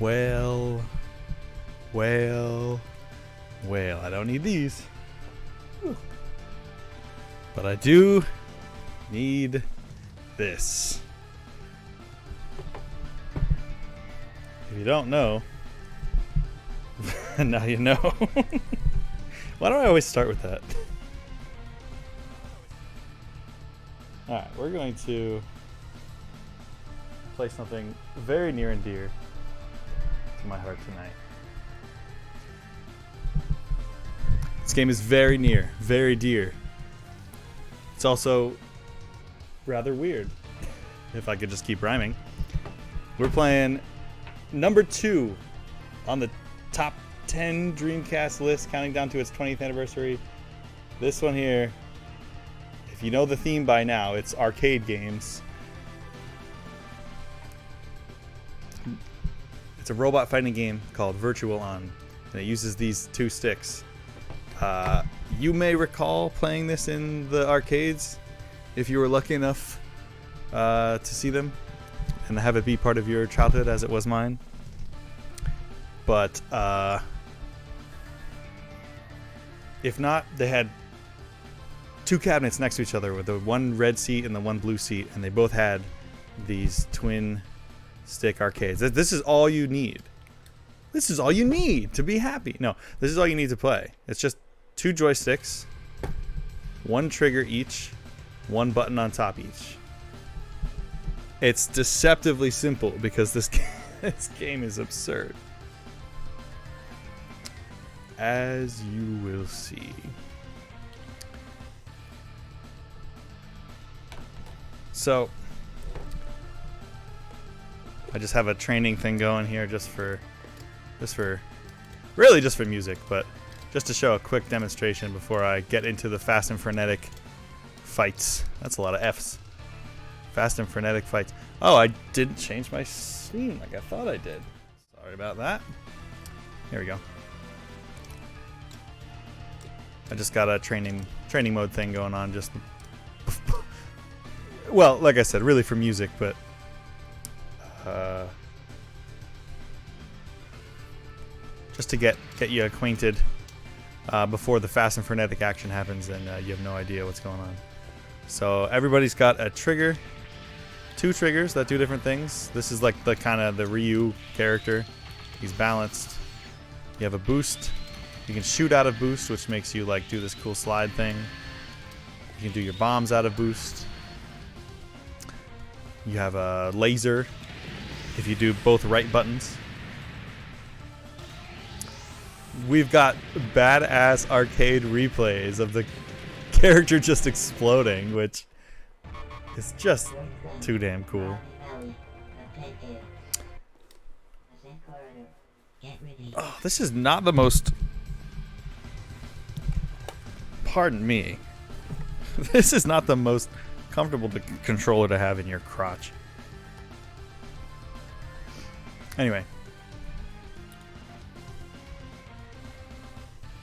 Well, well, well, I don't need these. But I do need this. If you don't know, now you know. Why do I always start with that? Alright, we're going to play something very near and dear to my heart tonight. This game is very near, very dear. It's also rather weird, if I could just keep rhyming. We're playing number 2 on the top 10 Dreamcast list, counting down to its 20th anniversary. This one here, if you know the theme by now, it's arcade games. It's a robot fighting game called Virtual On, and it uses these 2 sticks. You may recall playing this in the arcades if you were lucky enough to see them and have it be part of your childhood as it was mine. But if not, they had 2 cabinets next to each other with the one red seat and the one blue seat, and they both had these twin stick arcades. This is all you need. This is all you need to be happy. No, this is all you need to play. It's just 2 joysticks, 1 trigger each, 1 button on top each. It's deceptively simple because this game is absurd, as you will see. So I just have a training thing going here just for music, but just to show a quick demonstration before I get into the fast and frenetic fights. That's a lot of F's. Fast and frenetic fights. Oh, I didn't change my scene like I thought I did. Sorry about that. Here we go. I just got a training mode thing going on, just well, like I said, really for music, but just to get you acquainted before the fast and frenetic action happens, and you have no idea what's going on. So everybody's got a trigger, 2 triggers that do different things. This is like the kind of the Ryu character. He's balanced. You have a boost. You can shoot out of boost, which makes you like do this cool slide thing. You can do your bombs out of boost. You have a laser if you do both right buttons. We've got badass arcade replays of the character just exploding, which is just too damn cool. Oh, this is not the most... Pardon me. This is not the most comfortable controller to have in your crotch. Anyway.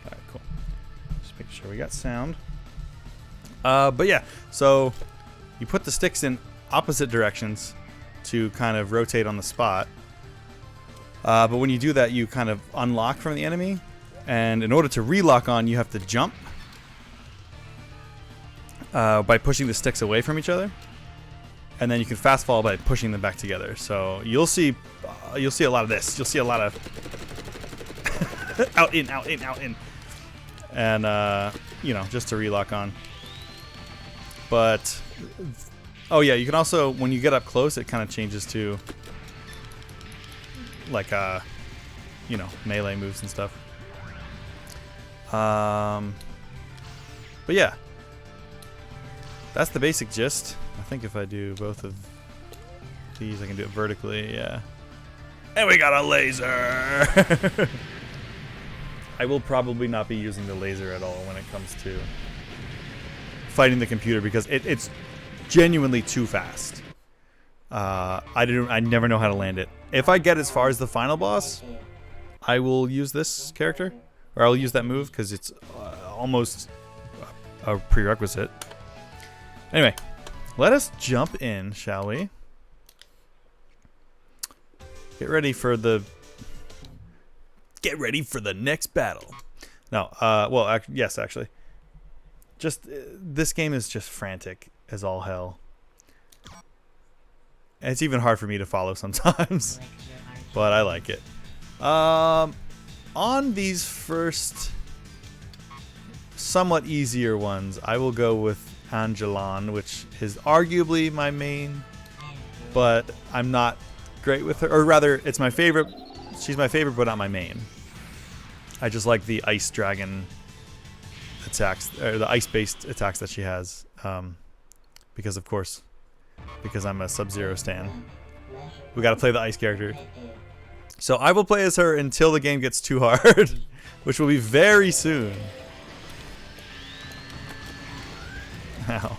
Alright, cool. Just make sure we got sound. But yeah, so you put the sticks in opposite directions to kind of rotate on the spot. But when you do that, you kind of unlock from the enemy. And in order to relock on, you have to jump by pushing the sticks away from each other. And then you can fast fall by pushing them back together. So you'll see a lot of this. You'll see a lot of out, in, out, in, out, in. And, you know, just to relock on. But, oh yeah, you can also, when you get up close, it kind of changes to, like, you know, melee moves and stuff. But yeah, that's the basic gist. I think if I do both of these, I can do it vertically, yeah. And we got a laser! I will probably not be using the laser at all when it comes to fighting the computer, because it's genuinely too fast. I never know how to land it. If I get as far as the final boss, I will use this character, or I'll use that move, because it's almost a prerequisite. Anyway, let us jump in, shall we? Get ready for the Get ready for the next battle. No, well, yes, actually. Just, this game is just frantic as all hell. And it's even hard for me to follow sometimes. But I like it. On these first somewhat easier ones, I will go with Angelan, which is arguably my main, but I'm not great with her. Or rather, it's my favorite. She's my favorite, but not my main. I just like the ice dragon attacks, or the ice-based attacks that she has, because of course, because I'm a Sub-Zero stan. We gotta play the ice character. So I will play as her until the game gets too hard, which will be very soon. Ow.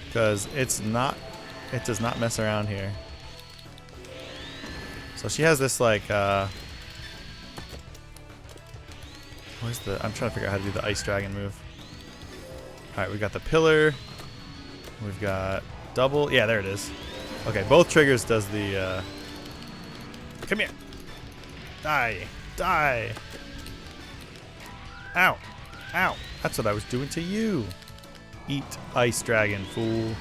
Because it does not mess around here. So she has this like, I'm trying to figure out how to do the ice dragon move. Alright, we got the pillar. We've got double. Yeah, there it is. Okay, both triggers does the, come here. Die. Die. Ow. Ow. That's what I was doing to you. Eat ice dragon, fool.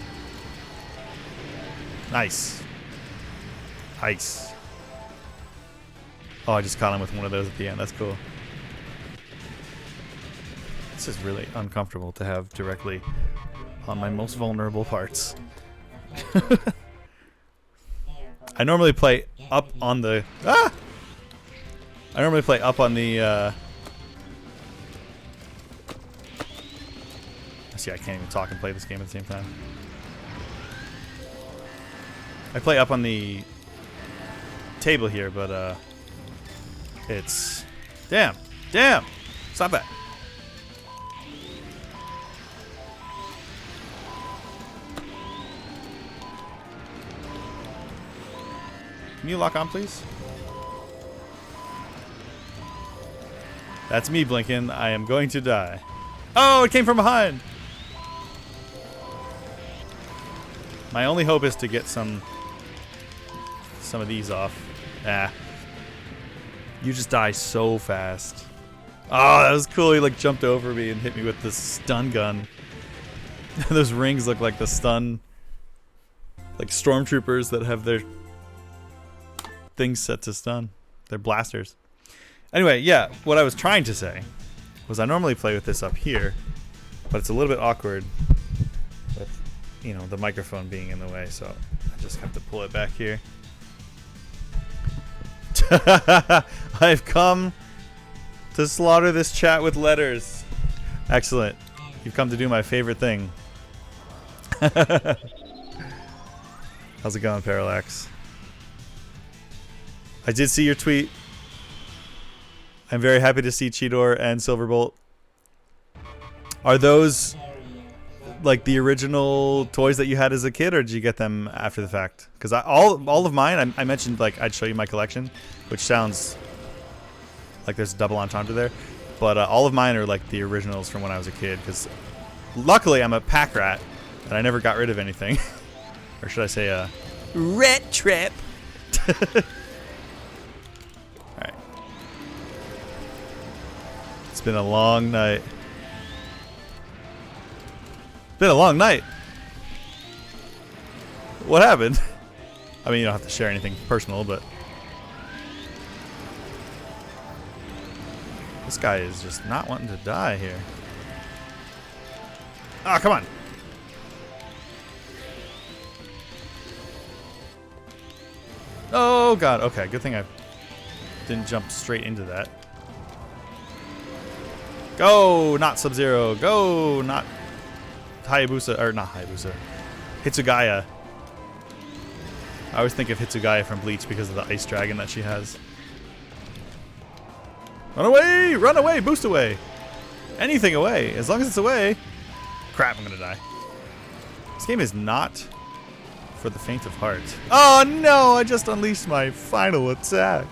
Nice. Ice. Oh, I just caught him with one of those at the end. That's cool. This is really uncomfortable to have directly on my most vulnerable parts. I normally play up on the... Ah! I normally play up on the... See, I can't even talk and play this game at the same time. I play up on the table here, but it's... Damn! Damn! Stop that! Can you lock on, please? That's me blinking. I am going to die. Oh, it came from behind! My only hope is to get some of these off. Ah. You just die so fast. Oh, that was cool. He like jumped over me and hit me with this stun gun. Those rings look like the stun, like stormtroopers that have their things set to stun. They're blasters. Anyway, yeah, what I was trying to say was I normally play with this up here, but it's a little bit awkward with, you know, the microphone being in the way, so I just have to pull it back here. I've come to slaughter this chat with letters. Excellent. You've come to do my favorite thing. How's it going, Parallax? I did see your tweet. I'm very happy to see Cheetor and Silverbolt. Are those like the original toys that you had as a kid, or did you get them after the fact? Because all of mine, I mentioned like I'd show you my collection, which sounds like there's a double entendre there, but all of mine are like the originals from when I was a kid. Because luckily I'm a pack rat, and I never got rid of anything, or should I say a rat trap? Alright. It's been a long night. It's been a long night. What happened? I mean, you don't have to share anything personal, but this guy is just not wanting to die here. Ah, come on. Oh, God. Okay, good thing I didn't jump straight into that. Go, not Sub-Zero. Go, not Hayabusa. Or not Hayabusa. Hitsugaya. I always think of Hitsugaya from Bleach because of the ice dragon that she has. Run away! Run away! Boost away! Anything away. As long as it's away. Crap, I'm gonna die. This game is not for the faint of heart. Oh no! I just unleashed my final attack.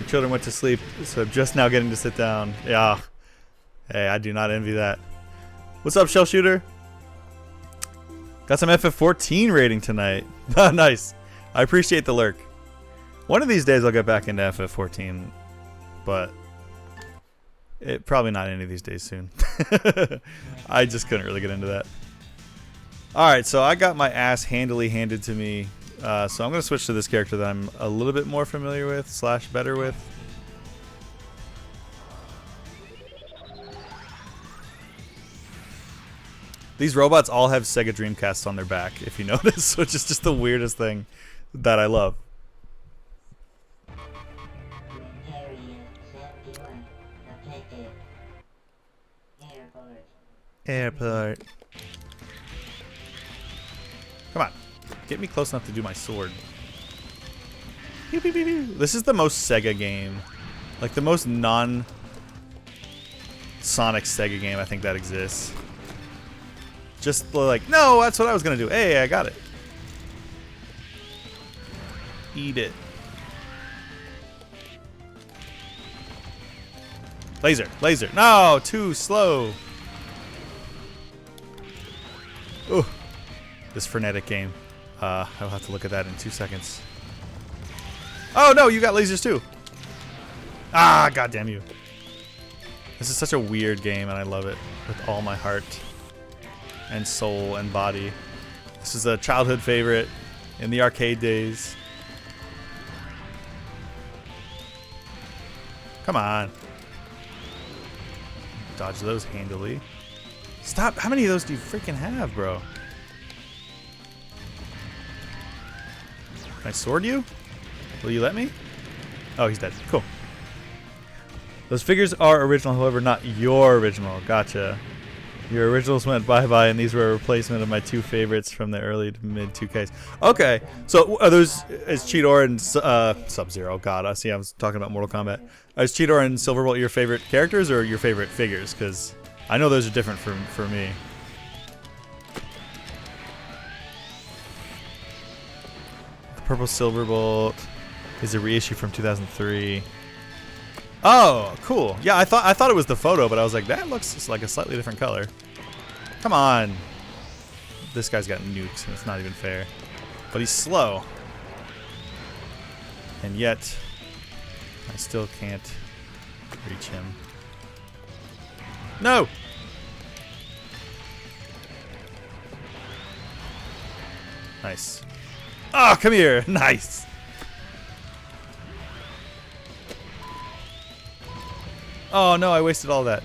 Your children went to sleep, so I'm just now getting to sit down. Yeah. Hey, I do not envy that. What's up, Shell Shooter? Got some FF14 rating tonight. Nice. I appreciate the lurk. One of these days I'll get back into FF14, but probably not any of these days soon. I just couldn't really get into that. Alright, so I got my ass handily handed to me. So I'm going to switch to this character that I'm a little bit more familiar with, / better with. These robots all have Sega Dreamcasts on their back, if you notice, which is just the weirdest thing that I love. Airport. Come on. Get me close enough to do my sword. Pew, pew, pew, pew. This is the most Sega game. Like the most non-Sonic Sega game I think that exists. Just like, no, that's what I was going to do. Hey, I got it. Eat it. Laser, laser. No, too slow. Ooh. This frenetic game. I'll have to look at that in 2 seconds. Oh no, you got lasers too. Ah, goddamn you. This is such a weird game and I love it with all my heart and soul and body. This is a childhood favorite in the arcade days. Come on. Dodge those handily. Stop. How many of those do you freaking have, bro? Can I sword you? Will you let me? Oh, he's dead. Cool. Those figures are original, however, not your original. Gotcha. Your originals went bye-bye, and these were a replacement of my 2 favorites from the early to mid 2Ks. Okay, so are those, is Cheetor and Sub-Zero? God, I see I was talking about Mortal Kombat. Is Cheetor and Silverbolt your favorite characters or your favorite figures? Because I know those are different for me. The Purple Silverbolt is a reissue from 2003. Oh, cool. Yeah, I thought it was the photo, but I was like, that looks like a slightly different color. Come on. This guy's got nukes, and it's not even fair. But he's slow. And yet, I still can't reach him. No! Nice. Oh, come here. Nice. Oh no, I wasted all that.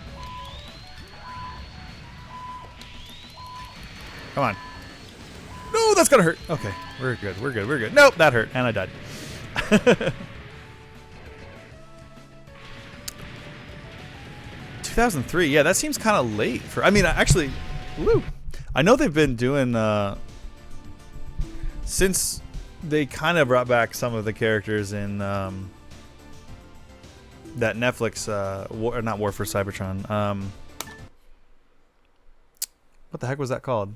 Come on. No, that's gonna hurt. Okay, we're good, we're good, we're good. Nope, that hurt, and I died. 2003, yeah, that seems kind of late for, I mean, actually, woo. I know they've been doing, since they kind of brought back some of the characters in, that Netflix, not War for Cybertron. What the heck was that called?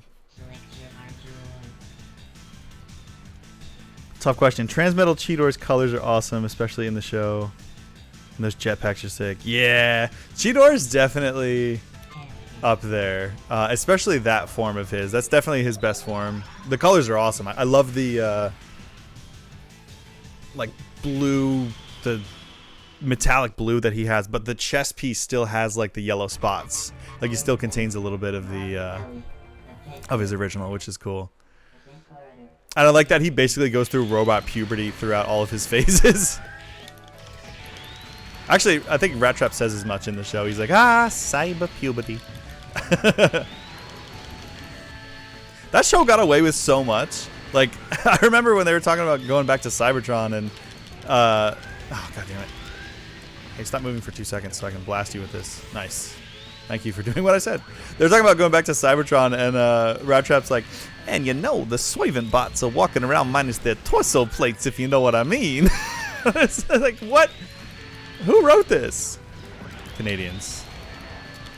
Tough question. Transmetal Cheetor's colors are awesome, especially in the show. And those jetpacks are sick. Yeah, Cheetor's definitely up there, especially that form of his. That's definitely his best form. The colors are awesome. I love the like blue, the metallic blue that he has, but the chest piece still has like the yellow spots. Like he still contains a little bit of the of his original, which is cool. And I like that he basically goes through robot puberty throughout all of his phases. Actually, I think Rat Trap says as much in the show. He's like, cyber puberty. That show got away with so much. Like, I remember when they were talking about going back to Cybertron and oh god damn it. Hey, stop moving for 2 seconds so I can blast you with this. Nice. Thank you for doing what I said. They're talking about going back to Cybertron, and Rat Trap's like, and you know, the Swaven bots are walking around minus their torso plates, if you know what I mean. It's like, what? Who wrote this? Canadians.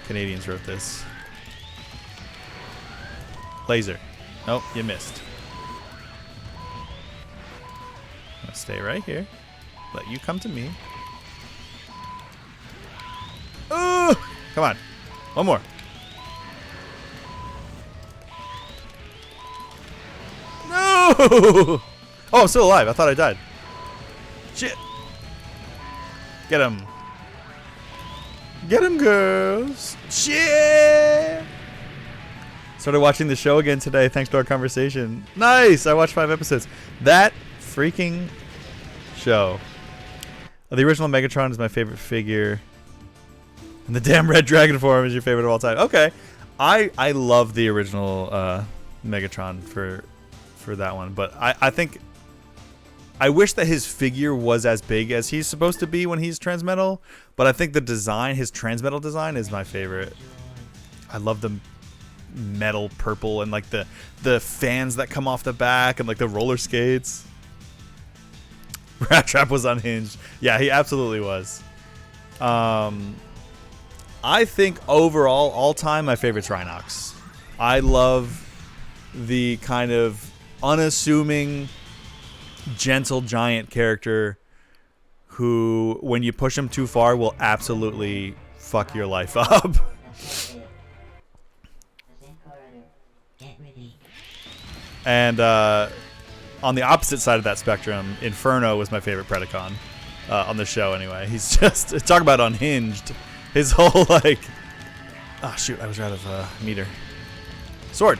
Canadians wrote this. Laser. Nope, you missed. I'm gonna stay right here. Let you come to me. Ooh! Come on. One more. No! Oh, I'm still alive. I thought I died. Shit. Get him. Get him, girls. Shit. Started watching the show again today thanks to our conversation. Nice. I watched 5 episodes. That freaking show. The original Megatron is my favorite figure. And the damn red dragon form is your favorite of all time. Okay. I love the original Megatron for that one. But I think... I wish that his figure was as big as he's supposed to be when he's Transmetal, but I think the design, his Transmetal design, is my favorite. I love the metal purple and like the fans that come off the back and like the roller skates. Rat Trap was unhinged. Yeah, he absolutely was. I think overall, all time, my favorite's Rhinox. I love the kind of unassuming, gentle giant character who, when you push him too far, will absolutely fuck your life up. And on the opposite side of that spectrum, Inferno was my favorite Predacon on the show anyway. He's just, talk about unhinged. His whole like, oh shoot, I was out of meter. Sword.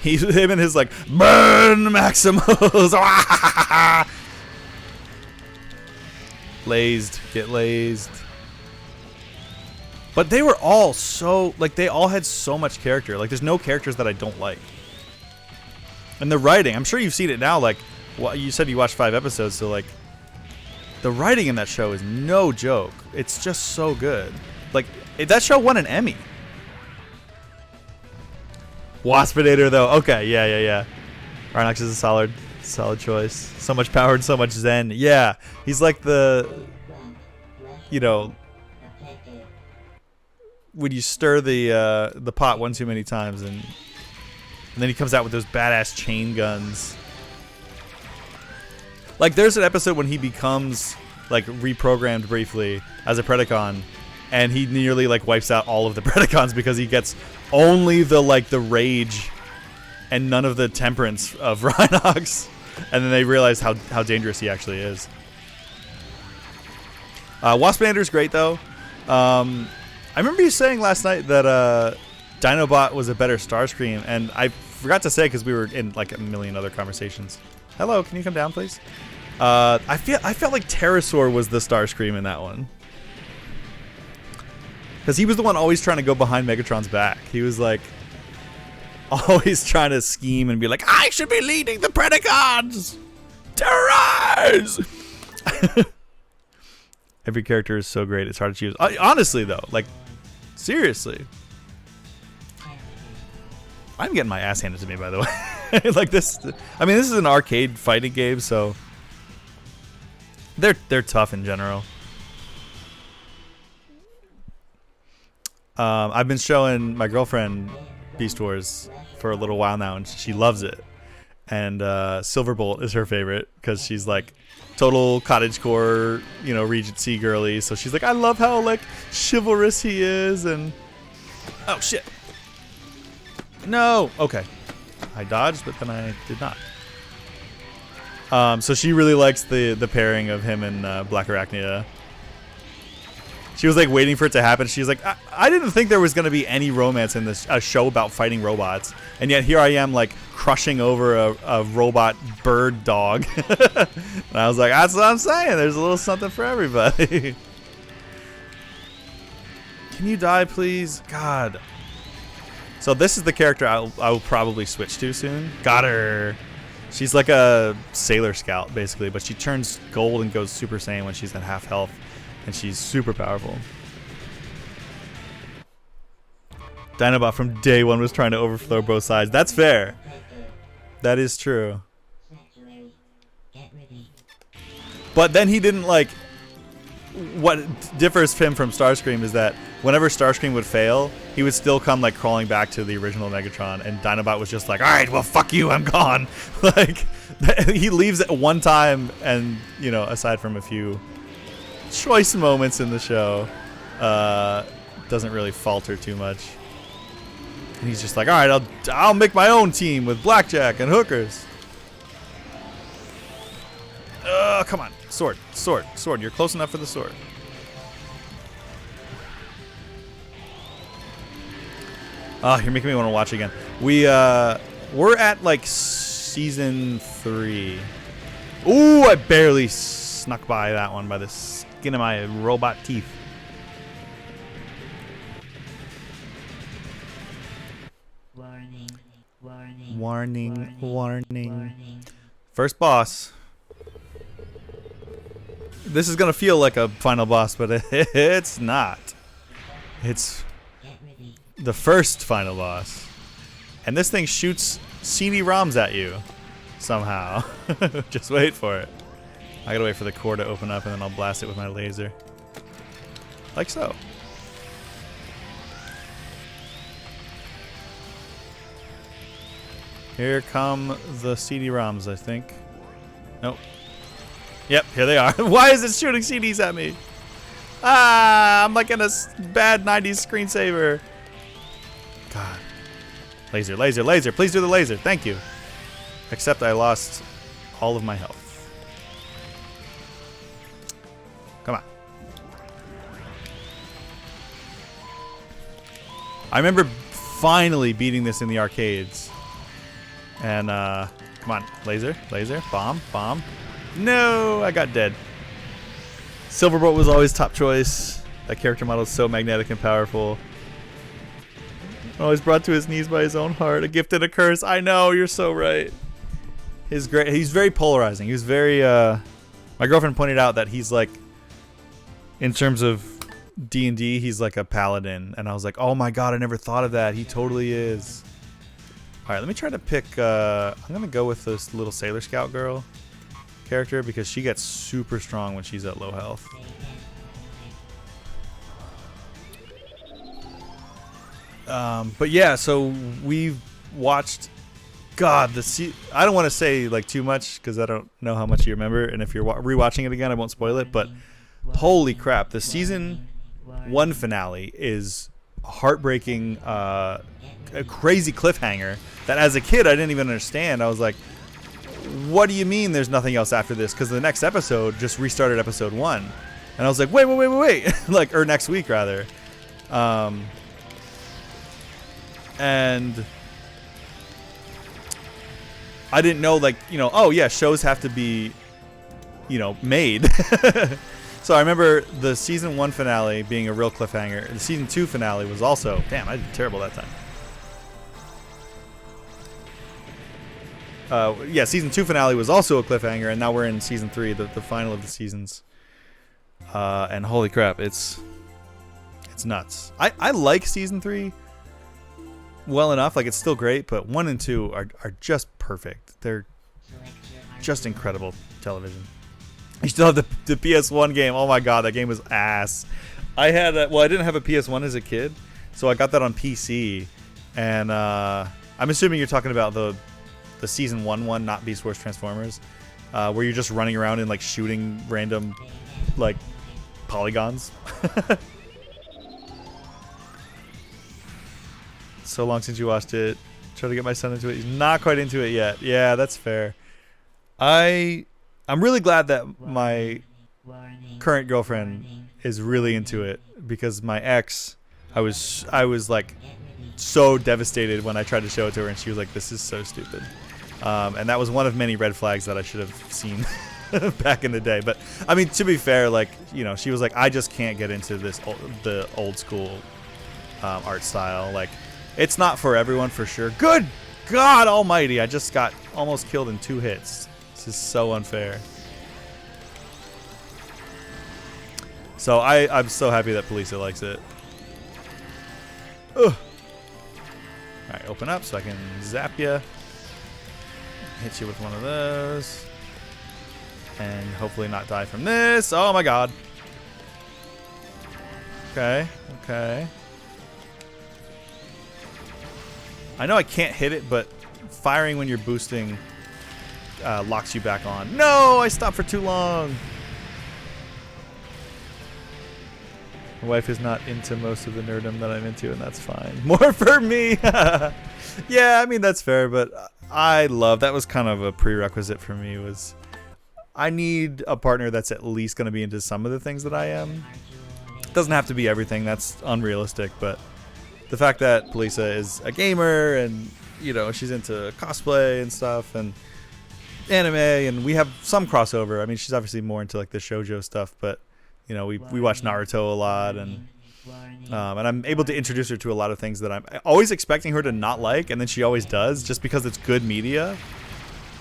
Him and his like, burn Maximus. Lazed, get lazed. But they were all so, like, they all had so much character. Like, there's no characters that I don't like. And the writing, I'm sure you've seen it now. Like, well, you said you watched 5 episodes, so like, the writing in that show is no joke. It's just so good. Like, that show won an Emmy. Waspinator, though. Okay, yeah. Rhinox is a solid choice. So much power and so much zen. Yeah, he's like the, you know, when you stir the pot one too many times, and then he comes out with those badass chain guns. Like, there's an episode when he becomes like reprogrammed briefly as a Predacon, and he nearly like wipes out all of the Predacons because he gets only the like the rage and none of the temperance of Rhinox, and then they realize how dangerous he actually is. Waspinator's great though. I remember you saying last night that Dinobot was a better Starscream, and I forgot to say because we were in like a million other conversations. Hello, can you come down, please? I felt like Pterosaur was the Starscream in that one, because he was the one always trying to go behind Megatron's back. He was like always trying to scheme and be like, I should be leading the Predacons! Terrorize! Every character is so great, it's hard to choose. Honestly, though, like, seriously. I'm getting my ass handed to me, by the way. Like this, I mean, this is an arcade fighting game, so they're tough in general. I've been showing my girlfriend Beast Wars for a little while now, and she loves it. And Silverbolt is her favorite because she's like total cottagecore, you know, Regency girly. So she's like, I love how like chivalrous he is, and oh shit. No. Okay. I dodged, but then I did not. So she really likes the pairing of him and Black Arachnia. She was like waiting for it to happen. She's like, I didn't think there was going to be any romance in this a show about fighting robots, and yet here I am like crushing over a robot bird dog. And I was like, that's what I'm saying. There's a little something for everybody. Can you die, please? God. So this is the character I will probably switch to soon. Got her. She's like a Sailor Scout, basically, but she turns gold and goes Super Saiyan when she's at half health, and she's super powerful. Dinobot from day one was trying to overthrow both sides. That's fair. That is true. But then he didn't like... What differs him from Starscream is that whenever Starscream would fail, he would still come like crawling back to the original Megatron, and Dinobot was just like, alright, well fuck you, I'm gone. Like, he leaves at one time, and, you know, aside from a few choice moments in the show, doesn't really falter too much. And he's just like, alright, I'll make my own team with Blackjack and hookers. Oh, come on. Sword, sword, sword. You're close enough for the sword. Oh, you're making me want to watch again. We're at like season 3. Ooh, I barely snuck by that one by the skin of my robot teeth. Warning, warning, Warning, warning. First boss. This is gonna feel like a final boss, but it's not. It's the first final boss. And this thing shoots CD-ROMs at you somehow. Just wait for it. I gotta wait for the core to open up and then I'll blast it with my laser. Like so. Here come the CD-ROMs, I think. Nope. Yep, here they are. Why is it shooting CDs at me? Ah, I'm like in a bad 90s screensaver. God. Laser, laser, laser. Please do the laser. Thank you. Except I lost all of my health. Come on. I remember finally beating this in the arcades. And, come on. Laser, laser, bomb, bomb. No, I got dead. Silverbolt was always top choice. That character model is so magnetic and powerful. Always brought to his knees by his own heart. A gift and a curse. I know, you're so right. He's very polarizing. He was very, my girlfriend pointed out that he's like, in terms of D&D, he's like a paladin. And I was like, oh my god, I never thought of that. He totally is. Alright, let me try to pick, I'm going to go with this little Sailor Scout girl character because she gets super strong when she's at low health. But yeah, so we've watched, God, I don't want to say like too much because I don't know how much you remember, and if you're rewatching it again, I won't spoil it, but holy crap, the season 1 finale is heartbreaking, a crazy cliffhanger that as a kid I didn't even understand. I was like, what do you mean there's nothing else after this? Because the next episode just restarted episode 1. And I was like, wait. Like, or next week, rather. And I didn't know, like, you know, oh, yeah, shows have to be, you know, made. So I remember the season 1 finale being a real cliffhanger. The season 2 finale was also, damn, I did terrible that time. Yeah, season 2 finale was also a cliffhanger, and now we're in season 3, the final of the seasons. And holy crap, it's nuts. I like season 3 well enough, like it's still great, but 1 and 2 are just perfect. They're just incredible television. You still have the PS1 game. Oh my god, that game was ass. I had well, I didn't have a PS1 as a kid, so I got that on PC, and I'm assuming you're talking about the season 1 one, not Beast Wars Transformers, where you're just running around and like shooting random like polygons. So long since you watched it. Try to get my son into it. He's not quite into it yet. Yeah, that's fair. I'm really glad that my current girlfriend is really into it, because my ex, I was like so devastated when I tried to show it to her, and she was like, "This is so stupid." And that was one of many red flags that I should have seen back in the day. But I mean, to be fair, like, you know, she was like, "I just can't get into the old school art style. Like, it's not for everyone for sure." Good God Almighty! I just got almost killed in 2 hits. This is so unfair. So I'm so happy that Polisa likes it. Ugh. Alright, open up so I can zap you. Hit you with one of those. And hopefully not die from this. Oh my god. Okay, okay. I know I can't hit it, but firing when you're boosting locks you back on. No, I stopped for too long. My wife is not into most of the nerdom that I'm into, and that's fine. More for me. Yeah, I mean, that's fair, but I love, that was kind of a prerequisite for me, was I need a partner that's at least going to be into some of the things that I am. It doesn't have to be everything. That's unrealistic, but the fact that Polisa is a gamer and, you know, she's into cosplay and stuff and anime, and we have some crossover. I mean, she's obviously more into like the shoujo stuff, but you know, we watch Naruto a lot, and I'm able to introduce her to a lot of things that I'm always expecting her to not like, and then she always does, just because it's good media.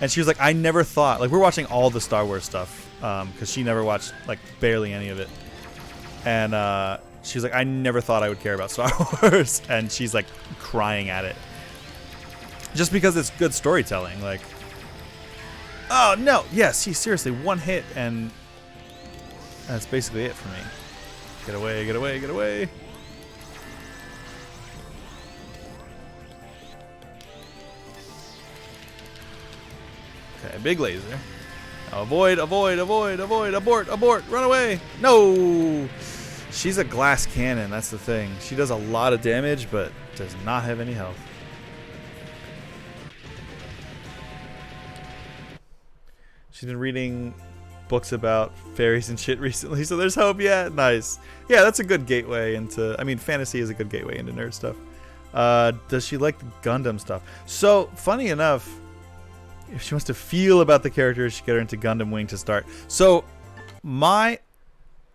And she was like, I never thought, like, we're watching all the Star Wars stuff, because she never watched like barely any of it, and she was like, I never thought I would care about Star Wars, and she's like crying at it, just because it's good storytelling, like. Oh, no. Yes, he seriously, one hit, and that's basically it for me. Get away, get away, get away. Okay, big laser. Avoid, avoid, avoid, avoid, abort, abort, run away. No! She's a glass cannon, that's the thing. She does a lot of damage, but does not have any health. She's been reading books about fairies and shit recently, so there's hope. Yeah, nice. Yeah, that's a good gateway into... I mean, fantasy is a good gateway into nerd stuff. Does she like the Gundam stuff? So, funny enough, if she wants to feel about the characters, she get her into Gundam Wing to start. So, my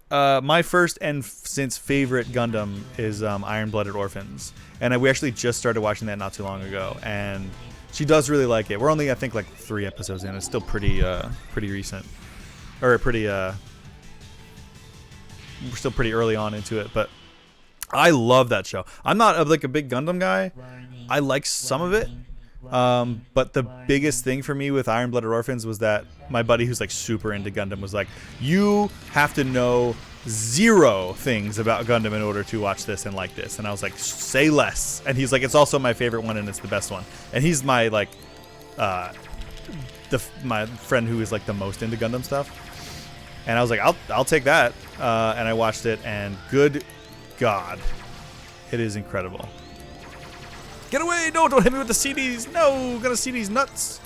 first and since favorite Gundam is Iron-Blooded Orphans. And we actually just started watching that not too long ago, and... she does really like it. We're only, I think, like 3 episodes in. It's still pretty recent, or we're still pretty early on into it. But I love that show. I'm not like a big Gundam guy. I like some of it, but the biggest thing for me with Iron-Blooded Orphans was that my buddy, who's like super into Gundam, was like, "You have to know 0 things about Gundam in order to watch this and like this." And I was like, say less. And he's like, it's also my favorite one and it's the best one. And he's my like my friend who is like the most into Gundam stuff. And I was like, I'll take that. And I watched it, and good God, it is incredible. Get away! No, don't hit me with the CDs. No, gonna see these nuts.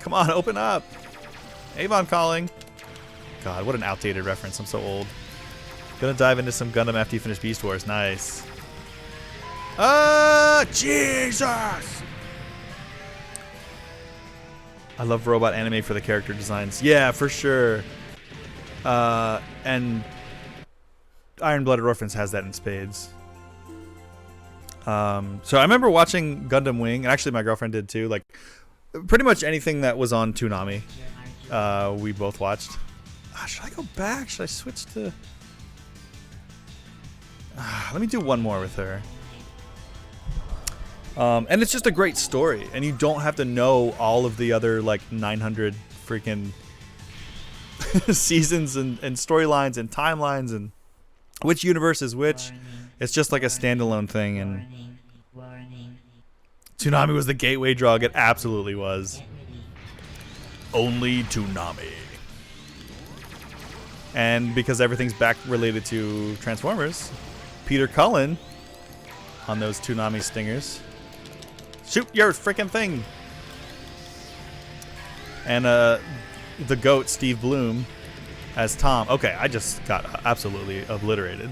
Come on, open up. Avon calling. God, what an outdated reference. I'm so old. Gonna dive into some Gundam after you finish Beast Wars. Nice. Jesus! I love robot anime for the character designs. Yeah, for sure. And Iron-Blooded Orphans has that in spades. So I remember watching Gundam Wing, and actually my girlfriend did too. Like, pretty much anything that was on Toonami, we both watched. Should I go back? Should I switch to... let me do one more with her. And it's just a great story, and you don't have to know all of the other like 900 freaking seasons and storylines and timelines and which universe is which. It's just like a standalone thing, and Toonami was the gateway drug. It absolutely was. Only Toonami. And because everything's back related to Transformers, Peter Cullen on those Toonami stingers. Shoot your freaking thing. And the GOAT, Steve Bloom, as Tom. Okay, I just got absolutely obliterated.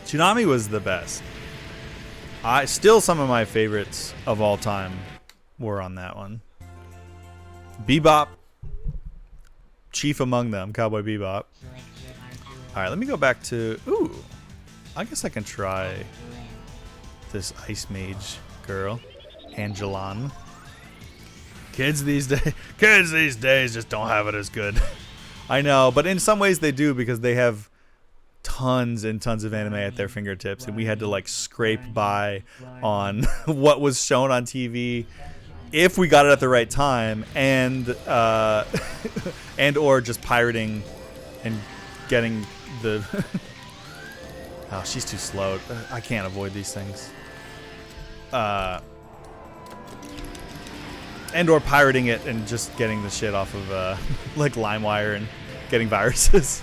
Toonami was the best. Still some of my favorites of all time were on that one. Bebop, chief among them, Cowboy Bebop. Alright, let me go back to... Ooh, I guess I can try this Ice Mage girl, Angelon. Kids these days just don't have it as good. I know, but in some ways they do, because they have tons and tons of anime at their fingertips, and we had to like scrape by on what was shown on TV if we got it at the right time, and or just pirating and getting the oh, she's too slow. I can't avoid these things. And or pirating it and just getting the shit off of like LimeWire and getting viruses.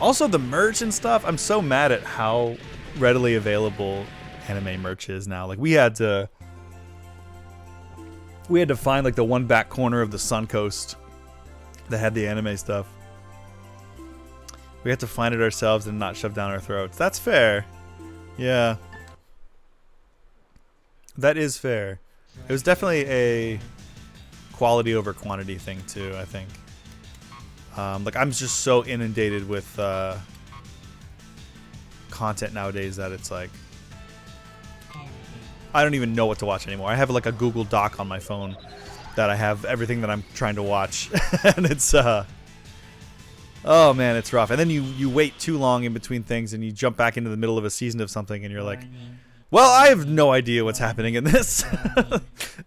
Also, the merch and stuff, I'm so mad at how readily available anime merch is now. Like, we had to we had to find like the one back corner of the Sun Coast that had the anime stuff. We had to find it ourselves and not shove down our throats. That's fair. Yeah. That is fair. It was definitely a quality over quantity thing too, I think. Like I'm just so inundated with content nowadays that it's like I don't even know what to watch anymore. I have like a Google Doc on my phone that I have everything that I'm trying to watch, and it's oh man, it's rough. And then you wait too long in between things, and you jump back into the middle of a season of something, and you're like, well, I have no idea what's happening in this.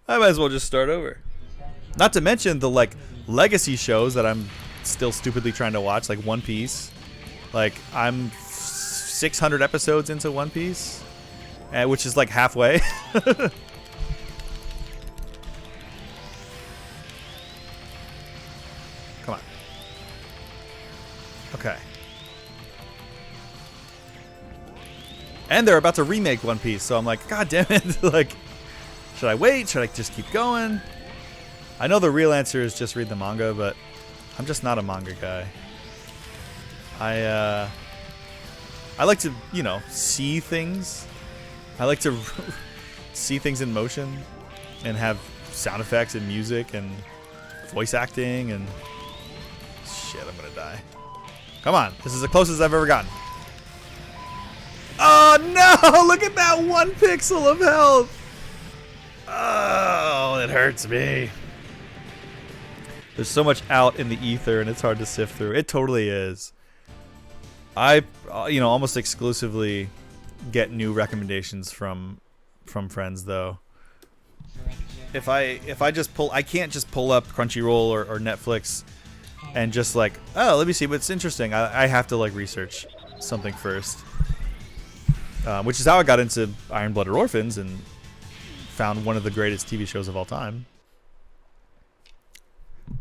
I might as well just start over. Not to mention the like legacy shows that I'm still stupidly trying to watch, like One Piece. Like I'm 600 episodes into One Piece, which is like halfway. Come on. Okay. And they're about to remake One Piece, so I'm like, God damn it! Like, should I wait? Should I just keep going? I know the real answer is just read the manga, but I'm just not a manga guy. I like to, you know, see things. I like to see things in motion and have sound effects and music and voice acting and shit. I'm gonna die. Come on, this is the closest I've ever gotten. Oh no! Look at that 1 pixel of health. Oh, it hurts me. There's so much out in the ether, and it's hard to sift through. It totally is. I, you know, almost exclusively get new recommendations from friends, though. If I just pull, I can't just pull up Crunchyroll or Netflix and just like, oh, let me see what's interesting. I have to like research something first, which is how I got into Iron-Blooded Orphans and found one of the greatest TV shows of all time.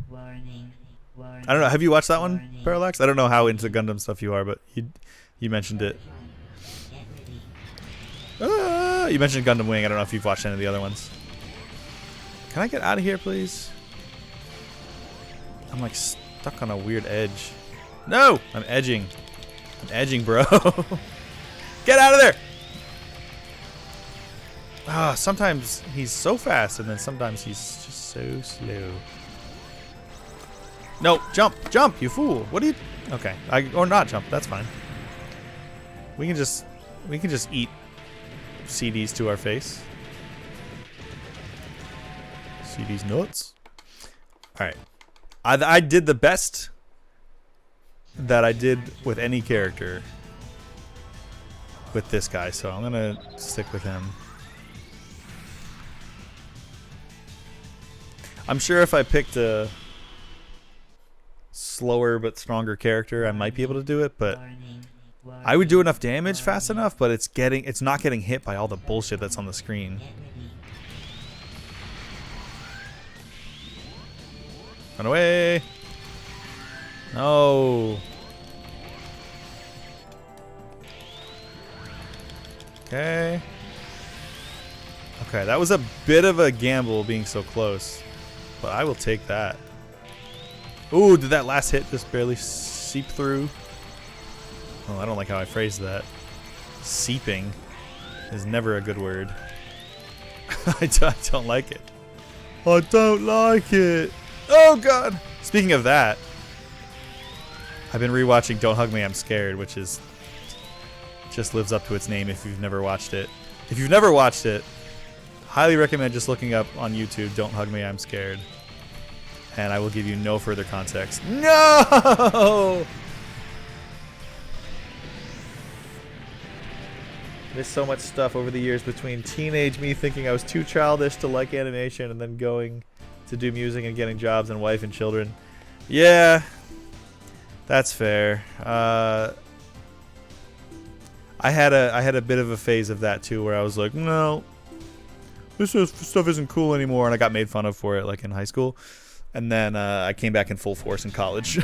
Warning. I don't know. Have you watched that one, Parallax? I don't know how into Gundam stuff you are, but you mentioned it. You mentioned Gundam Wing. I don't know if you've watched any of the other ones. Can I get out of here, please? I'm like stuck on a weird edge. No! I'm edging. I'm edging, bro. Get out of there! Sometimes he's so fast, and then sometimes he's just so slow. No, jump, jump, you fool! What are you? Okay, or not jump. That's fine. We can just eat CDs to our face. CDs nuts. All right, I did the best that I did with any character with this guy, so I'm gonna stick with him. I'm sure if I picked a slower but stronger character, I might be able to do it, but I would do enough damage fast enough, but it's not getting hit by all the bullshit that's on the screen. Run away! No! Okay. Okay, that was a bit of a gamble being so close, but I will take that. Ooh, did that last hit just barely seep through? Oh, I don't like how I phrased that. Seeping is never a good word. I don't like it. I don't like it. Oh, God. Speaking of that, I've been rewatching Don't Hug Me, I'm Scared, which is just lives up to its name if you've never watched it. If you've never watched it, highly recommend just looking up on YouTube, Don't Hug Me, I'm Scared. And I will give you no further context. No! There's so much stuff over the years between teenage me thinking I was too childish to like animation and then going to do music and getting jobs and wife and children. Yeah, that's fair. I had a bit of a phase of that too, where I was like, no, this stuff isn't cool anymore, and I got made fun of for it, like in high school. And then I came back in full force in college.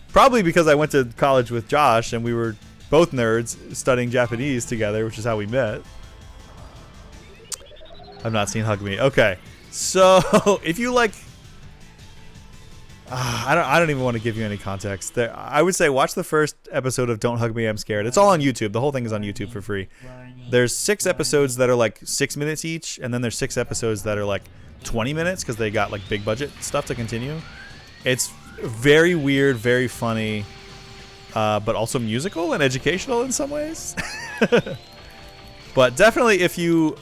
Probably because I went to college with Josh, and we were both nerds studying Japanese together, which is how we met. I've not seen Hug Me. Okay, so if you like, I don't even want to give you any context. I would say watch the first episode of Don't Hug Me, I'm Scared. It's all on YouTube. The whole thing is on YouTube for free. There's 6 episodes that are like 6 minutes each, and then there's 6 episodes that are like 20 minutes because they got like big budget stuff to continue. It's very weird, very funny, but also musical and educational in some ways. But definitely if you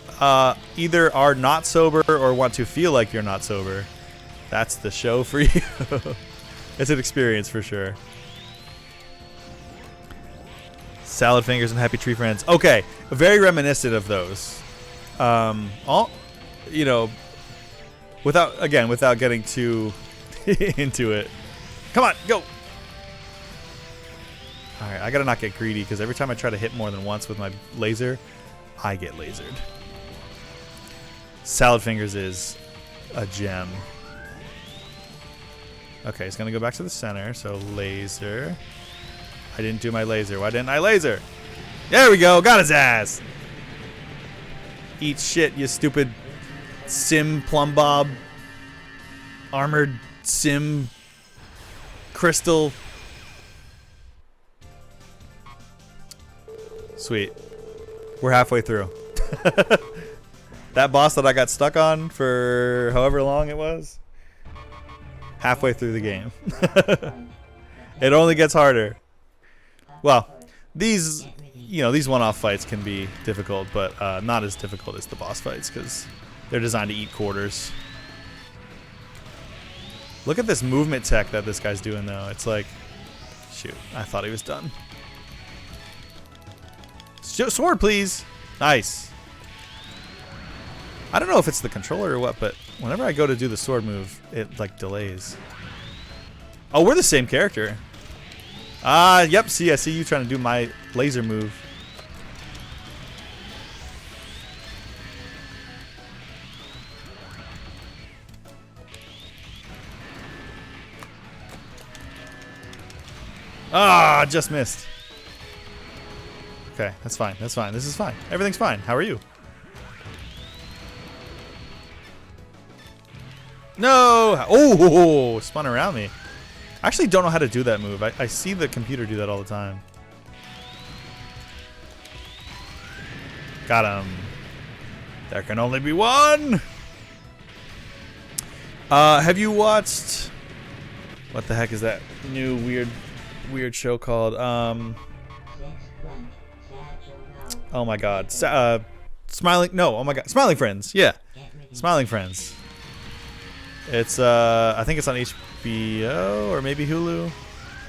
either are not sober or want to feel like you're not sober, that's the show for you. It's an experience for sure. Salad Fingers and Happy Tree Friends. Okay, very reminiscent of those. All, you know, without getting too into it. Come on, go. All right, I gotta not get greedy because every time I try to hit more than once with my laser, I get lasered. Salad Fingers is a gem. Okay, it's gonna go back to the center. So laser. I didn't do my laser. Why didn't I laser? There we go. Got his ass. Eat shit, you stupid sim plumb bob. Armored sim crystal. Sweet. We're halfway through. That boss that I got stuck on for however long it was. Halfway through the game. It only gets harder. Well, these one-off fights can be difficult, but not as difficult as the boss fights because they're designed to eat quarters. Look at this movement tech that this guy's doing, though. It's like, shoot, I thought he was done. Sword, please. Nice. I don't know if it's the controller or what, but whenever I go to do the sword move, it like delays. Oh, we're the same character. Yep. See, I see you trying to do my laser move. Just missed. Okay, that's fine. That's fine. This is fine. Everything's fine. How are you? No! Oh, spun around me. I actually don't know how to do that move. I see the computer do that all the time. Got him. There can only be one! Have you watched... What the heck is that new weird show called? Oh my god. Smiling... No, oh my god. Smiling Friends. Yeah. Smiling Friends. It's I think it's on HBO or maybe Hulu.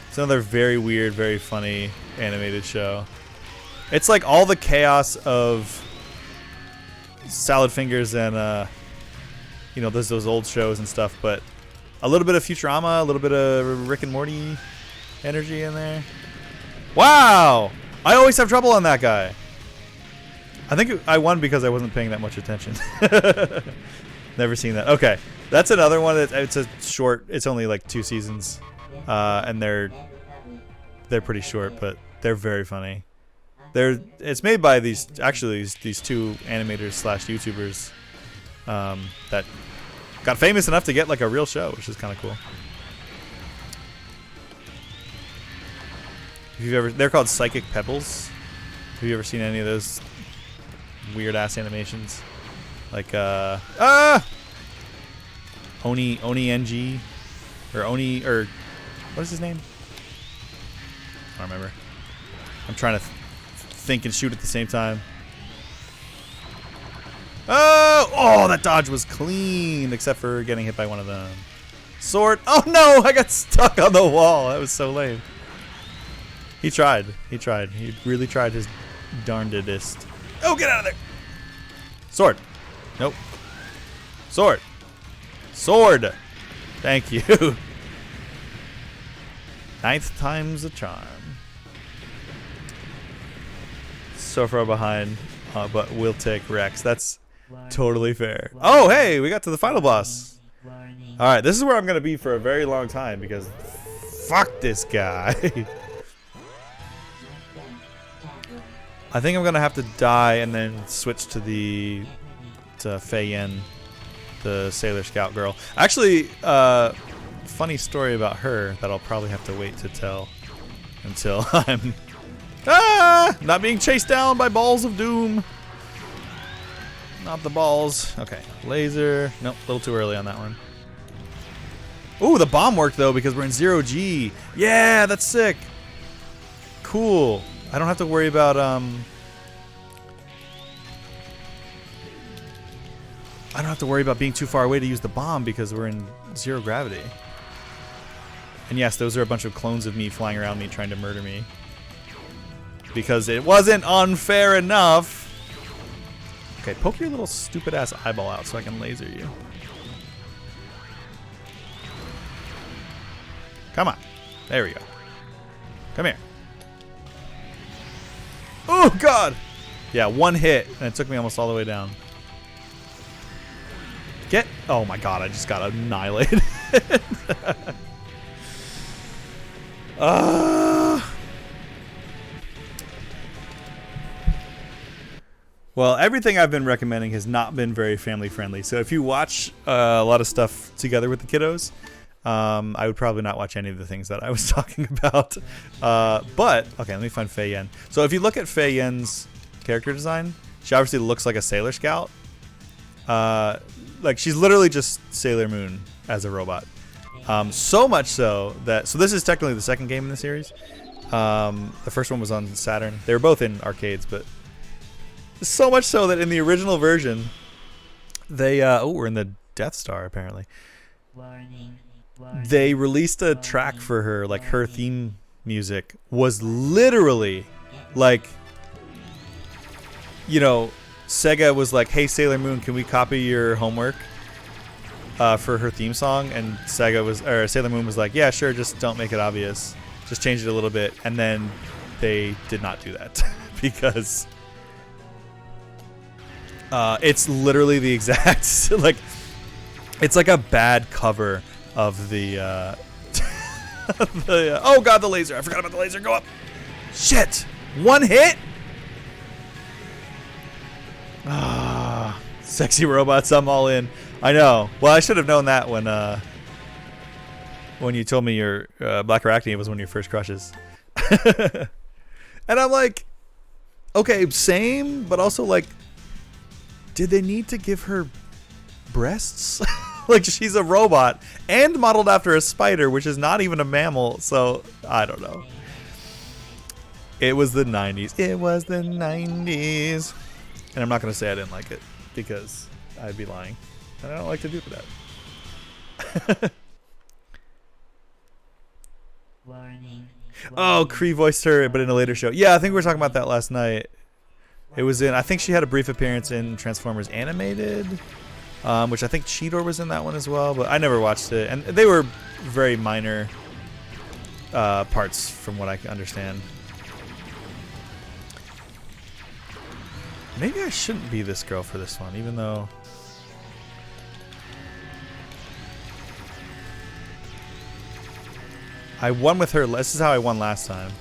It's another very weird, very funny animated show. It's like all the chaos of Salad Fingers and you know, there's those old shows and stuff, but a little bit of Futurama, a little bit of Rick and Morty energy in there. Wow! I always have trouble on that guy. I think I won because I wasn't paying that much attention. Never seen that. Okay, that's another one. It's a short. It's only like 2 seasons, and they're pretty short, but they're very funny. It's made by these two animators slash YouTubers that got famous enough to get like a real show, which is kind of cool. They're called Psychic Pebbles. Have you ever seen any of those weird ass animations? Like Oni NG or Oni or what is his name? I don't remember. I'm trying to think and shoot at the same time. Oh, that dodge was clean except for getting hit by one of them. Sword. Oh no, I got stuck on the wall. That was so lame. He tried. He really tried his darndest. Oh, get out of there. Sword. Nope. Sword. Sword. Thank you. 9th time's a charm. So far behind, but we'll take Rex. That's totally fair. Oh, hey, we got to the final boss. All right, this is where I'm going to be for a very long time because fuck this guy. I think I'm going to have to die and then switch to the Fei Yen, the Sailor Scout girl. Actually, funny story about her that I'll probably have to wait to tell until I'm not being chased down by balls of doom. Not the balls. Okay, laser. Nope, a little too early on that one. Ooh, the bomb worked though because we're in 0G. Yeah, that's sick. Cool. I don't have to worry about I don't have to worry about being too far away to use the bomb because we're in 0 gravity. And yes, those are a bunch of clones of me flying around me trying to murder me. Because it wasn't unfair enough. Okay, poke your little stupid ass eyeball out so I can laser you. Come on. There we go. Come here. Oh, God. Yeah, one hit, and it took me almost all the way down. Get. Oh, my God. I just got annihilated. Well, everything I've been recommending has not been very family friendly. So if you watch a lot of stuff together with the kiddos, I would probably not watch any of the things that I was talking about. But, okay, let me find Fei Yen. So if you look at Fei Yen's character design, she obviously looks like a Sailor Scout. Like, she's literally just Sailor Moon as a robot. So much so that... So this is technically the second game in the series. The first one was on Saturn. They were both in arcades, but... So much so that in the original version, they... oh, we're in the Death Star, apparently. Warning. They released a track for her, like her theme music was literally like, you know, Sega was like, hey Sailor Moon, can we copy your homework for her theme song? And Sailor Moon was like, yeah, sure, just don't make it obvious, just change it a little bit. And then they did not do that because it's literally the exact like, it's like a bad cover of the, oh God, the laser. I forgot about the laser. Go up. Shit. One hit? Ah, sexy robots. I'm all in. I know. Well, I should have known that when you told me your Black Arachne was one of your first crushes. And I'm like, okay, same, but also like, did they need to give her breasts? Like, she's a robot and modeled after a spider, which is not even a mammal. So I don't know. It was the 90s. It was the 90s. And I'm not going to say I didn't like it because I'd be lying. And I don't like to do that. Warning. Oh, Kree voiced her, but in a later show. Yeah, I think we were talking about that last night. It was in, I think she had a brief appearance in Transformers Animated. Which I think Cheetor was in that one as well, but I never watched it. And they were very minor parts from what I can understand. Maybe I shouldn't be this girl for this one, even though... I won with her. This is how I won last time.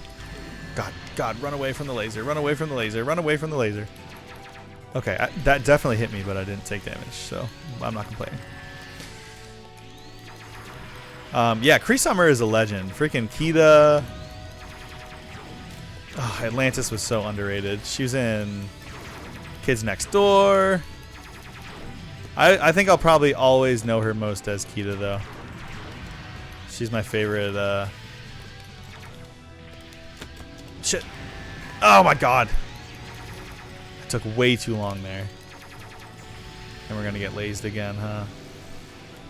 God, run away from the laser. Run away from the laser. Run away from the laser. Okay, that definitely hit me, but I didn't take damage, so I'm not complaining. Yeah, Kree Summer is a legend. Freaking Kita. Oh, Atlantis was so underrated. She was in Kids Next Door. I think I'll probably always know her most as Kita, though. She's my favorite. Shit. Oh my God. Took way too long there. And we're gonna get lased again, huh?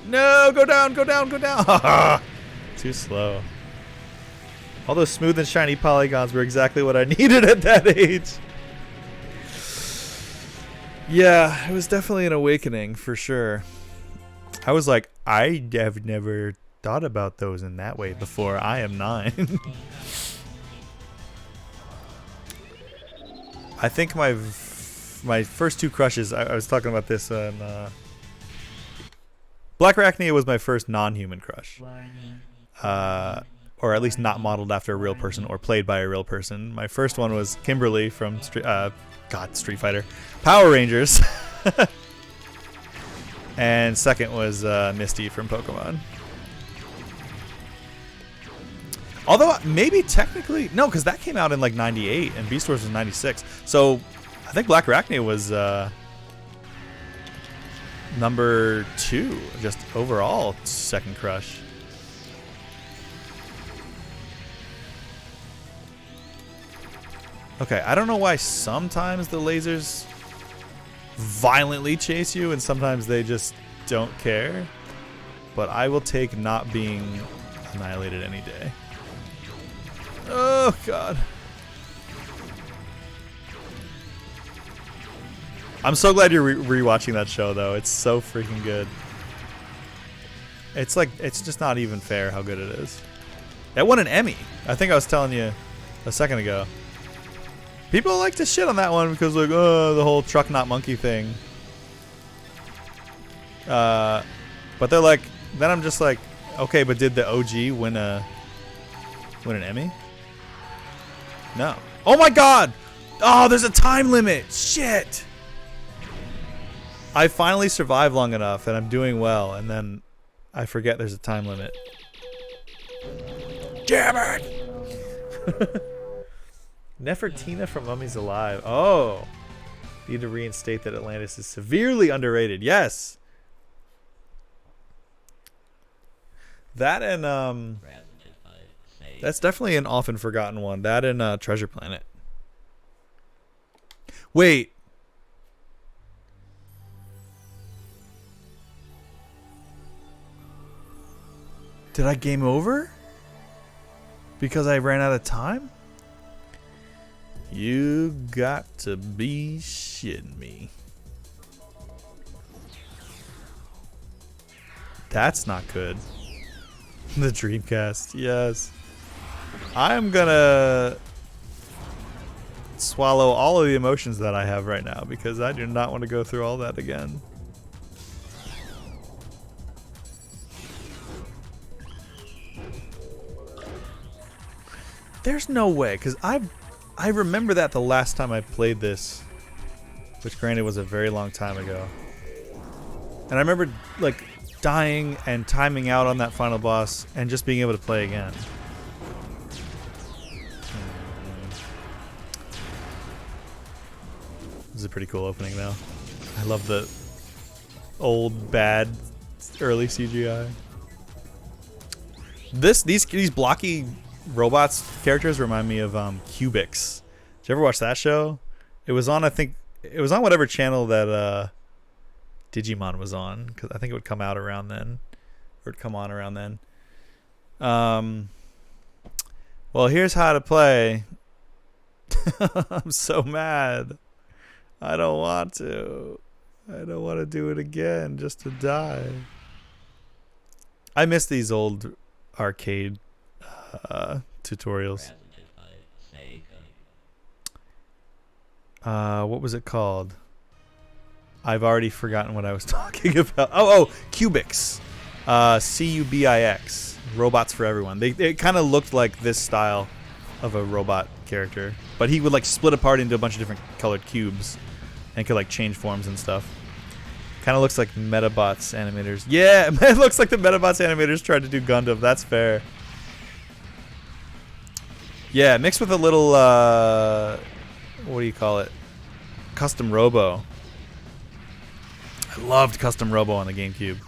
No, go down, go down, go down. Too slow. All those smooth and shiny polygons were exactly what I needed at that age. Yeah, it was definitely an awakening for sure. I was like, I have never thought about those in that way before. I am 9. I think my first 2 crushes, I was talking about this on Black Arachne was my first non-human crush. Or at least not modeled after a real person or played by a real person. My first one was Kimberly from Street Fighter. Power Rangers. And second was Misty from Pokemon. Although maybe technically no, because that came out in like '98 and Beast Wars was '96. So I think Black Arachnia was number 2, just overall second crush. Okay, I don't know why sometimes the lasers violently chase you and sometimes they just don't care. But I will take not being annihilated any day. Oh, God. I'm so glad you're rewatching that show, though. It's so freaking good. It's like, it's just not even fair how good it is. It won an Emmy. I think I was telling you a second ago. People like to shit on that one because, like, oh, the whole truck not monkey thing. But they're like, then I'm just like, okay, but did the OG win an Emmy? No. Oh my God! Oh, there's a time limit. Shit. I finally survived long enough, and I'm doing well, and then I forget there's a time limit. Damn it! Nefertina from Mummies Alive. Oh. Need to reinstate that Atlantis is severely underrated. Yes. That and that's definitely an often forgotten one. That and Treasure Planet. Wait. Did I game over? Because I ran out of time? You got to be shitting me. That's not good. The Dreamcast, yes. I am gonna swallow all of the emotions that I have right now because I do not want to go through all that again. There's no way, because I remember that the last time I played this, which granted was a very long time ago. And I remember like dying and timing out on that final boss and just being able to play again. This is a pretty cool opening though. I love the old bad early CGI. These blocky robots characters remind me of Cubics. Did you ever watch that show? It was on, I think it was on whatever channel that Digimon was on, because I think it would come out around then, or it'd come on around then. Well, here's how to play. I'm so mad. I don't want to. I don't want to do it again just to die. I miss these old arcade tutorials. What was it called? I've already forgotten what I was talking about. Oh, Cubics. Cubix. Robots for everyone. They kind of looked like this style of a robot character, but he would like split apart into a bunch of different colored cubes and could like change forms and stuff. Kind of looks like Metabots animators. Yeah, it looks like the Metabots animators tried to do Gundam. That's fair. Yeah, mixed with a little, what do you call it? Custom Robo. I loved Custom Robo on the GameCube.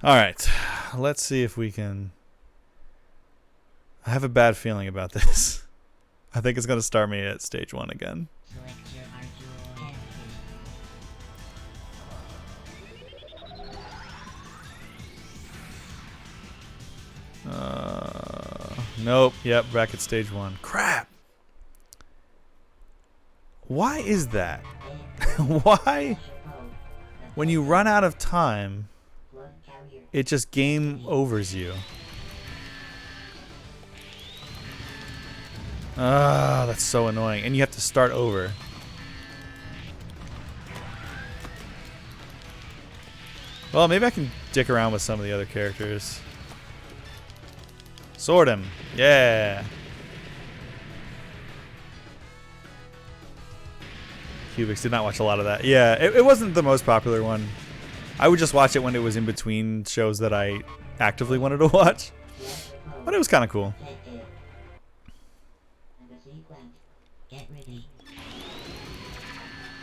Alright, let's see if we can... I have a bad feeling about this. I think it's going to start me at stage 1 again. Nope. Yep, back at stage 1. Crap! Why is that? Why? When you run out of time, it just game overs you. Ah, that's so annoying. And you have to start over. Well, maybe I can dick around with some of the other characters. Sword him. Yeah. Cubics did not watch a lot of that. Yeah, it wasn't the most popular one. I would just watch it when it was in between shows that I actively wanted to watch. But it was kind of cool.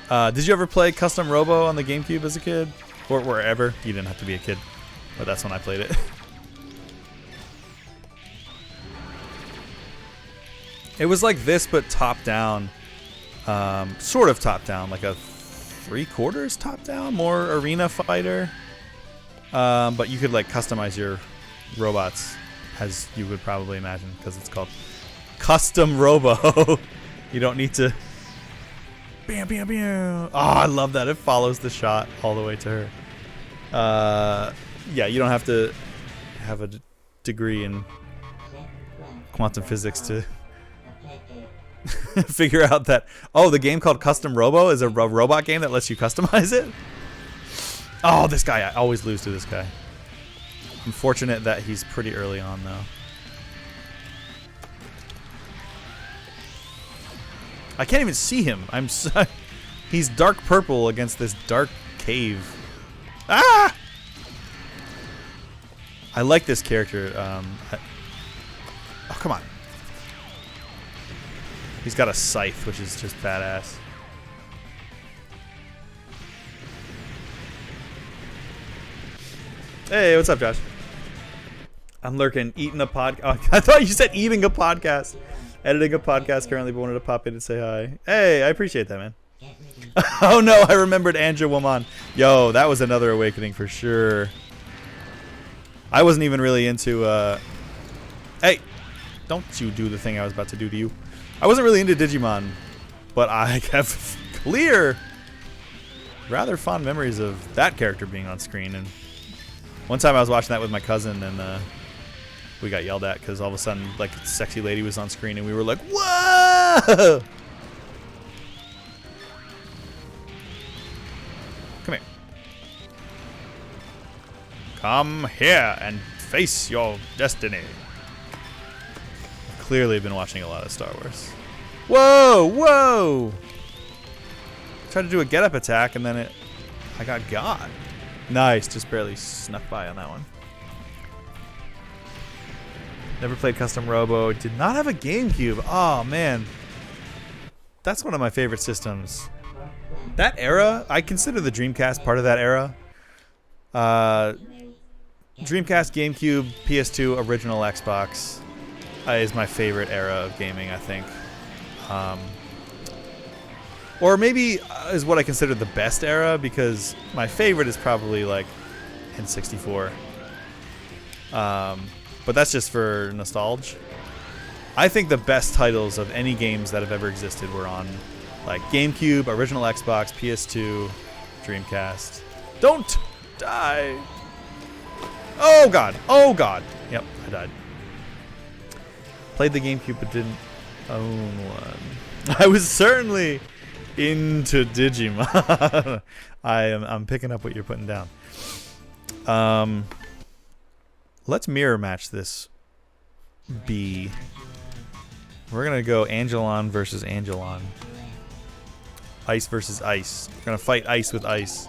Did you ever play Custom Robo on the GameCube as a kid? Or wherever? You didn't have to be a kid. But that's when I played it. It was like this, but top down. Sort of top down. Like a 3/4 top down. More arena fighter. But you could like customize your robots as you would probably imagine. Because it's called Custom Robo. You don't need to... Bam, bam, bam. Oh, I love that. It follows the shot all the way to her. Yeah, you don't have to have a degree in quantum physics to figure out that, oh, the game called Custom Robo is a robot game that lets you customize it? Oh, this guy. I always lose to this guy. I'm fortunate that he's pretty early on, though. I can't even see him. He's dark purple against this dark cave. Ah! I like this character. Oh, come on. He's got a scythe, which is just badass. Hey, what's up, Josh? I'm lurking, eating a podcast. Oh, I thought you said eating a podcast. Editing a podcast currently, but wanted to pop in and say hi. Hey, I appreciate that, man. Oh no, I remembered Anja Woman. Yo, that was another awakening for sure. I wasn't even really into, Hey, don't you do the thing I was about to do to you. I wasn't really into Digimon, but I have clear, rather fond memories of that character being on screen. And one time I was watching that with my cousin, and we got yelled at because all of a sudden, like, a sexy lady was on screen, and we were like, "Whoa!" Come here. Come here and face your destiny. I've clearly been watching a lot of Star Wars. Whoa! Whoa! Tried to do a get-up attack, and then I got God. Nice, just barely snuck by on that one. Never played Custom Robo. Did not have a GameCube. Oh, man. That's one of my favorite systems. That era, I consider the Dreamcast part of that era. Dreamcast, GameCube, PS2, original Xbox is my favorite era of gaming, I think. Or maybe is what I consider the best era, because my favorite is probably like N64. But that's just for nostalgia. I think the best titles of any games that have ever existed were on like GameCube, original Xbox, PS2, Dreamcast. Don't die! Oh god! Oh god! Yep, I died. Played the GameCube but didn't own one. I was certainly into Digimon. I'm picking up what you're putting down. Let's mirror match this B. We're gonna go Angelon versus Angelon. Ice versus ice. We're gonna fight ice with ice.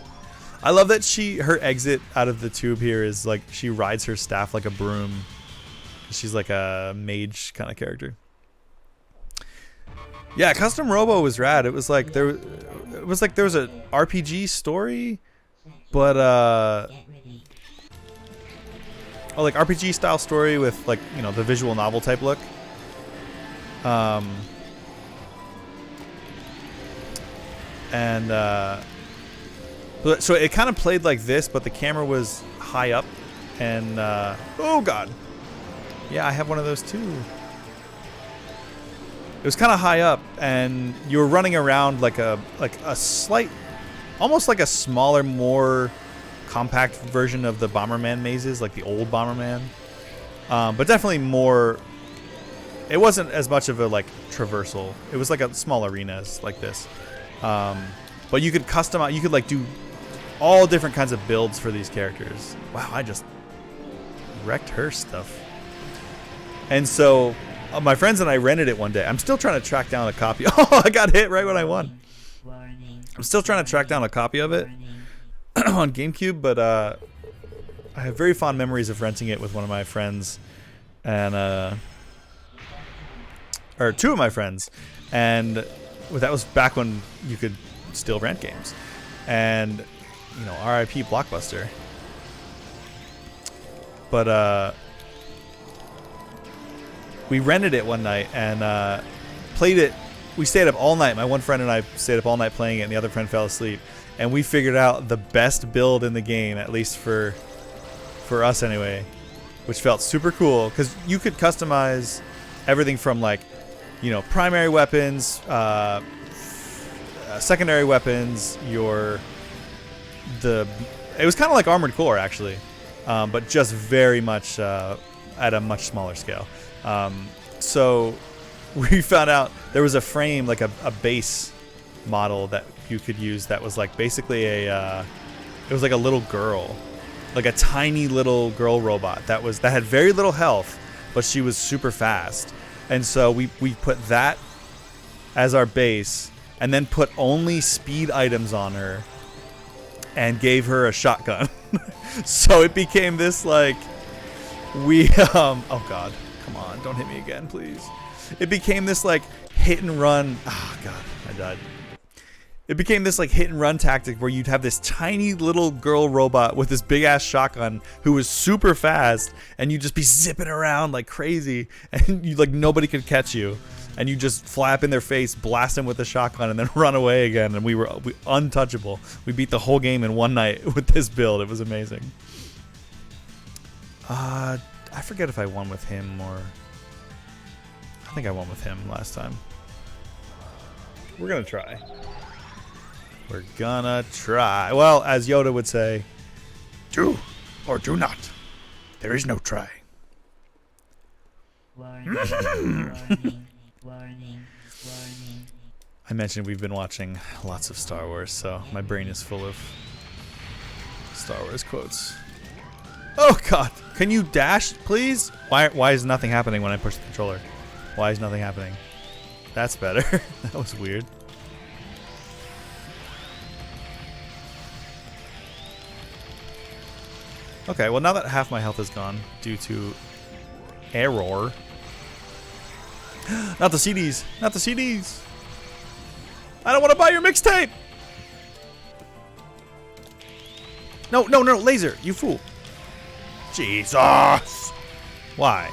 I love that her exit out of the tube here is like she rides her staff like a broom. She's like a mage kind of character. Yeah, Custom Robo was rad. It was like there was a RPG story, but like RPG style story with like, you know, the visual novel type look. So it kind of played like this, but the camera was high up, and oh god, yeah, I have one of those too. It was kind of high up, and you were running around like a slight, almost like a smaller, more compact version of the Bomberman mazes, like the old Bomberman, but definitely more. It wasn't as much of a like traversal. It was like a small arenas like this, but you could customize. You could like do all different kinds of builds for these characters. Wow, I just wrecked her stuff. And so my friends and I rented it one day. I'm still trying to track down a copy. Oh, I got hit right when I won. I'm still trying to track down a copy of it. on GameCube, but I have very fond memories of renting it with one of my friends, and or two of my friends, and that was back when you could still rent games, and you know, R.I.P. Blockbuster. But we rented it one night and played it. We stayed up all night. My one friend and I stayed up all night playing it, and the other friend fell asleep. And we figured out the best build in the game, at least for us anyway, which felt super cool because you could customize everything from, like, you know, primary weapons, secondary weapons. It was kind of like Armored Core actually, but just very much at a much smaller scale. So we found out there was a frame, like a base model that you could use that was like basically it was like a little girl, like a tiny little girl robot that had very little health, but she was super fast. And so we put that as our base and then put only speed items on her and gave her a shotgun. So it became this, like, oh god, come on, don't hit me again, please. It became this, like, hit and run. Oh god, I died. It became this, like, hit and run tactic where you'd have this tiny little girl robot with this big ass shotgun who was super fast, and you'd just be zipping around like crazy, and you, like, nobody could catch you, and you just fly up in their face, blast them with a shotgun, and then run away again. And we untouchable. We beat the whole game in one night with this build. It was amazing. I forget if I won with him or I think I won with him last time. We're gonna try. We're gonna try. Well, as Yoda would say, do or do not. There is no try. Warning, warning, warning, warning. I mentioned we've been watching lots of Star Wars, so my brain is full of Star Wars quotes. Oh god, can you dash, please? Why is nothing happening when I push the controller? Why is nothing happening? That's better. That was weird. Okay, well, now that half my health is gone due to error. Not the CDs! Not the CDs! I don't want to buy your mixtape! No, no, no, laser! You fool! Jesus! Why?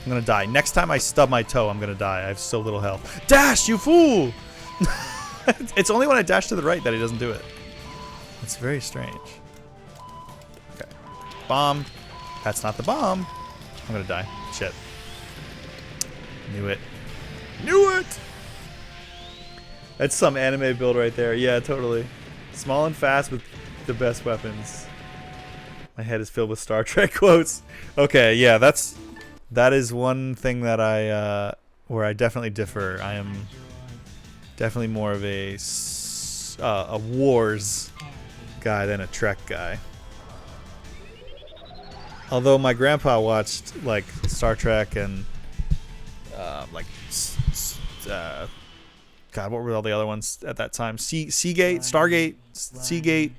I'm gonna die. Next time I stub my toe, I'm gonna die. I have so little health. Dash, you fool! It's only when I dash to the right that he doesn't do it. It's very strange. Okay. Bomb. That's not the bomb. I'm gonna die. Shit. Knew it. Knew it! That's some anime build right there. Yeah, totally. Small and fast with the best weapons. My head is filled with Star Trek quotes. Okay, yeah, that is one thing that where I definitely differ. I am definitely more of a Wars guy than a Trek guy. Although my grandpa watched, like, Star Trek and like God, what were all the other ones at that time? Seagate, Stargate, Seagate,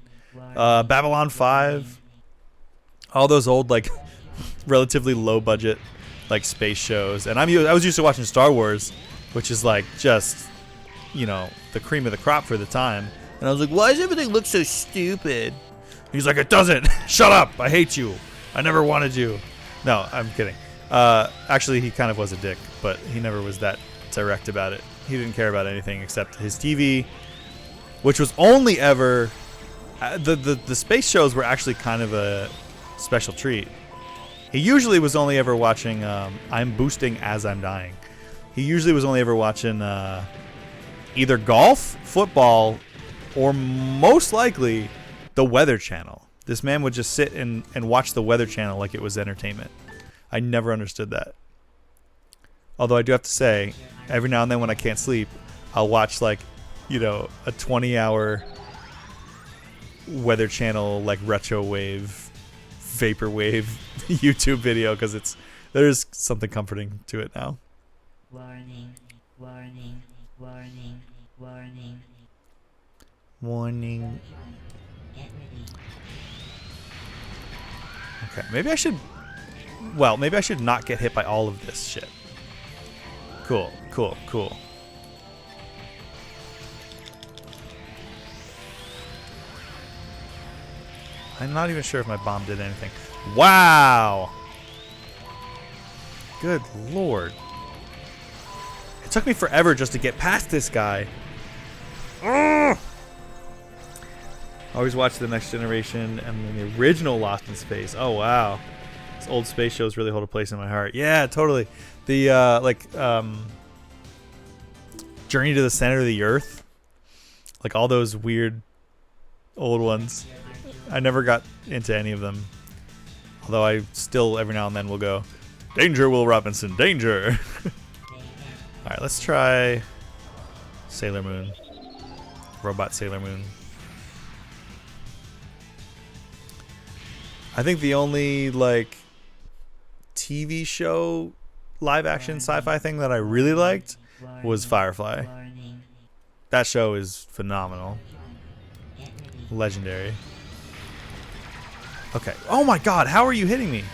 Babylon 5. All those old, like, relatively low budget, like, space shows. And I was used to watching Star Wars, which is, like, just, you know, the cream of the crop for the time. And I was like, why does everything look so stupid? He's like, it doesn't. Shut up. I hate you. I never wanted you. No, I'm kidding. Actually, he kind of was a dick, but he never was that direct about it. He didn't care about anything except his TV, which was only ever... The space shows were actually kind of a special treat. He usually was only ever watching I'm Boosting as I'm Dying. He usually was only ever watching either golf, football, or most likely the Weather Channel. This man would just sit and watch the Weather Channel like it was entertainment. I never understood that. Although I do have to say, every now and then when I can't sleep, I'll watch, like, you know, a 20-hour Weather Channel, like, retro wave, vaporwave YouTube video, because there's something comforting to it now. Warning, warning, warning, warning. Warning. Okay, maybe I should... Well, maybe I should not get hit by all of this shit. Cool, cool, cool. I'm not even sure if my bomb did anything. Wow! Good lord. It took me forever just to get past this guy. Ugh! Always watch The Next Generation and the original Lost in Space. Oh, wow. These old space shows really hold a place in my heart. Yeah, totally. The, Journey to the Center of the Earth. Like, all those weird old ones. I never got into any of them. Although I still, every now and then, will go, Danger, Will Robinson, danger! Alright, let's try Sailor Moon. Robot Sailor Moon. I think the only, like, TV show live action sci-fi thing that I really liked was Firefly. That show is phenomenal. Legendary. Okay. Oh my god, how are you hitting me?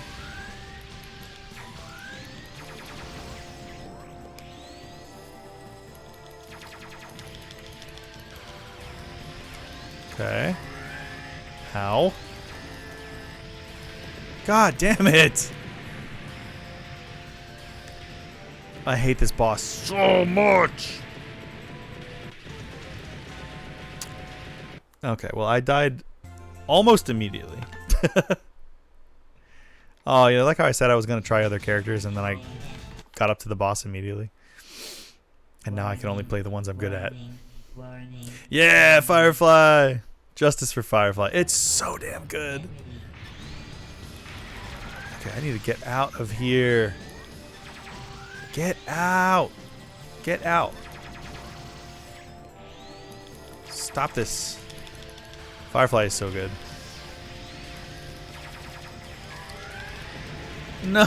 Okay. How? God damn it! I hate this boss so much! Okay, well I died almost immediately. Oh, yeah, like how I said I was going to try other characters and then I got up to the boss immediately. And now I can only play the ones I'm good at. Yeah, Firefly! Justice for Firefly. It's so damn good. Okay, I need to get out of here. Get out! Get out! Stop this. Firefly is so good. No!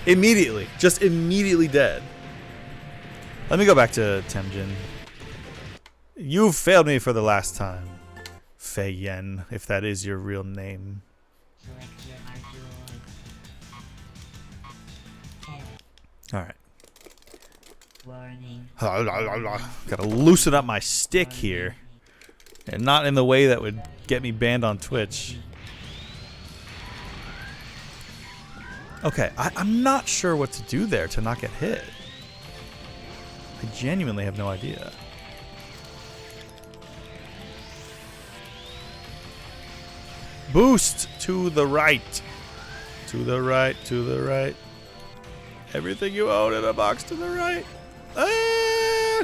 Immediately. Just immediately dead. Let me go back to Temjin. You've failed me for the last time. Fei Yen, if that is your real name. Alright. Gotta loosen up my stick here. And not in the way that would get me banned on Twitch. Okay, I'm not sure what to do there to not get hit. I genuinely have no idea. Boost to the right. To the right, to the right. Everything you own in a box to the right. Ah!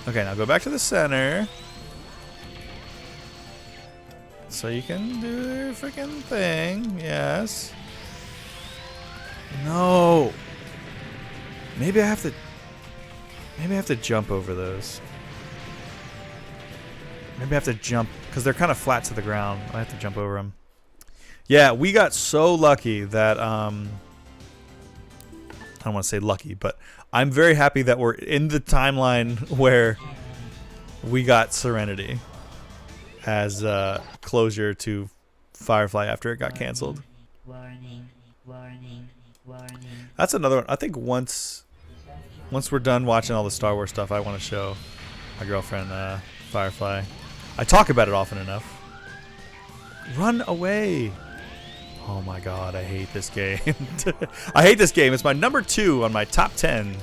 Okay, now go back to the center. So you can do your freaking thing. Yes. No. Maybe I have to jump over those. Maybe I have to jump because they're kind of flat to the ground. I have to jump over them. Yeah, we got so lucky that I don't want to say lucky, but I'm very happy that we're in the timeline where we got Serenity as closure to Firefly after it got canceled. Warning, warning, warning. That's another one. I think once we're done watching all the Star Wars stuff, I want to show my girlfriend Firefly. I talk about it often enough. Run away! Oh my god, I hate this game. I hate this game. It's my number 2 on my top 10.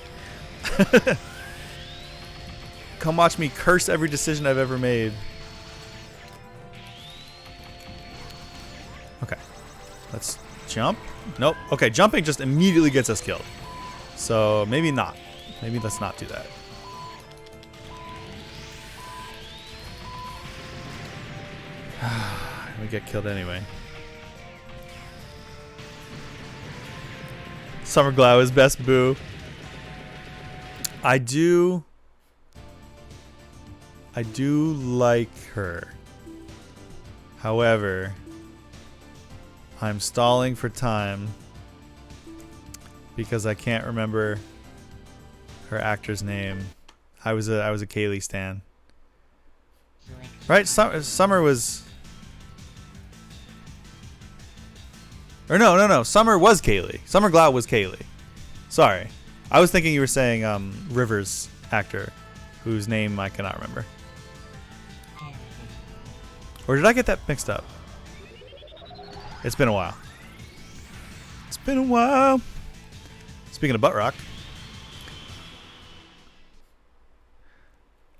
Come watch me curse every decision I've ever made. Okay. Let's jump. Nope. Okay, jumping just immediately gets us killed. So maybe not. Maybe let's not do that. We get killed anyway. Summer Glau is best boo. I do like her. However, I'm stalling for time because I can't remember her actor's name. I was a Kaylee stan. Right? Summer was... Or no. Summer was Kaylee. Summer Glau was Kaylee. Sorry. I was thinking you were saying Rivers actor, whose name I cannot remember. Or did I get that mixed up? It's been a while. It's been a while. Speaking of butt rock.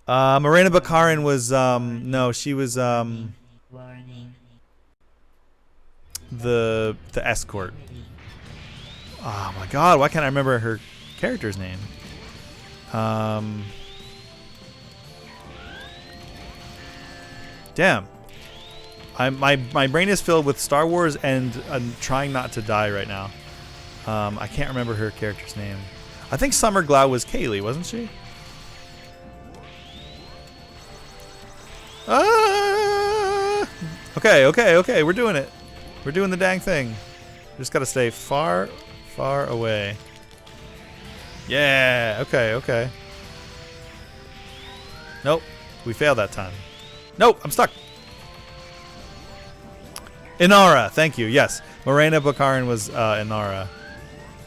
Morena Baccarin was, no, she was, Warning. the escort. Oh my god, why can't I remember her character's name? Damn. My brain is filled with Star Wars and I'm trying not to die right now. I can't remember her character's name. I think Summer Glau was Kaylee, wasn't she? Okay, we're doing it. We're doing the dang thing. Just gotta stay far away. Yeah, okay. Nope, we failed that time. Nope, I'm stuck. Inara, thank you. Yes, Morena Baccarin was Inara.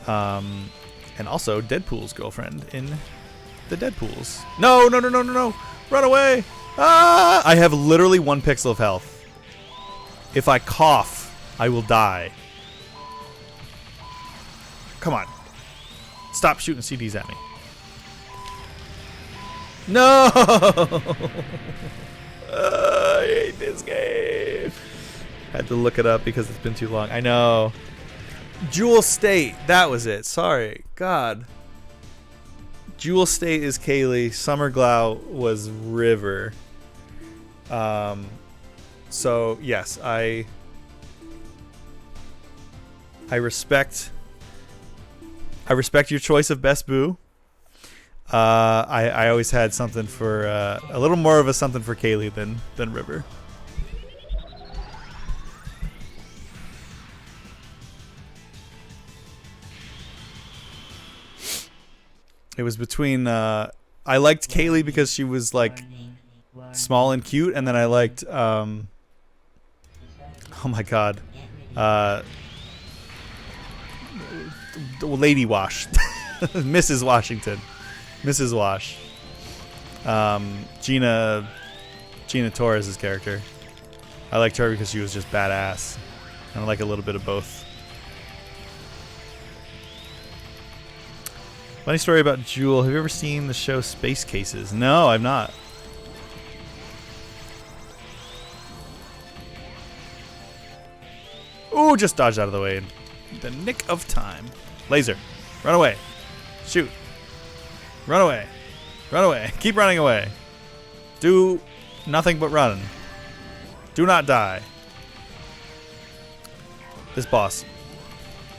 And also Deadpool's girlfriend in the Deadpools. No. Run away. Ah! I have literally 1 pixel of health. If I cough, I will die. Come on. Stop shooting CDs at me. No! I hate this game. Had to look it up because it's been too long. I know. Jewel State. That was it. Sorry. God. Jewel State is Kaylee. Summer Glau was River. So yes, I respect your choice of Best Boo. I always had something for a little more of a something for Kaylee than River. It was between I liked Kaylee because she was like small and cute, and then I liked oh my god, Lady Wash, Mrs. Washington, Mrs. Wash, Gina Torres' character. I liked her because she was just badass, and I like a little bit of both. Funny story about Jewel. Have you ever seen the show Space Cases? No, I've not. Ooh, just dodged out of the way in the nick of time. Laser. Run away. Shoot. Run away. Run away. Keep running away. Do nothing but run. Do not die. This boss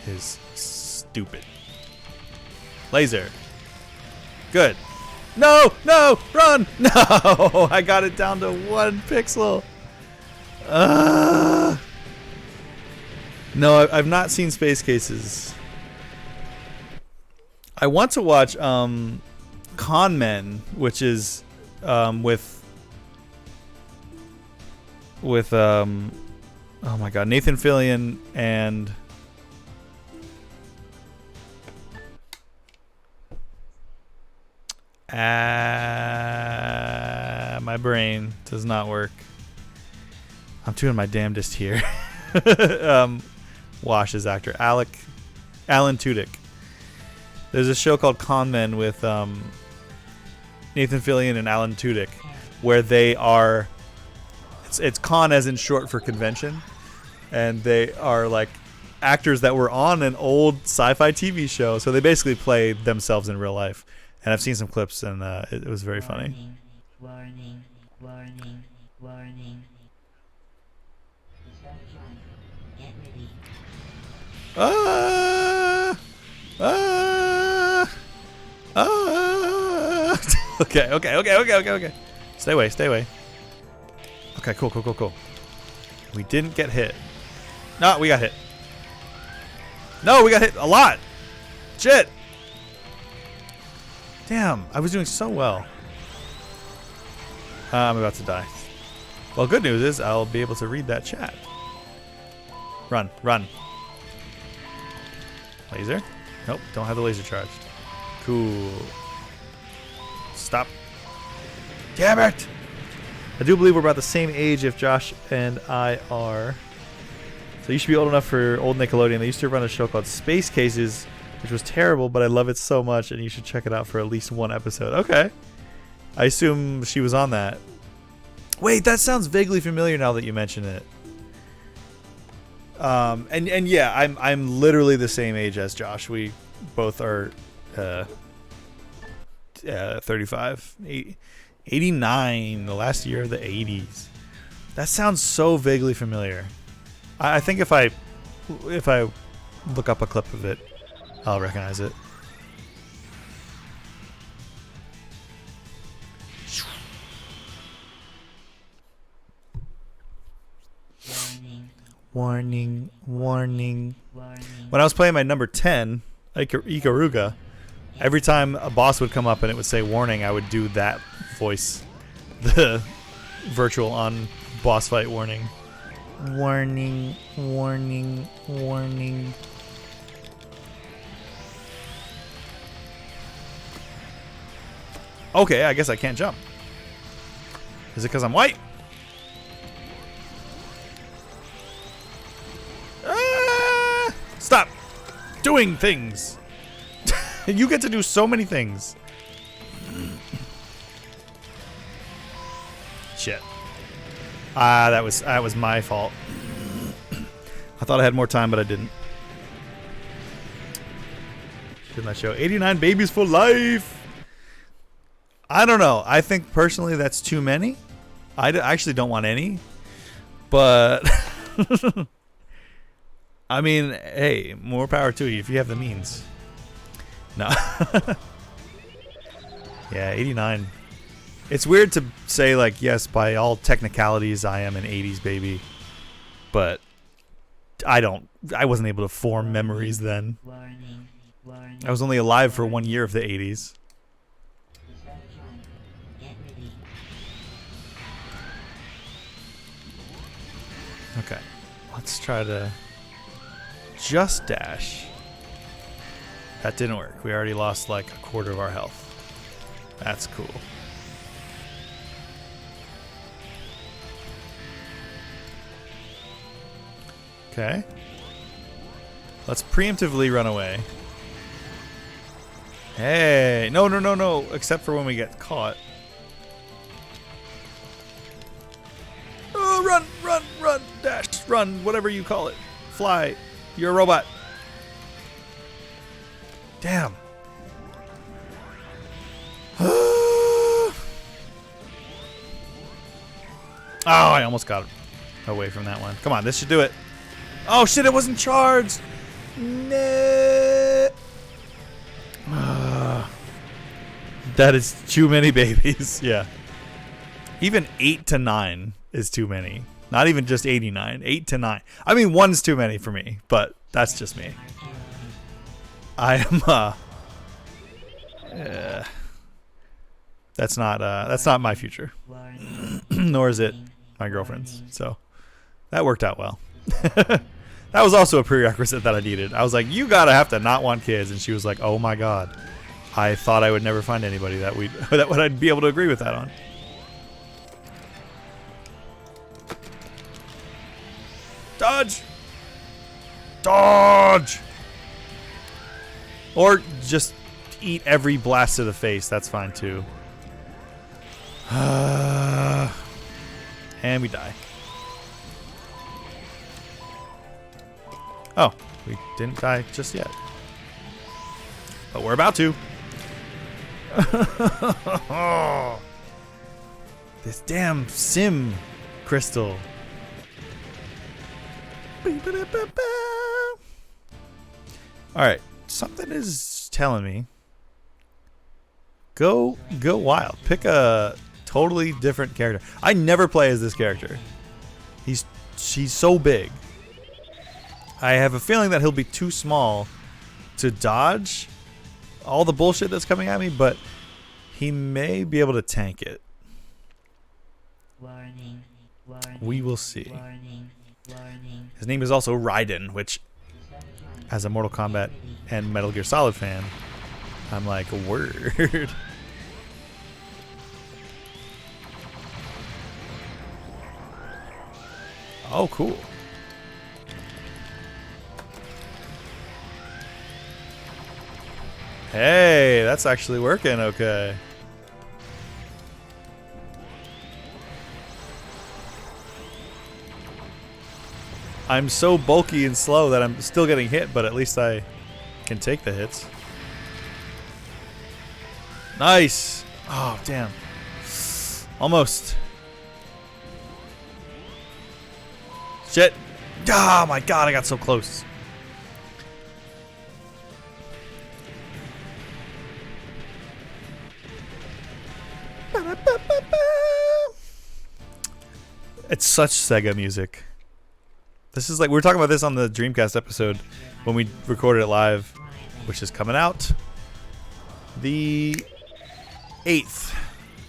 is stupid. Laser. Good. No! Run! No! I got it down to 1 pixel. No, I've not seen Space Cases. I want to watch Con Men, which is with oh my god, Nathan Fillion and my brain does not work. I'm doing my damnedest here. Wash's actor, Alan Tudyk. There's a show called Con Men with Nathan Fillion and Alan Tudyk, where they are. It's con as in short for convention, and they are like actors that were on an old sci-fi TV show. So they basically play themselves in real life. And I've seen some clips, and it was very funny. Warning. Get ready. Okay. Stay away. Okay, cool. We didn't get hit. No, we got hit. No, we got hit a lot. Shit. Damn, I was doing so well. I'm about to die. Well, good news is I'll be able to read that chat. Run, run. Laser? Nope, don't have the laser charged. Cool. Stop. Damn it! I do believe we're about the same age if Josh and I are. So you should be old enough for old Nickelodeon. They used to run a show called Space Cases, which was terrible, but I love it so much, and you should check it out for at least one episode. Okay. I assume she was on that. Wait, that sounds vaguely familiar now that you mention it. And yeah, I'm literally the same age as Josh. We both are 35, 89, the last year of the 80s. That sounds so vaguely familiar. I think if I look up a clip of it, I'll recognize it. Warning. Warning, warning. Warning. When I was playing my number 10, Ikaruga, every time a boss would come up and it would say warning, I would do that voice. The virtual on boss fight warning. Warning, warning, warning. Okay, I guess I can't jump. Is it because I'm white? Stop doing things. You get to do so many things. Shit. That was my fault. I thought I had more time, but I didn't. Didn't I show 89 babies for life? I don't know. I think personally that's too many. I actually don't want any, but I mean, hey, more power to you if you have the means. No. Yeah, 89. It's weird to say, like, yes, by all technicalities, I am an 80s baby, but I wasn't able to form memories then. Warning. Warning. I was only alive for 1 year of the 80s. Get ready. Okay, let's try to just dash. That didn't work. We already lost like a quarter of our health. That's cool. Okay. Let's preemptively run away. Hey, no, no, no, no, except for when we get caught. Oh, run, run, run, dash, run, whatever you call it. Fly. You're a robot. Damn. Oh, I almost got away from that one. Come on, this should do it. Oh shit, it wasn't charged. Nah. That is too many babies. Yeah. Even 8 to 9 is too many. Not even just 89. 8 to 9. I mean, 1's too many for me, but that's just me. I am that's not my future. Nor is it my girlfriend's. So that worked out well. That was also a prerequisite that I needed. I was like, you gotta have to not want kids, and she was like, oh my god. I thought I would never find anybody that I'd be able to agree with that on. Dodge! Dodge! Or just eat every blast to the face. That's fine too. And we die. Oh, we didn't die just yet. But we're about to. This damn sim crystal. Alright, something is telling me. Go wild. Pick a totally different character. I never play as this character. She's so big. I have a feeling that he'll be too small to dodge all the bullshit that's coming at me, but he may be able to tank it. Warning. We will see. Warning. Warning. His name is also Raiden, which, as a Mortal Kombat and Metal Gear Solid fan, I'm like, word. Oh, cool. Hey, that's actually working okay. I'm so bulky and slow that I'm still getting hit, but at least I can take the hits. Nice. Oh, damn. Almost. Shit. Oh my god, I got so close. It's such Sega music. This is like, we were talking about this on the Dreamcast episode when we recorded it live, which is coming out the 8th.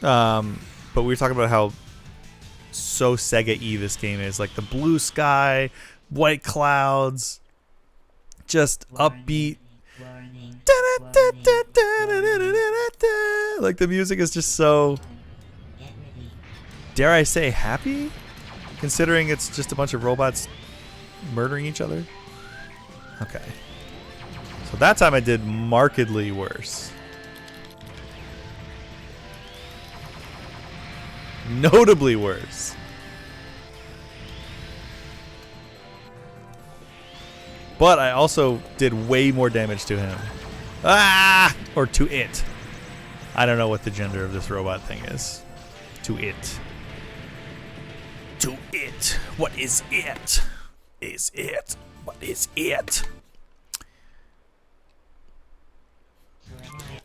But we were talking about how so Sega-y this game is. Like the blue sky, white clouds, just upbeat. Warning. Like the music is just so, dare I say, happy? Considering it's just a bunch of robots murdering each other. Okay. So that time I did markedly worse. Notably worse. But I also did way more damage to him. Ah! Or to it. I don't know what the gender of this robot thing is. To it. To it. What is it? Is it? What is it?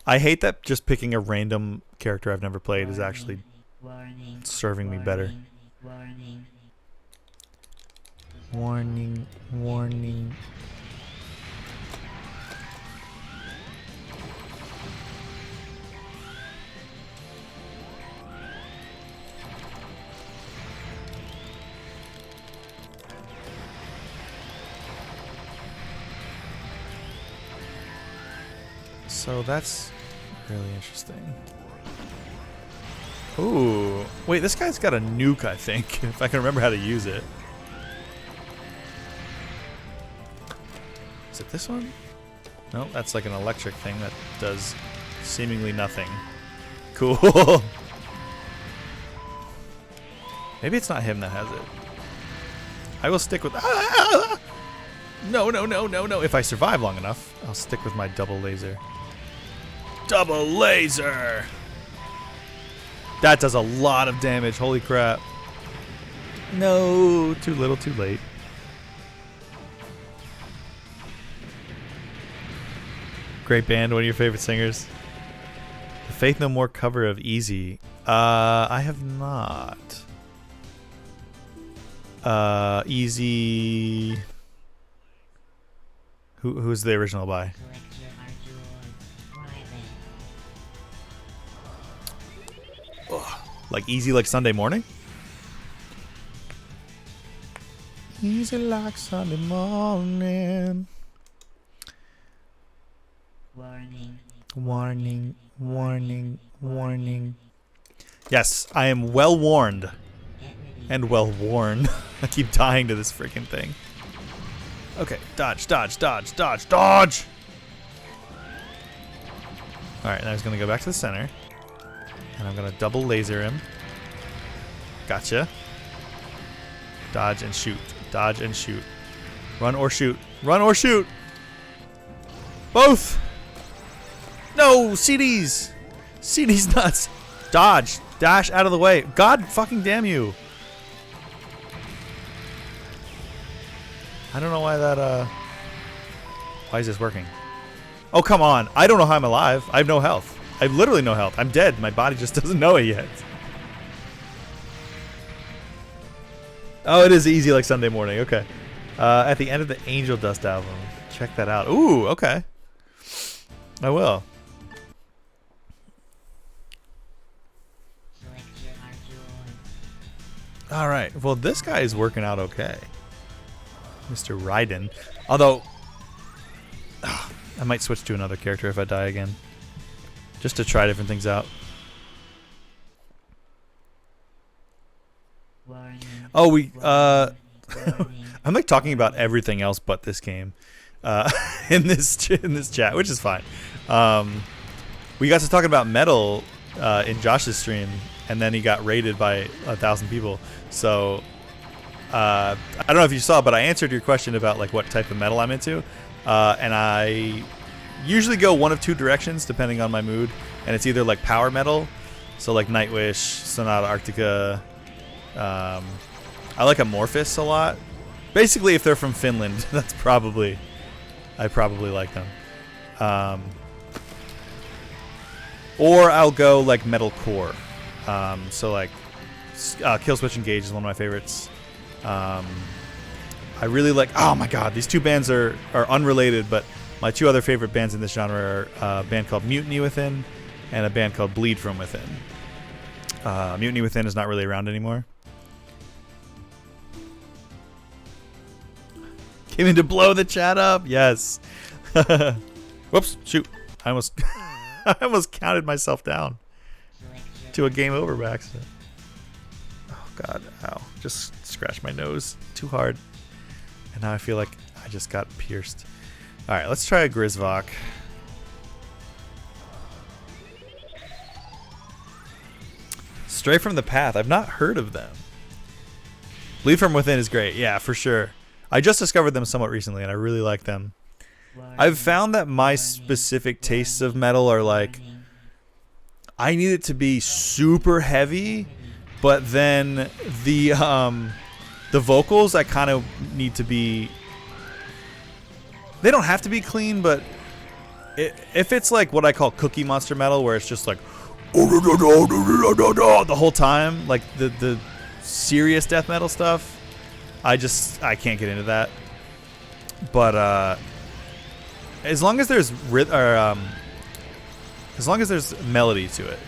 I hate that just picking a random character I've never played is actually Warning. serving me better. Warning. Warning, warning. So that's really interesting. Ooh. Wait, this guy's got a nuke, I think, if I can remember how to use it. Is it this one? No, that's like an electric thing that does seemingly nothing. Cool. Maybe it's not him that has it. I will stick with... Ah! No, no, no, no, no. If I survive long enough, I'll stick with my double laser. Double laser! That does a lot of damage. Holy crap. No, too little, too late. Great band, one of your favorite singers. The Faith No More cover of Easy. I have not. Easy. Who's the original by? Like Easy like Sunday Morning? Easy like Sunday morning. Warning. Warning, warning, warning. Yes, I am well warned. And well worn. I keep dying to this freaking thing. Okay, dodge, dodge, dodge, dodge, dodge! Alright, now he's gonna go back to the center. And I'm gonna double laser him. Gotcha. Dodge and shoot. Dodge and shoot. Run or shoot. Run or shoot! Both! No! CDs! CDs nuts! Dodge! Dash out of the way. God fucking damn you! I don't know why that, why is this working? Oh, come on. I don't know how I'm alive. I have no health. I have literally no health. I'm dead. My body just doesn't know it yet. Oh, it is Easy like Sunday Morning. Okay. At the end of the Angel Dust album. Check that out. Ooh, okay. I will. All right. Well, this guy is working out okay. Mr. Raiden. Although, I might switch to another character if I die again. Just to try different things out. Warning. Oh, we... Warning. I'm like talking about everything else but this game in this chat, which is fine. We got to talking about metal in Josh's stream, and then he got raided by 1,000 people. So I don't know if you saw, but I answered your question about like what type of metal I'm into, and I usually go one of two directions depending on my mood, and it's either like power metal, so like Nightwish, Sonata Arctica. I like Amorphous a lot. Basically, if they're from Finland, that's probably I probably like them. Or I'll go like metalcore. So like Killswitch Engage is one of my favorites. I really like. Oh my God, these two bands are unrelated, but my two other favorite bands in this genre are a band called Mutiny Within and a band called Bleed From Within. Mutiny Within is not really around anymore. Came in to blow the chat up. Yes. Whoops. Shoot. I almost I almost counted myself down to a game over by accident. Oh God. Ow. Just scratched my nose too hard. And now I feel like I just got pierced. Alright, let's try a Grisvok. Stray from the Path. I've not heard of them. Bleed From Within is great. Yeah, for sure. I just discovered them somewhat recently, and I really like them. I've found that my specific tastes of metal are like, I need it to be super heavy, but then the vocals I kind of need to be. They don't have to be clean, but if it's like what I call Cookie Monster metal, where it's just like the whole time, like the serious death metal stuff. I can't get into that. But as long as there's as long as there's melody to it.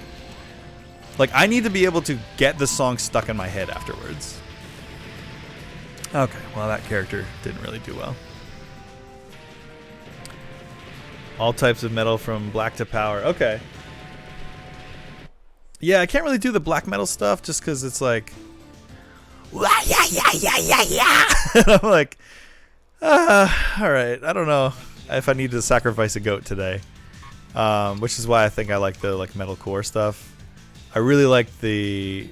Like I need to be able to get the song stuck in my head afterwards. Okay, well that character didn't really do well. All types of metal from black to power. Okay. Yeah, I can't really do the black metal stuff just because it's like and I'm like, all right, I don't know if I need to sacrifice a goat today, which is why I think I like the like metalcore stuff. I really like the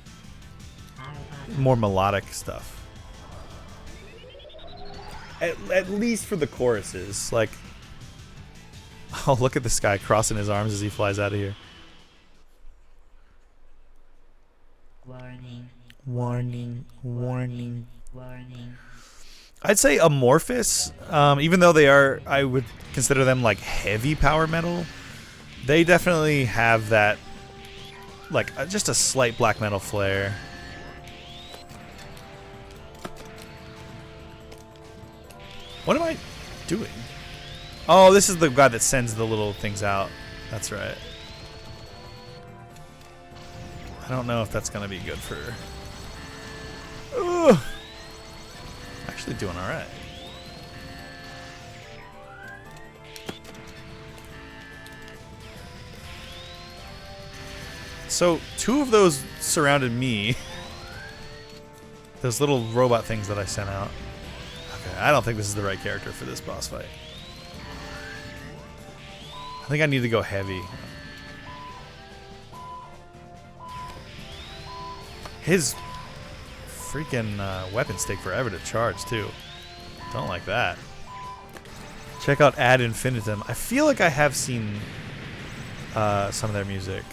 more melodic stuff, at least for the choruses. Like, oh, look at this guy crossing his arms as he flies out of here. Warning. Warning, warning. Warning. I'd say Amorphous, even though I would consider them like heavy power metal, they definitely have that, like just a slight black metal flair. What am I doing? Oh, this is the guy that sends the little things out. That's right. I don't know if that's going to be good for... Ugh. Actually doing all right. So 2 of those surrounded me. Those little robot things that I sent out. Okay, I don't think this is the right character for this boss fight. I think I need to go heavy. His freaking weapons take forever to charge too. Don't like that. Check out Ad Infinitum. I feel like I have seen some of their music.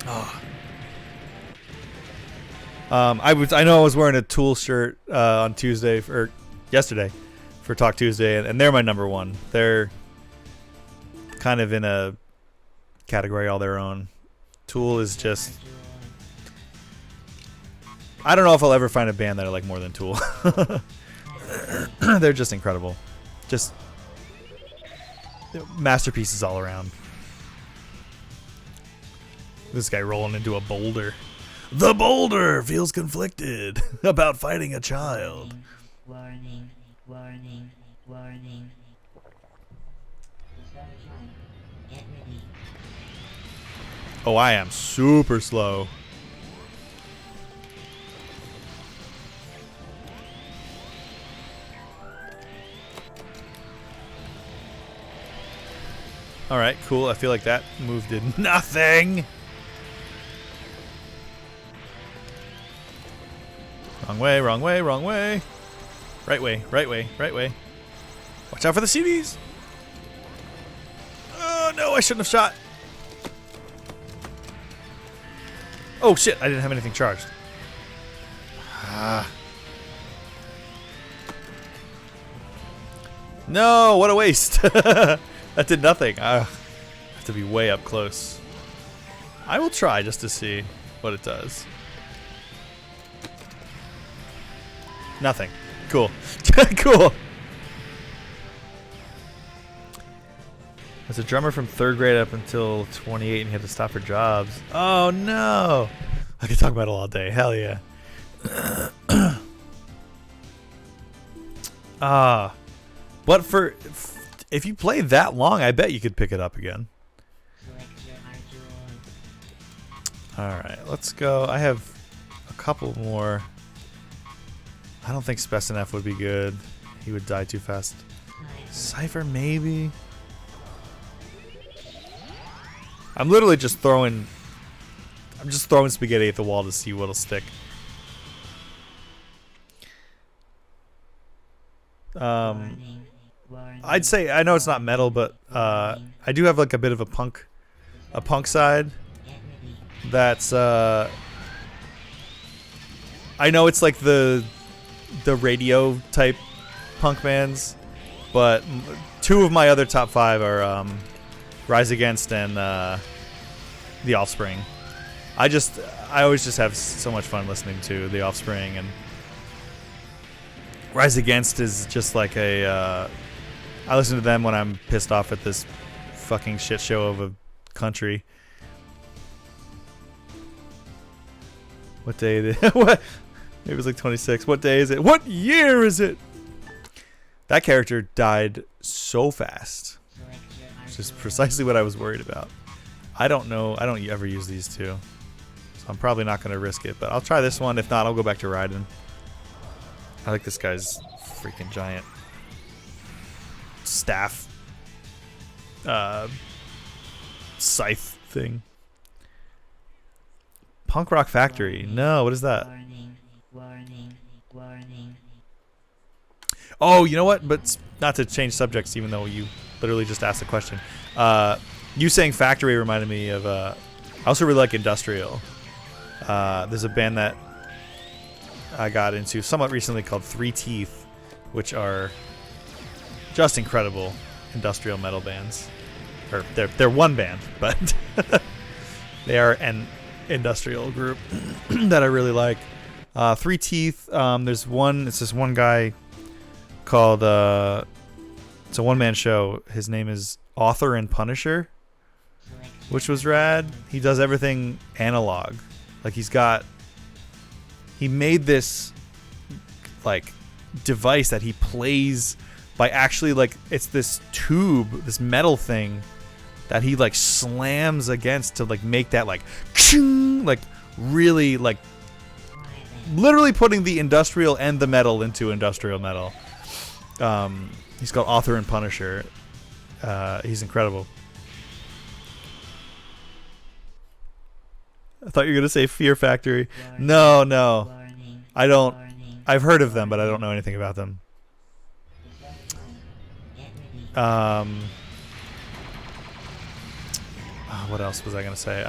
Oh. I know I was wearing a Tool shirt on Tuesday or yesterday for Talk Tuesday, and they're my number one. They're kind of in a category all their own. Tool is just... I don't know if I'll ever find a band that I like more than Tool. They're just incredible. Just masterpieces all around. This guy rolling into a boulder. The boulder feels conflicted about fighting a child. Warning. Warning. Warning. Get ready. Oh, I am super slow. Alright, cool. I feel like that move did nothing. Wrong way, wrong way, wrong way. Right way, right way, right way. Watch out for the CDs. Oh, no, I shouldn't have shot. Oh, shit, I didn't have anything charged. Ah. No, what a waste. That did nothing. I have to be way up close. I will try just to see what it does. Nothing. Cool. Cool. As a drummer from 3rd grade up until 28 and he had to stop for jobs. Oh no! I could talk about it all day. Hell yeah. But if you play that long, I bet you could pick it up again. Alright, let's go. I have a couple more. I don't think Spesinef would be good. He would die too fast. Cypher, maybe? I'm literally just throwing... I'm just throwing spaghetti at the wall to see what'll stick. I'd say... I know it's not metal, but I do have like a bit of a punk side. That's... I know it's like the radio type punk bands, but 2 of my other top 5 are Rise Against and The Offspring. I always just have so much fun listening to The Offspring, and Rise Against is just like a I listen to them when I'm pissed off at this fucking shit show of a country. What day is it? What? It was like 26. What day is it? What year is it? That character died so fast. Which is precisely what I was worried about. I don't know. I don't ever use these 2. So I'm probably not going to risk it. But I'll try this one. If not, I'll go back to Raiden. I like this guy's freaking giant staff scythe thing. Punk Rock Factory. No, what is that? Warning. Warning. Oh, you know what? But not to change subjects, even though you literally just asked the question. You saying Factory reminded me of... I also really like Industrial. There's a band that I got into somewhat recently called Three Teeth, which are just incredible industrial metal bands. Or they're one band, but they are an industrial group that I really like. Three Teeth. It's this one guy called it's a one-man show. His name is Author and Punisher, which was rad. He does everything analog. Like he made this like device that he plays by actually like it's this tube, this metal thing that he like slams against to like make that like really like literally putting the industrial and the metal into industrial metal. He's called Author and Punisher. He's incredible. I thought you were gonna say Fear Factory. No. I don't. I've heard of them, but I don't know anything about them. What else was I gonna say?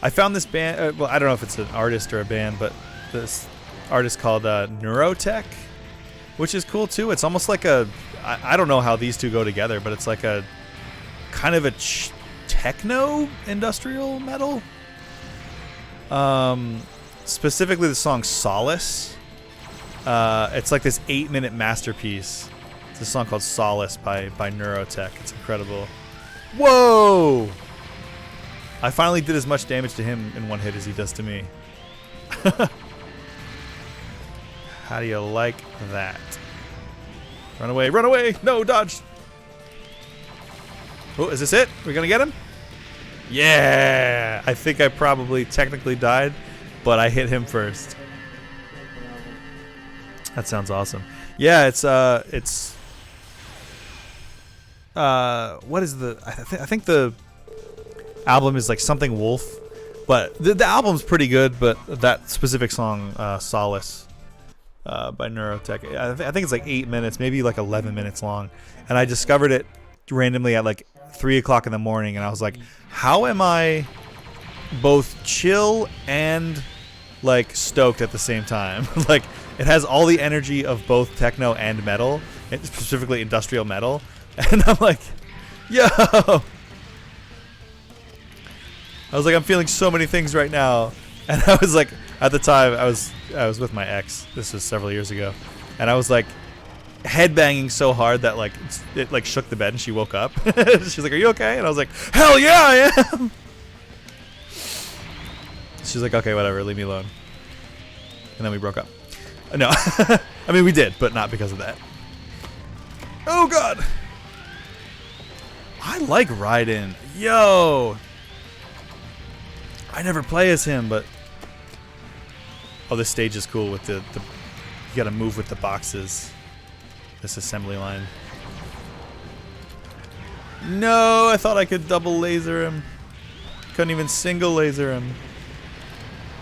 I found this band. Well, I don't know if it's an artist or a band, but this artist called Neurotech, which is cool too. It's almost like I don't know how these two go together, but it's like a kind of a techno industrial metal. Specifically the song Solace. It's like this 8-minute masterpiece. It's a song called Solace by Neurotech. It's incredible. Whoa! I finally did as much damage to him in one hit as he does to me. How do you like that? Run away, run away! No, dodge! Oh, is this it? We're gonna get him? Yeah! I think I probably technically died, but I hit him first. That sounds awesome. Yeah, it's what is the? I think the album is like something Wolf, but the album's pretty good. But that specific song, Solace, by Neurotech, I think it's like 8 minutes, maybe like 11 minutes long, and I discovered it randomly at like 3 o'clock in the morning, and I was like, how am I both chill and like stoked at the same time? Like, it has all the energy of both techno and metal, and specifically industrial metal. And I'm like, yo! I was like, I'm feeling so many things right now. And I was like, at the time, I was with my ex. This was several years ago, and I was like, headbanging so hard that like it like shook the bed, and she woke up. She's like, "Are you okay?" And I was like, "Hell yeah, I am." She's like, "Okay, whatever, leave me alone." And then we broke up. No, I mean we did, but not because of that. Oh god. I like Raiden. Yo! I never play as him, but... Oh, this stage is cool with the... You gotta move with the boxes. This assembly line. No! I thought I could double laser him. Couldn't even single laser him.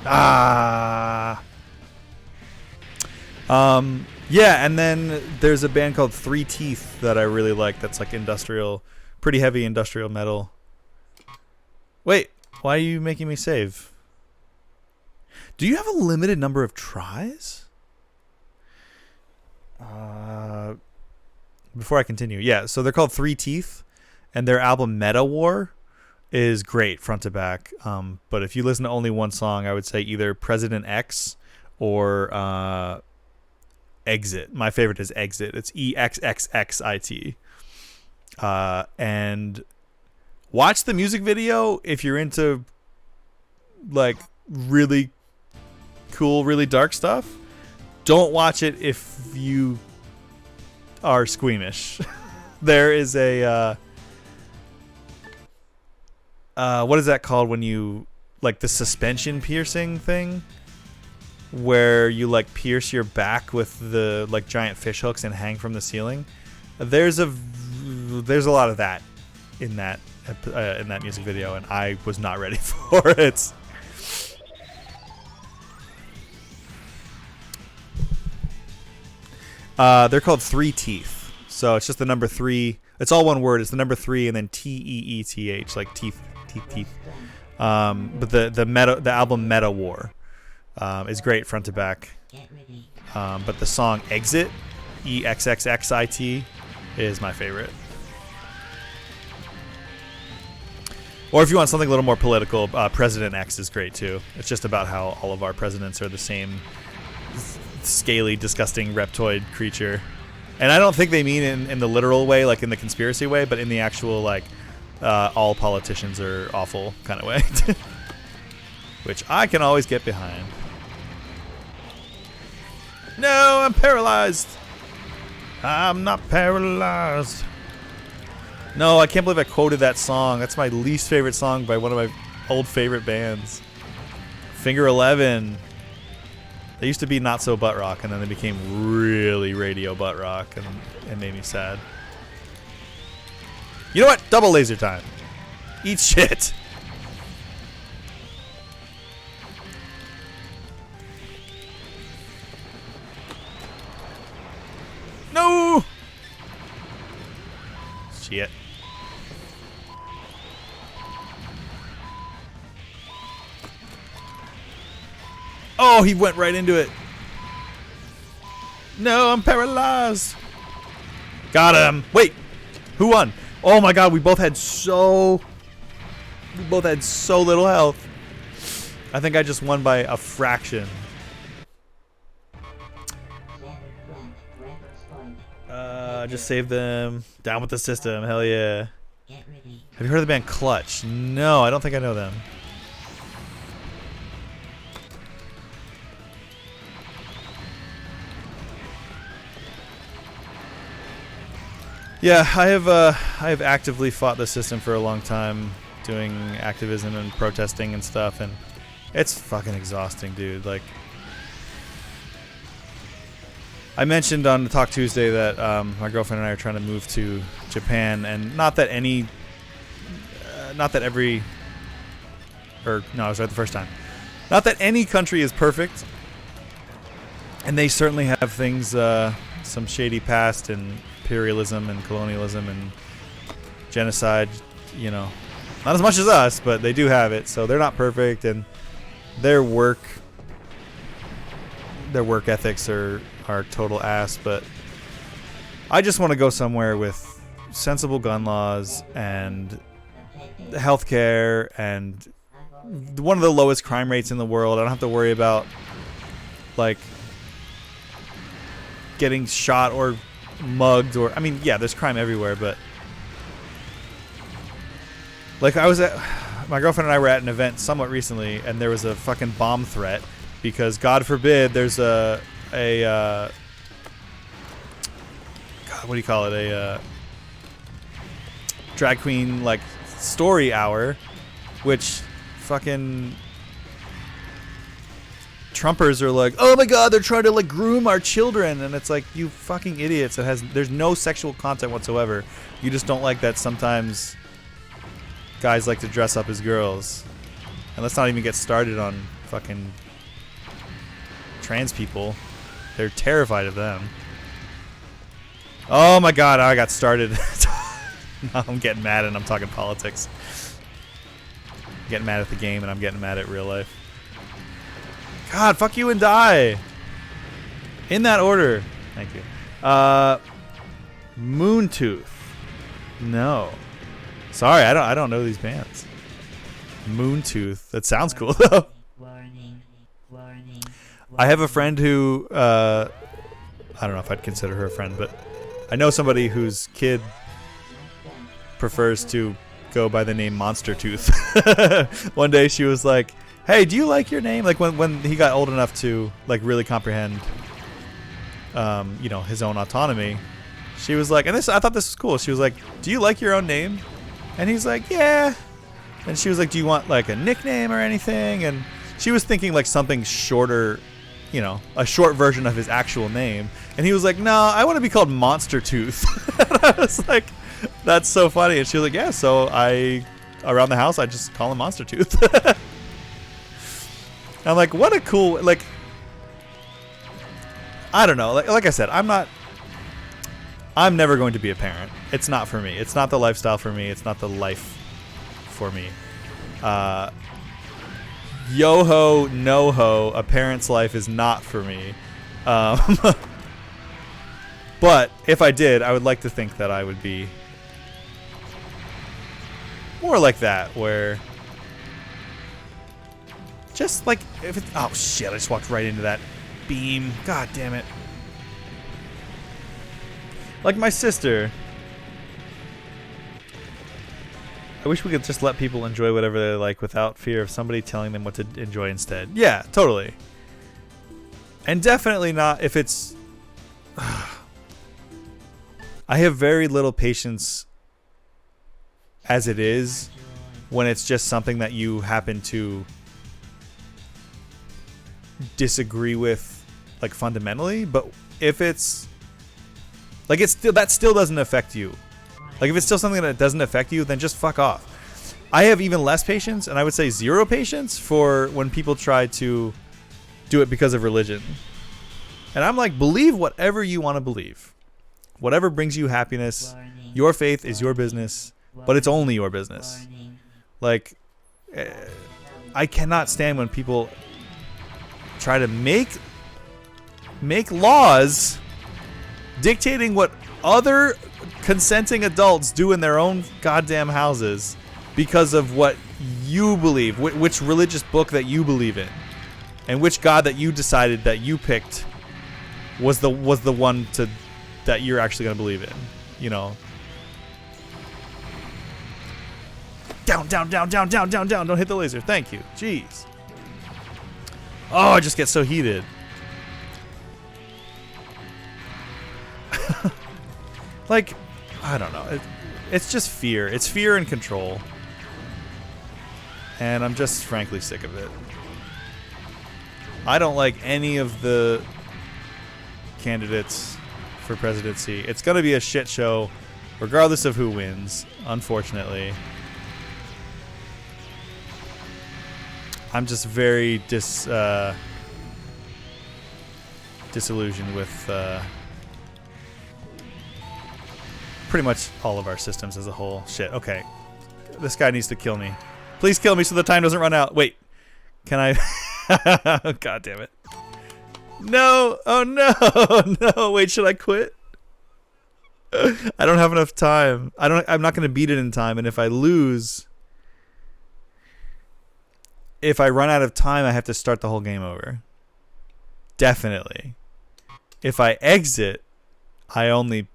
Ah! Yeah, and then there's a band called Three Teeth that I really like that's like industrial... Pretty heavy industrial metal. Wait, why are you making me save? Do you have a limited number of tries? Before I continue, yeah, so they're called Three Teeth, and their album Meta War is great front to back. But if you listen to only one song, I would say either President X or Exit. My favorite is Exit. It's EXXXIT. And watch the music video if you're into like really cool, really dark stuff. Don't watch it if you are squeamish. There is a what is that called when you like the suspension piercing thing, where you like pierce your back with the like giant fish hooks and hang from the ceiling? There's a lot of that in that music video, and I was not ready for it. They're called Three Teeth, so it's just the number 3. It's all one word. It's the number 3 and then TEETH, like teeth. But the album Meta War is great front to back. But the song Exit, EXXXIT, is my favorite. Or if you want something a little more political, President X is great too. It's just about how all of our presidents are the same scaly, disgusting reptoid creature. And I don't think they mean in the literal way, like in the conspiracy way, but in the actual, like, all politicians are awful kind of way. Which I can always get behind. No, I'm paralyzed. I'm not paralyzed. No, I can't believe I quoted that song. That's my least favorite song by one of my old favorite bands. Finger 11. They used to be not so butt rock, and then they became really radio butt rock, and it made me sad. You know what? Double laser time. Eat shit. No! Shit. Oh, he went right into it. No, I'm paralyzed. Got him. Wait, who won? Oh my god, we both had so little health. I think I just won by a fraction. Just save them. Down with the system. Hell yeah. Have you heard of the band Clutch? No, I don't think I know them. Yeah, I have actively fought the system for a long time, doing activism and protesting and stuff, and it's fucking exhausting, dude. Like, I mentioned on the Talk Tuesday that my girlfriend and I are trying to move to Japan, and not that every, or no, I was right the first time. Not that any country is perfect, and they certainly have things, some shady past and imperialism and colonialism and genocide, you know, not as much as us, but they do have it. So they're not perfect, and their work ethics are total ass. But I just want to go somewhere with sensible gun laws and healthcare and one of the lowest crime rates in the world. I don't have to worry about like getting shot or mugged, or I mean, yeah, there's crime everywhere, but like my girlfriend and I were at an event somewhat recently, and there was a fucking bomb threat because, God forbid, there's a God, what do you call it, a drag queen like story hour, which fucking Trumpers are like, oh my God, they're trying to like groom our children, and it's like, you fucking idiots. There's no sexual content whatsoever. You just don't like that sometimes guys like to dress up as girls. And let's not even get started on fucking trans people. They're terrified of them. Oh my God, I got started. Now I'm getting mad and I'm talking politics. I'm getting mad at the game and I'm getting mad at real life. God, fuck you and die. In that order. Thank you. Moontooth. No. Sorry, I don't know these bands. Moontooth. That sounds cool though. Warning. I have a friend who I don't know if I'd consider her a friend, but I know somebody whose kid prefers to go by the name Monster Tooth. One day she was like, hey, do you like your name? Like when he got old enough to like really comprehend, you know, his own autonomy, she was like, and I thought this was cool. She was like, do you like your own name? And he's like, yeah. And she was like, do you want like a nickname or anything? And she was thinking like something shorter, you know, a short version of his actual name. And he was like, no, I want to be called Monster Tooth. And I was like, that's so funny. And she was like, yeah, so around the house, I just call him Monster Tooth. I'm like, what a cool, like, I don't know. Like I said, I'm never going to be a parent. It's not for me. It's not the lifestyle for me. It's not the life for me. Yo-ho, no-ho, a parent's life is not for me. But if I did, I would like to think that I would be more like that, where just like if it's, oh shit, I just walked right into that beam. God damn it. Like my sister. I wish we could just let people enjoy whatever they like without fear of somebody telling them what to enjoy instead. Yeah, totally. And definitely not if it's... I have very little patience as it is when it's just something that you happen to disagree with, like, fundamentally. But if it's... like, it's still, that still doesn't affect you. Like, if it's still something that doesn't affect you, then just fuck off. I have even less patience, and I would say zero patience, for when people try to do it because of religion. And I'm like, believe whatever you want to believe. Whatever brings you happiness. Your faith is your business, but it's only your business. Like, I cannot stand when people try to make laws dictating what other consenting adults do in their own goddamn houses because of what you believe, which religious book that you believe in, and which God that you decided that you picked was the one that you're actually gonna believe in, you know. Down, down, down, down, down, down, down. Don't hit the laser. Thank you. Jeez. Oh, I just get so heated. Like, I don't know. It's just fear. It's fear and control. And I'm just frankly sick of it. I don't like any of the candidates for presidency. It's going to be a shit show regardless of who wins, unfortunately. I'm just very disillusioned with pretty much all of our systems as a whole. Shit, okay. This guy needs to kill me. Please kill me so the time doesn't run out. Wait. Can I... God damn it. No! Oh no! No! Wait, should I quit? I don't have enough time. I'm not going to beat it in time, and if I lose... If I run out of time, I have to start the whole game over. Definitely. If I exit, I only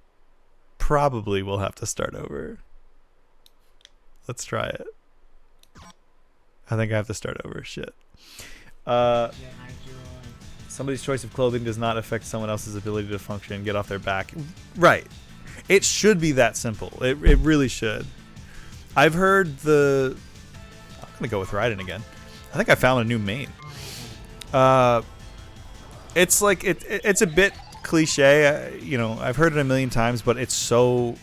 probably will have to start over. Let's try it. I think I have to start over. Shit. Somebody's choice of clothing does not affect someone else's ability to function and get off their back. Right. It should be that simple. It really should. I've heard the... I'm going to go with Raiden again. I think I found a new main. It's like it's a bit cliche, you know. I've heard it a million times, but it's so.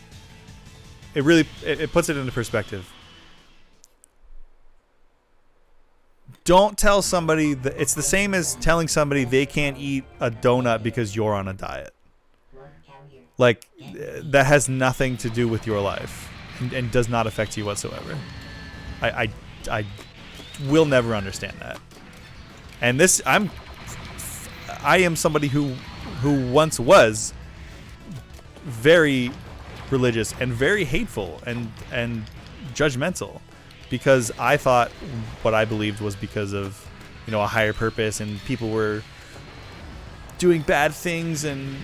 It really puts it into perspective. Don't tell somebody that it's the same as telling somebody they can't eat a donut because you're on a diet. Like that has nothing to do with your life and does not affect you whatsoever. I will never understand that. And this, I am somebody who once was very religious and very hateful and judgmental, because I thought what I believed was because of, you know, a higher purpose, and people were doing bad things and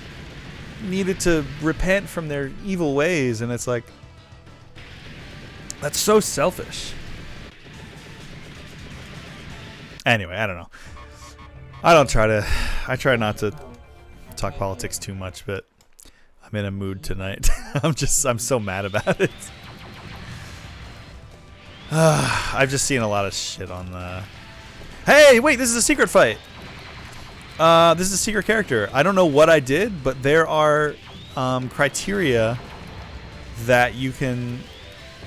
needed to repent from their evil ways. And it's like, that's so selfish. Anyway, I don't know. I try not to talk politics too much, but I'm in a mood tonight. I'm so mad about it. I've just seen a lot of shit on the... Hey, wait, this is a secret fight. This is a secret character. I don't know what I did, but there are criteria that you can...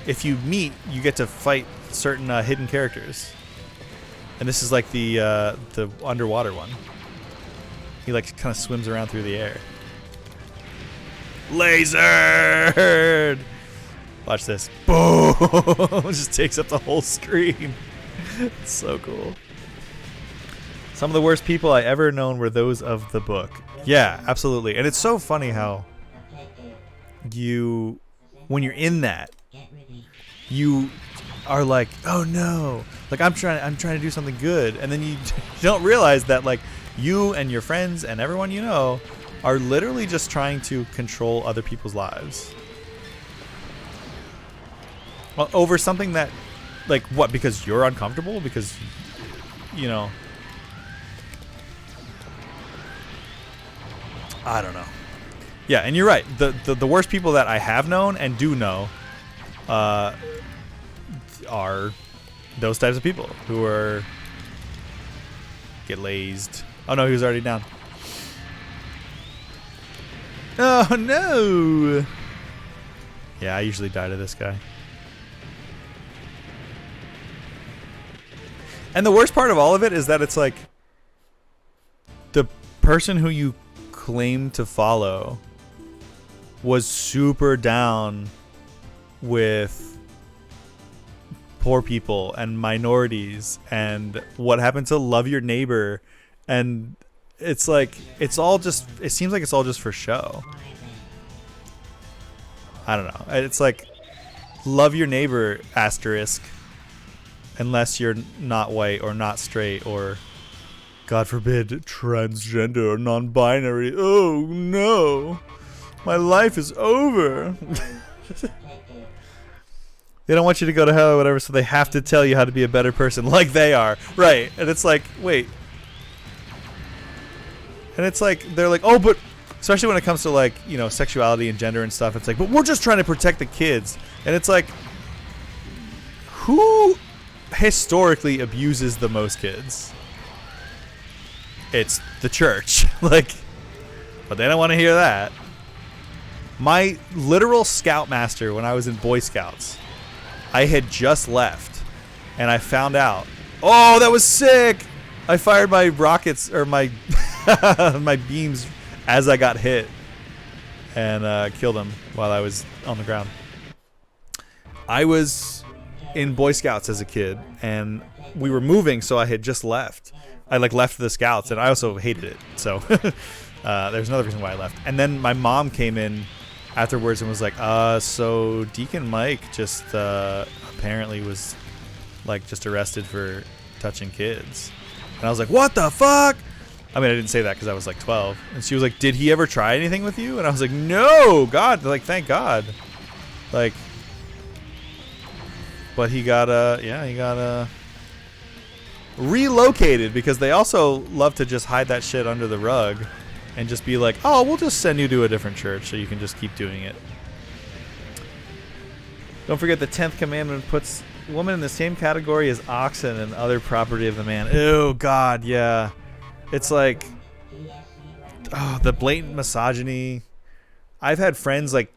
If you meet, you get to fight certain hidden characters. And this is like the underwater one. He like kind of swims around through the air. Lasered! Watch this. Boom! Just takes up the whole screen. It's so cool. Some of the worst people I ever known were those of the book. Yeah, absolutely. And it's so funny how when you're in that, you are like, oh no, like I'm trying to do something good, and then you don't realize that like you and your friends and everyone you know are literally just trying to control other people's lives. Well, over something that, like, what? Because you're uncomfortable? Because, you know, I don't know. Yeah, and you're right. The worst people that I have known and do know, are those types of people who are get lazed. Oh no, he was already down. Oh no! Yeah, I usually die to this guy. And the worst part of all of it is that it's like the person who you claim to follow was super down with poor people and minorities and what happened to love your neighbor, and it's like it seems like it's all just for show. I don't know. It's like love your neighbor asterisk unless you're not white or not straight or, God forbid, transgender or non-binary. Oh no, my life is over. They don't want you to go to hell or whatever, so they have to tell you how to be a better person, like they are. Right. And it's like, wait. And it's like, they're like, oh, but especially when it comes to like, you know, sexuality and gender and stuff. It's like, but we're just trying to protect the kids. And it's like, who historically abuses the most kids? It's the church. Like, but they don't want to hear that. My literal scoutmaster when I was in Boy Scouts, I had just left and I found out, oh, that was sick. I fired my rockets or my my beams as I got hit and killed him while I was on the ground. I was in Boy Scouts as a kid and we were moving, so I had just left. I like left the Scouts and I also hated it. So there's another reason why I left. And then my mom came in afterwards and was like, so Deacon Mike just apparently was like just arrested for touching kids. And I was like, what the fuck? I mean, I didn't say that because I was like 12. And she was like, did he ever try anything with you? And I was like, no, God, like, thank God. Like, but he got relocated because they also love to just hide that shit under the rug and just be like, oh, we'll just send you to a different church so you can just keep doing it. Don't forget the 10th commandment puts women in the same category as oxen and other property of the man. Oh, God, yeah. It's like, oh, the blatant misogyny. I've had friends, like,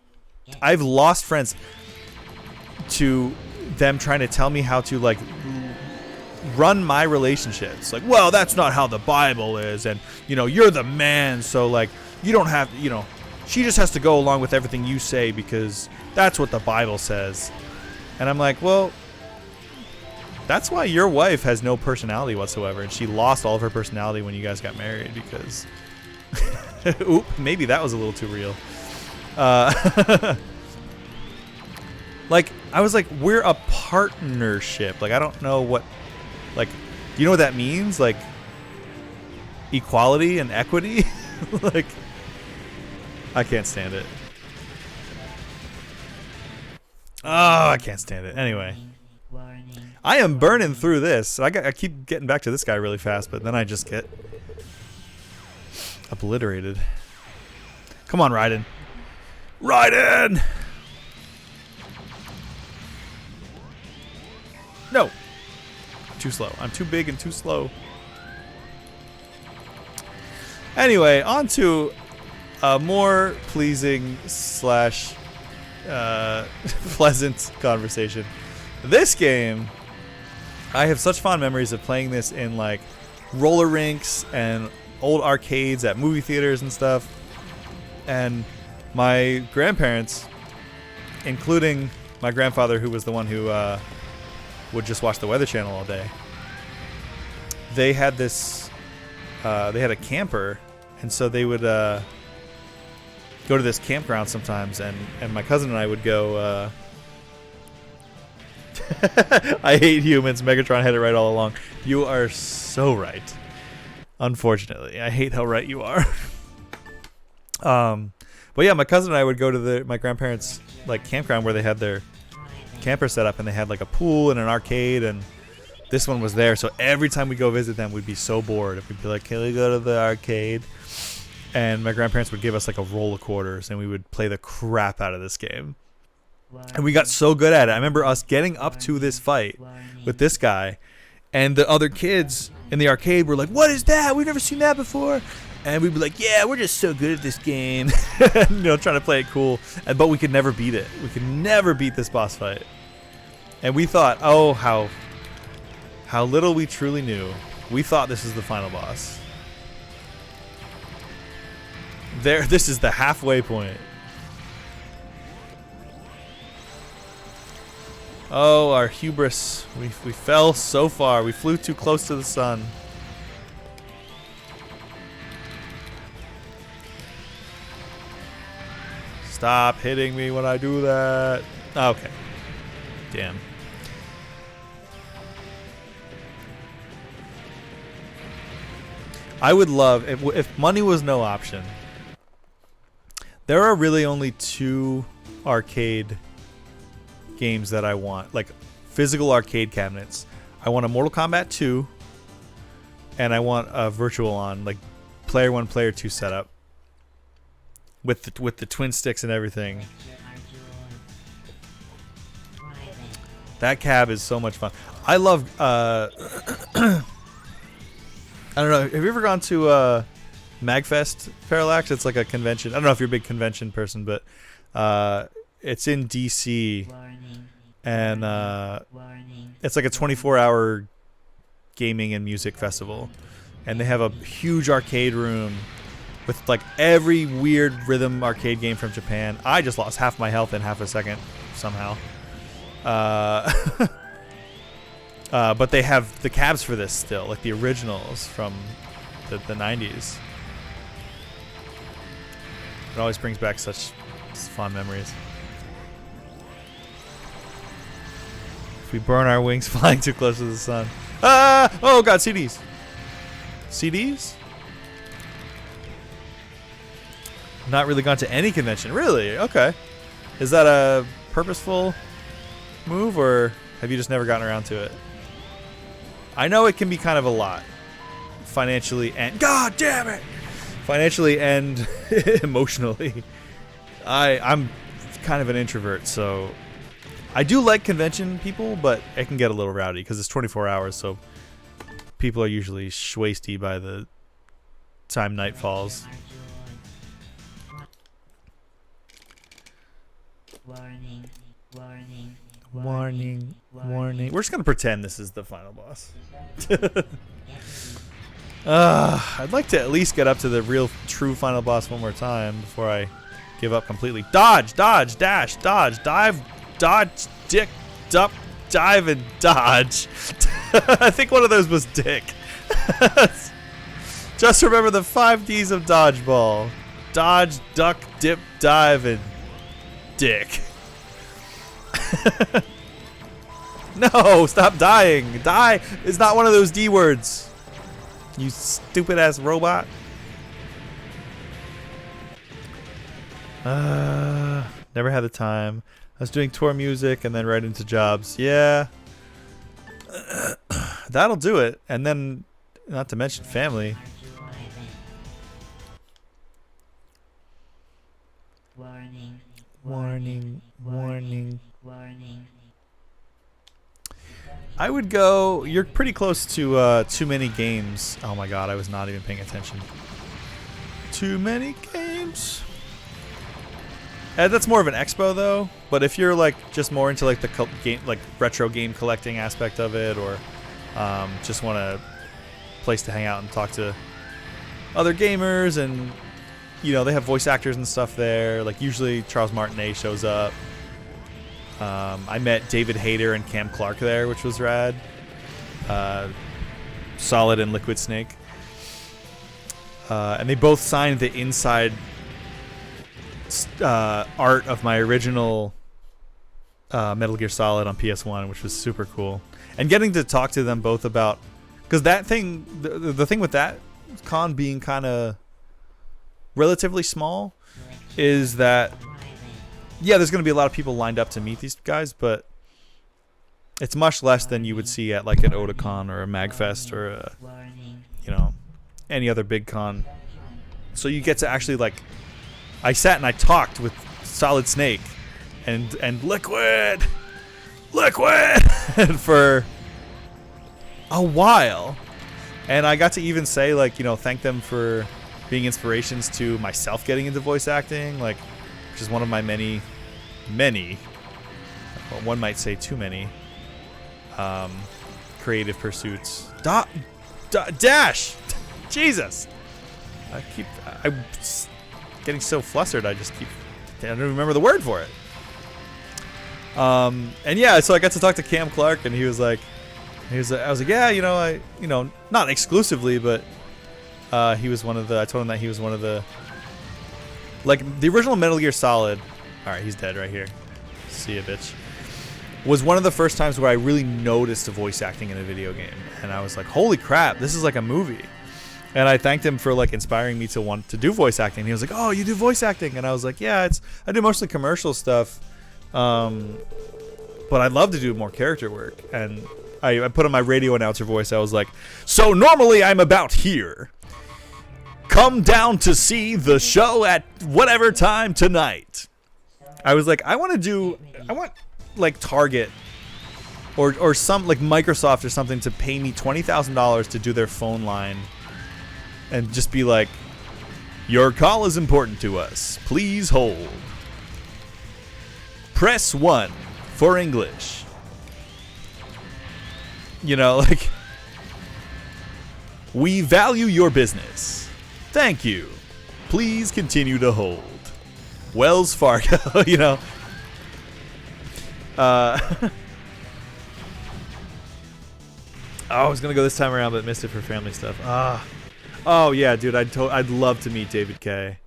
I've lost friends to them trying to tell me how to, like, run my relationships. Like, well, that's not how the Bible is, and, you know, you're the man, so, like, you don't have, you know, she just has to go along with everything you say because that's what the Bible says. And I'm like, well, that's why your wife has no personality whatsoever, and she lost all of her personality when you guys got married because oop, maybe that was a little too real. Like, I was like, we're a partnership. Like, I don't know what, like, do you know what that means? Like, equality and equity? Like, I can't stand it. Oh, I can't stand it. Anyway, I am burning through this. I keep getting back to this guy really fast, but then I just get obliterated. Come on, Raiden. Raiden! No. Too slow. I'm too big and too slow. Anyway, on to a more pleasing slash pleasant conversation. This game, I have such fond memories of playing this in like roller rinks and old arcades at movie theaters and stuff. And my grandparents, including my grandfather, who was the one who would just watch the Weather Channel all day, they had this, they had a camper, and so they would go to this campground sometimes, and my cousin and I would go. I hate humans. Megatron had it right all along. You are so right. Unfortunately, I hate how right you are. But yeah, my cousin and I would go to my grandparents' like campground where they had their camper set up, and they had like a pool and an arcade, and this one was there. So every time we go visit them, we'd be so bored. We'd be like, "Can we go to the arcade?" And my grandparents would give us like a roll of quarters, and we would play the crap out of this game. And we got so good at it. I remember us getting up to this fight with this guy, and the other kids in the arcade were like, "What is that? We've never seen that before." And we'd be like, "Yeah, we're just so good at this game." You know, trying to play it cool. But we could never beat it. We could never beat this boss fight. And we thought, oh, how little we truly knew. We thought this was the final boss. This is the halfway point. Oh, our hubris. We fell so far. We flew too close to the sun. Stop hitting me when I do that. Okay. Damn. I would love, if money was no option, there are really only 2 arcade games that I want, like physical arcade cabinets. I want a Mortal Kombat 2, and I want a Virtual On, like Player 1, Player 2 setup. with the twin sticks and everything. That cab is so much fun. I love. I don't know. Have you ever gone to Magfest, Parallax? It's like a convention. I don't know if you're a big convention person, but it's in DC, and it's like a 24-hour gaming and music festival, and they have a huge arcade room with like every weird rhythm arcade game from Japan. I just lost half my health in half a second somehow. But they have the cabs for this still, like the originals from the 90s. It always brings back such fond memories. If we burn our wings flying too close to the sun. Ah! Oh god, CDs. CDs? Not really gone to any convention. Really? Okay. Is that a purposeful move, or have you just never gotten around to it? I know it can be kind of a lot financially and god damn it, financially and emotionally. I'm kind of an introvert, so I do like convention people, but it can get a little rowdy because it's 24 hours, so people are usually schwasty by the time night falls. Warning, warning, Warning, warning. We're just going to pretend this is the final boss. I'd like to at least get up to the real, true final boss one more time before I give up completely. Dodge, dodge, dash, dodge, dive, dodge, dick, duck, dive, and dodge. I think one of those was dick. Just remember the 5 Ds of dodgeball. Dodge, duck, dip, dive, and dick. No, stop dying. Die is not one of those D words. You stupid ass robot. Never had the time. I was doing tour music and then right into jobs. Yeah. That'll do it. And then, not to mention family. warning, Warning, warning. warning. I would go. You're pretty close to too many games. Oh my god, I was not even paying attention. Too many games. That's more of an expo though. But if you're like just more into like the game, like retro game collecting aspect of it, or just want a place to hang out and talk to other gamers, and you know they have voice actors and stuff there. Like usually Charles Martinet shows up. I met David Hayter and Cam Clark there, which was rad. Solid and Liquid Snake. And they both signed the inside art of my original Metal Gear Solid on PS1, which was super cool. And getting to talk to them both about... Because that thing... The thing with that con being kind of relatively small is that... Yeah, there's going to be a lot of people lined up to meet these guys, but it's much less than you would see at like an Otakon or a Magfest or a, you know, any other big con. So you get to actually like, I sat and I talked with Solid Snake and Liquid for a while, and I got to even say like, you know, thank them for being inspirations to myself getting into voice acting, like. Which is one of my many, well, one might say too many, creative pursuits. Dash! Jesus! I'm getting so flustered, I don't even remember the word for it. And yeah, so I got to talk to Cam Clark, and I was like, yeah, not exclusively, but he was one of the, I told him that he was one of the, like, the original Metal Gear Solid... Alright, he's dead right here. See ya, bitch. Was one of the first times where I really noticed the voice acting in a video game. And I was like, holy crap, this is like a movie. And I thanked him for, like, inspiring me to want to do voice acting. He was like, oh, you do voice acting? And I was like, yeah, I do mostly commercial stuff. But I'd love to do more character work. And I put on my radio announcer voice. I was like, so normally I'm about here. come down to see the show at whatever time tonight. I was like, I want like Target or some like Microsoft or something to pay me $20,000 to do their phone line and just be like, your call is important to us. Please hold. Press 1 for English. You know, like, we value your business. Thank you. Please continue to hold. Wells Fargo, you know. I was gonna go this time around, but missed it for family stuff. Oh yeah, dude, I'd love to meet David K.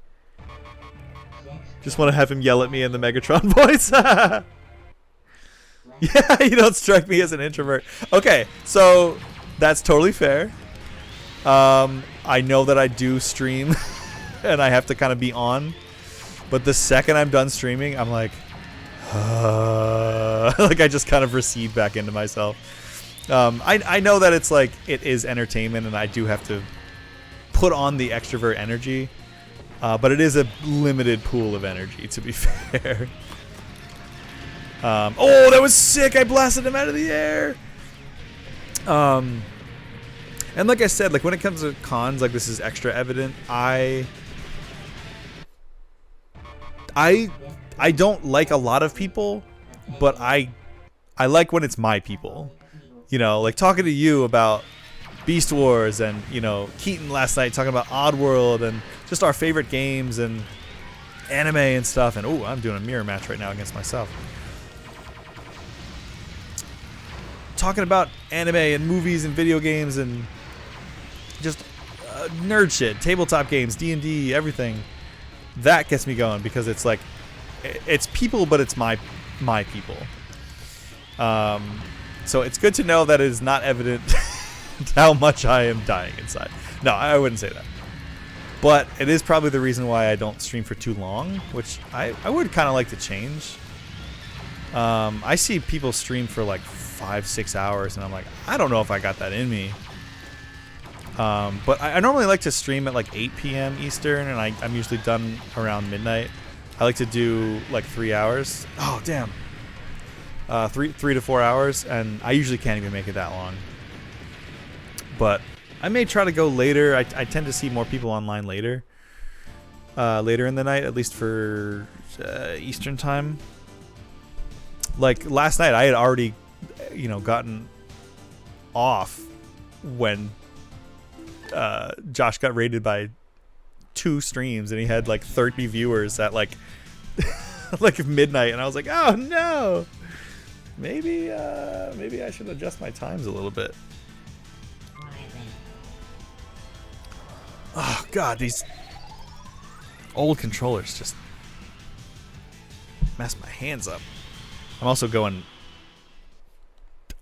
Just want to have him yell at me in the Megatron voice. Yeah, you don't strike me as an introvert. Okay, so that's totally fair. I know that I do stream, and I have to kind of be on. But the second I'm done streaming, I'm like, like I just kind of recede back into myself. I know that it's like it is entertainment, and I do have to put on the extrovert energy, but it is a limited pool of energy, to be fair. Oh, that was sick! I blasted him out of the air. And like I said, like when it comes to cons, like this is extra evident. I don't like a lot of people, but I like when it's my people. You know, like talking to you about Beast Wars and, you know, Keaton last night talking about Oddworld and just our favorite games and anime and stuff. And oh, I'm doing a mirror match right now against myself. Talking about anime and movies and video games and just nerd shit, tabletop games, D&D, everything. That gets me going because it's like, it's people, but it's my people. So it's good to know that it is not evident how much I am dying inside. No, I wouldn't say that. But it is probably the reason why I don't stream for too long, which I would kind of like to change. I see people stream for like 5-6 hours, and I'm like, I don't know if I got that in me. But I normally like to stream at like 8 p.m. Eastern, and I'm usually done around midnight. I like to do like 3 hours. Oh, damn. 3 to 4 hours, and I usually can't even make it that long. But I may try to go later. I tend to see more people online later. Later in the night, at least for Eastern time. Like last night, I had already, you know, gotten off when Josh got rated by 2 streams, and he had like 30 viewers at like like midnight, and I was like, oh no, maybe I should adjust my times a little bit. Oh god, these old controllers just mess my hands up.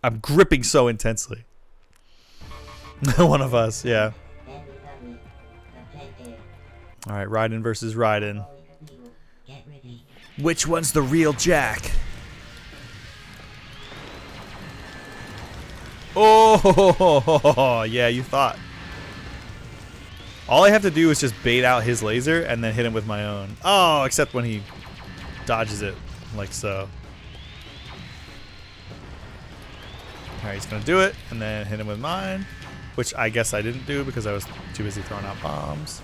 I'm gripping so intensely. One of us, yeah. Alright, Raiden versus Raiden. Which one's the real Jack? Oh, yeah, you thought. All I have to do is just bait out his laser and then hit him with my own. Oh, except when he dodges it, like so. Alright, he's gonna do it, and then hit him with mine. Which I guess I didn't do because I was too busy throwing out bombs.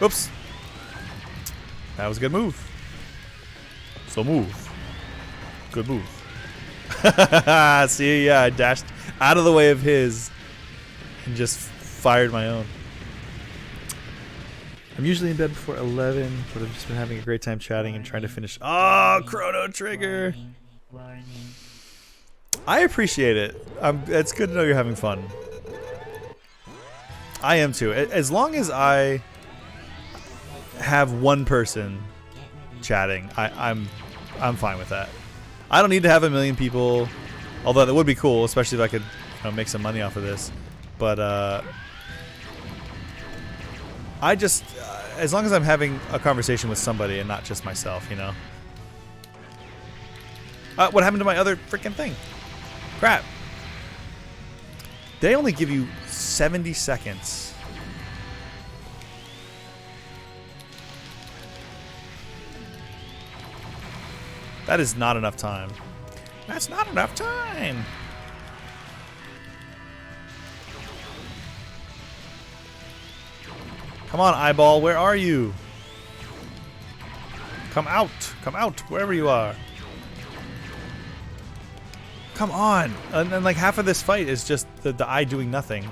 Oops. That was a good move. So move. Good move. See, yeah, I dashed out of the way of his and just fired my own. I'm usually in bed before 11, but I've just been having a great time chatting and trying to finish. Oh, Chrono Trigger. I appreciate it. It's good to know you're having fun. I am too. As long as I have one person chatting, I'm fine with that. I don't need to have 1 million people, although that would be cool, especially if I could, you know, make some money off of this. But I just, as long as I'm having a conversation with somebody and not just myself, you know. What happened to my other freaking thing? Crap. They only give you 70 seconds. That is not enough time. That's not enough time. Come on, eyeball, where are you? Come out, wherever you are. Come on. And then like half of this fight is just the eye doing nothing.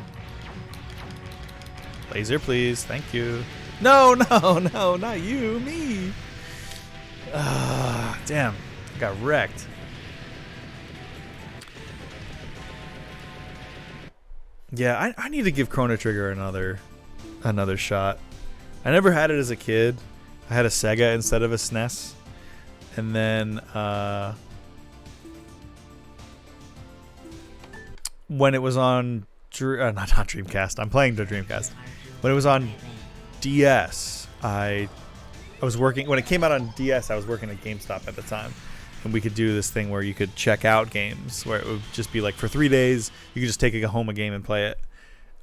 Laser, please, thank you. No, not you, me. Damn, I got wrecked. Yeah, I need to give Chrono Trigger another shot. I never had it as a kid. I had a Sega instead of a SNES. And then when it was on not Dreamcast. I'm playing the Dreamcast. When it was on DS, I was working when it came out on DS. I was working at GameStop at the time, and we could do this thing where you could check out games, where it would just be like for 3 days you could just take home a game and play it,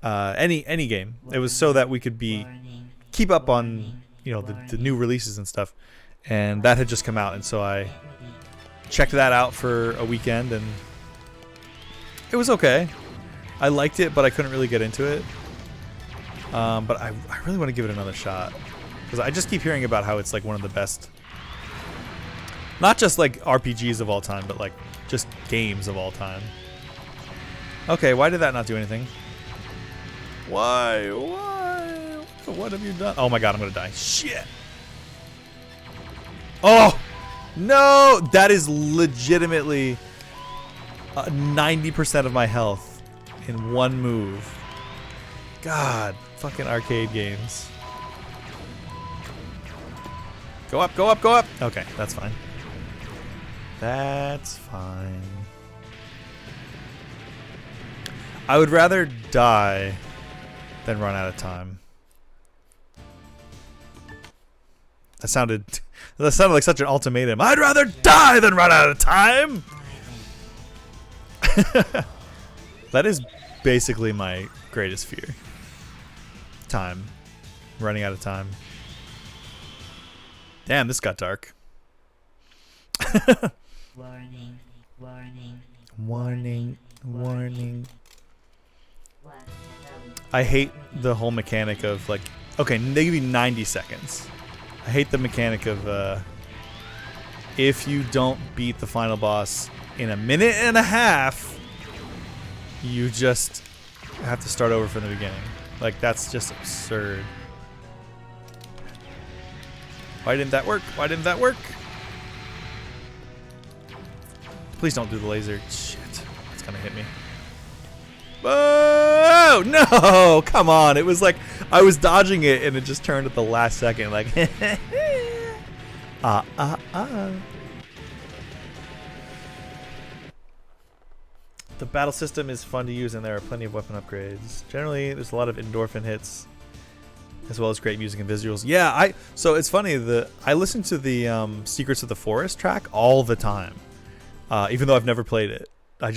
any game. It was so that we could keep up on the new releases and stuff, and that had just come out, and so I checked that out for a weekend, and it was okay. I liked it, but I couldn't really get into it. But I really want to give it another shot, because I just keep hearing about how it's like one of the best, not just like RPGs of all time, but like just games of all time. Okay, why did that not do anything? Why? What have you done? Oh my god, I'm gonna die. Shit. Oh no, that is legitimately 90% of my health in one move. God, fucking arcade games. Go up, go up, go up. Okay, that's fine. That's fine. I would rather die than run out of time. That sounded like such an ultimatum. I'd rather die than run out of time. That is basically my greatest fear. Time. Running out of time. Damn, this got dark. Warning, warning. Warning, warning. I hate the whole mechanic of like, okay, they give you 90 seconds. I hate the mechanic of if you don't beat the final boss in a minute and a half, you just have to start over from the beginning. Like, that's just absurd. Why didn't that work? Why didn't that work? Please don't do the laser. Shit. It's gonna hit me. Oh no! Come on! It was like I was dodging it and it just turned at the last second. Like, The battle system is fun to use, and there are plenty of weapon upgrades. Generally, there's a lot of endorphin hits, as well as great music and visuals. Yeah, so it's funny, I listen to the Secrets of the Forest track all the time, even though I've never played it. I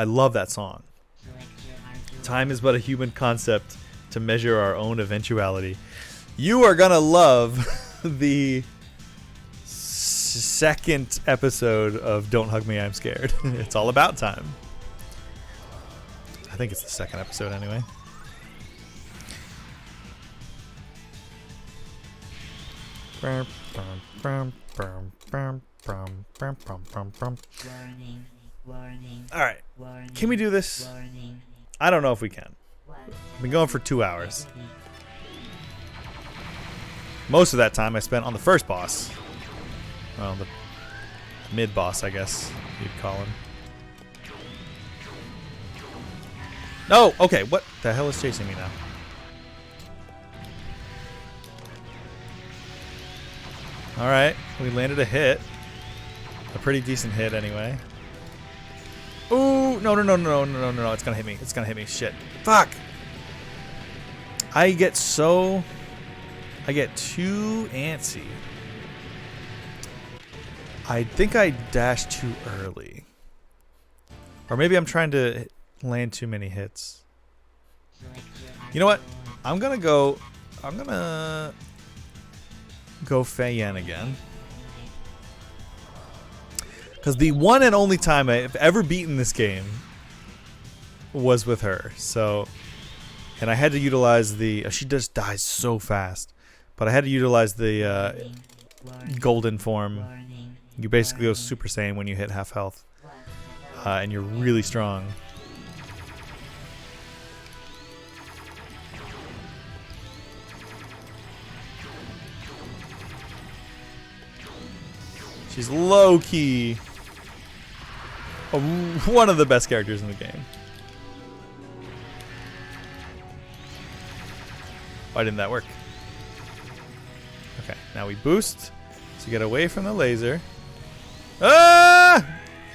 love that song. Time is but a human concept to measure our own eventuality. You are gonna love the second episode of Don't Hug Me, I'm Scared. It's all about time. I think it's the second episode anyway. Warning, warning. All right, Warning, can we do this? warning. I don't know if we can. I've been going for 2 hours. Most of that time I spent on the first boss. Well, the mid-boss, I guess you'd call him. No! Okay, what the hell is chasing me now? Alright, we landed a hit. A pretty decent hit, anyway. Ooh! No, it's gonna hit me. It's gonna hit me. Shit. Fuck! I get too antsy. I think I dashed too early. Or maybe I'm trying to land too many hits. You know what? I'm gonna go Fei Yan again. Because the one and only time I've ever beaten this game was with her. So, and I had to utilize the... she just dies so fast. But I had to utilize the golden form. You basically go Super Saiyan when you hit half health. And you're really strong. She's low-key one of the best characters in the game. Why didn't that work? Okay, now we boost to get away from the laser. Ah!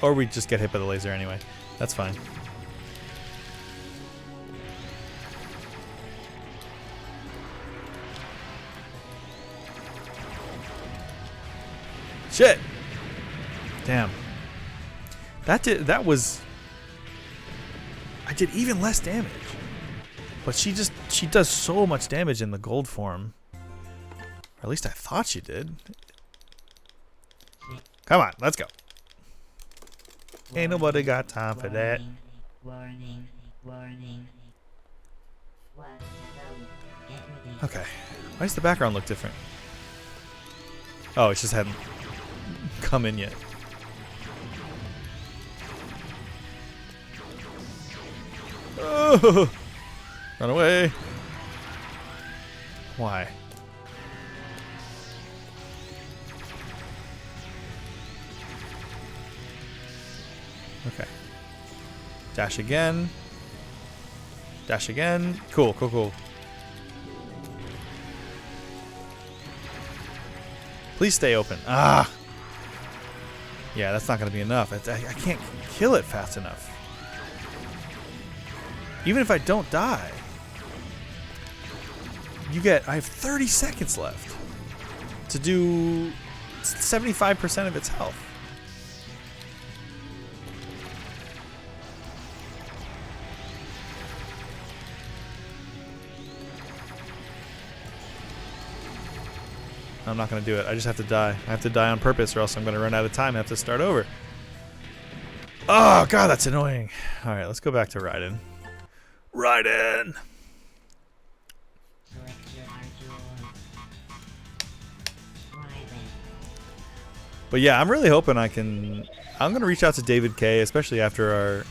Or we just get hit by the laser anyway. That's fine. Shit! Damn. That was... I did even less damage. But she does so much damage in the gold form. Or at least I thought she did. Come on, let's go. Ain't nobody got time for that. Warning. Okay. Why does the background look different? Oh, it just hadn't come in yet. Oh! Run away. Why? Okay. Dash again. Dash again. Cool. Please stay open. Ah! Yeah, that's not going to be enough. I can't kill it fast enough. Even if I don't die. I have 30 seconds left to do 75% of its health. I'm not going to do it. I just have to die. I have to die on purpose or else I'm going to run out of time and have to start over. Oh, God, that's annoying. All right, let's go back to Raiden. Raiden! But yeah, I'm really hoping I'm going to reach out to David K, especially after our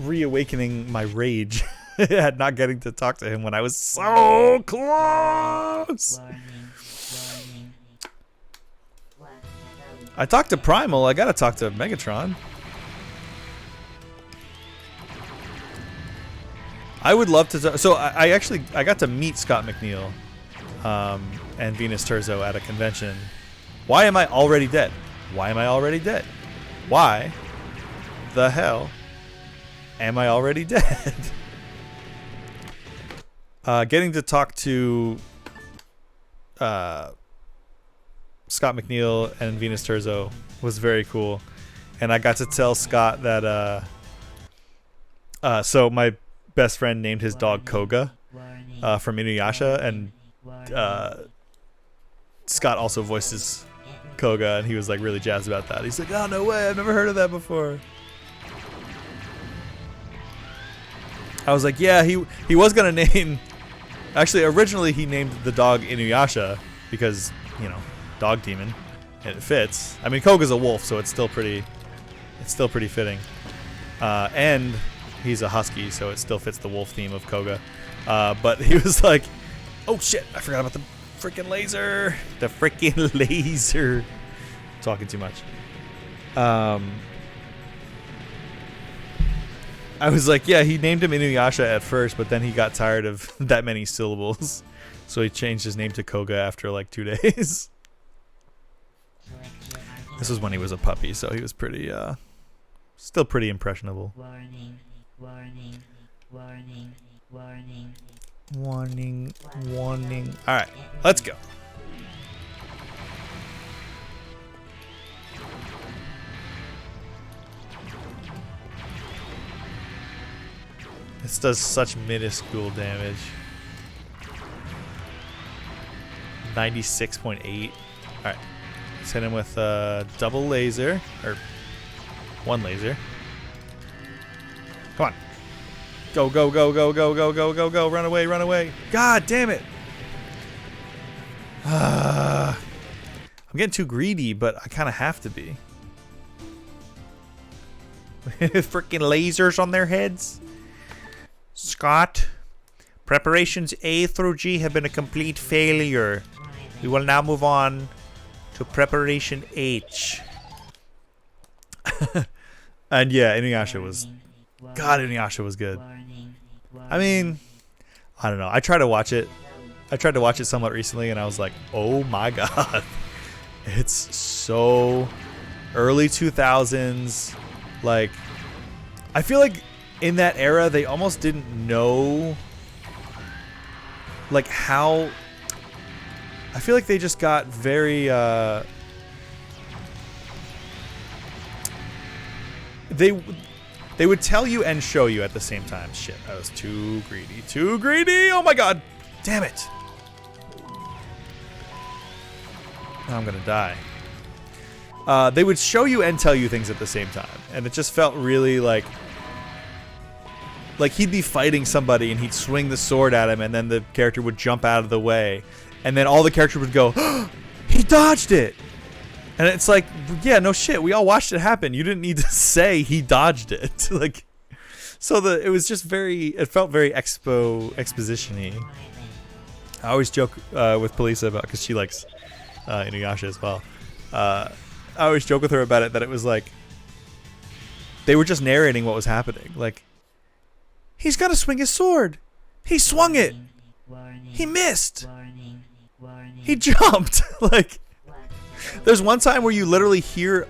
reawakening my rage at not getting to talk to him when I was so close. I talked to Primal. I got to talk to Megatron. I would love to. So I got to meet Scott McNeil and Venus Terzo at a convention. Why am I already dead? Why am I already dead? Why the hell am I already dead? Getting to talk to Scott McNeil and Venus Terzo was very cool, and I got to tell Scott that so my best friend named his dog Koga from Inuyasha, and Scott also voices Koga, and he was like really jazzed about that. He's like, oh, no way, I've never heard of that before. I was like, yeah, he was gonna name, actually originally he named the dog Inuyasha because, you know, dog demon, and it fits. I mean, Koga's a wolf, so it's still pretty fitting. And he's a husky, so it still fits the wolf theme of Koga. But he was like, oh shit, I forgot about the freaking laser. The freaking laser. Talking too much. I was like, yeah, he named him Inuyasha at first, but then he got tired of that many syllables. So he changed his name to Koga after like 2 days. This was when he was a puppy, so he was pretty, still pretty impressionable. Warning. Alright, let's go. This does such minuscule damage. 96.8. Alright. Let's hit him with double laser. Or one laser. Come on. Go, go, go, go, go, go, go, go, go. Run away, run away. God damn it. I'm getting too greedy, but I kind of have to be. Freaking lasers on their heads. Scott, preparations A through G have been a complete failure. We will now move on to preparation H. And yeah, Inuyasha was... God, Inuyasha was good. I mean, I don't know. I tried to watch it. I tried to watch it somewhat recently, and I was like, oh my god. It's so early 2000s. Like, I feel like in that era, they almost didn't know, like, how... I feel like they just got very, They would tell you and show you at the same time. Shit, I was too greedy. Too greedy! Oh my god! Damn it! Now I'm gonna die. They would show you and tell you things at the same time. And it just felt really like he'd be fighting somebody and he'd swing the sword at him and then the character would jump out of the way. And then all the characters would go, oh, he dodged it! And it's like, yeah, no shit. We all watched it happen. You didn't need to say he dodged it. Like, so it was just very, it felt very exposition-y. I always joke with Polisa about, because she likes Inuyasha as well. I always joke with her about it that it was like, they were just narrating what was happening. Like, he's got to swing his sword. He swung it. He missed. He jumped. Like, there's one time where you literally hear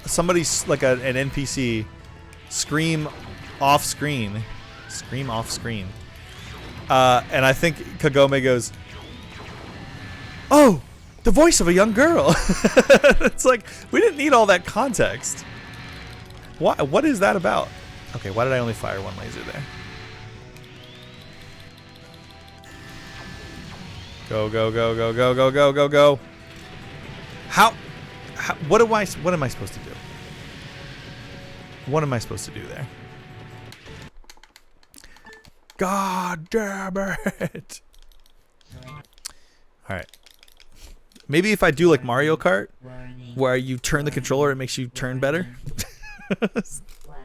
somebody, like an NPC, scream off screen. Scream off screen. And I think Kagome goes, oh, the voice of a young girl. It's like, we didn't need all that context. What is that about? Okay, why did I only fire one laser there? Go, go, go, go, go, go, go, go, go. How what am I supposed to do? What am I supposed to do there? God damn it. Alright. Maybe if I do like Mario Kart, where you turn the controller, it makes you turn better.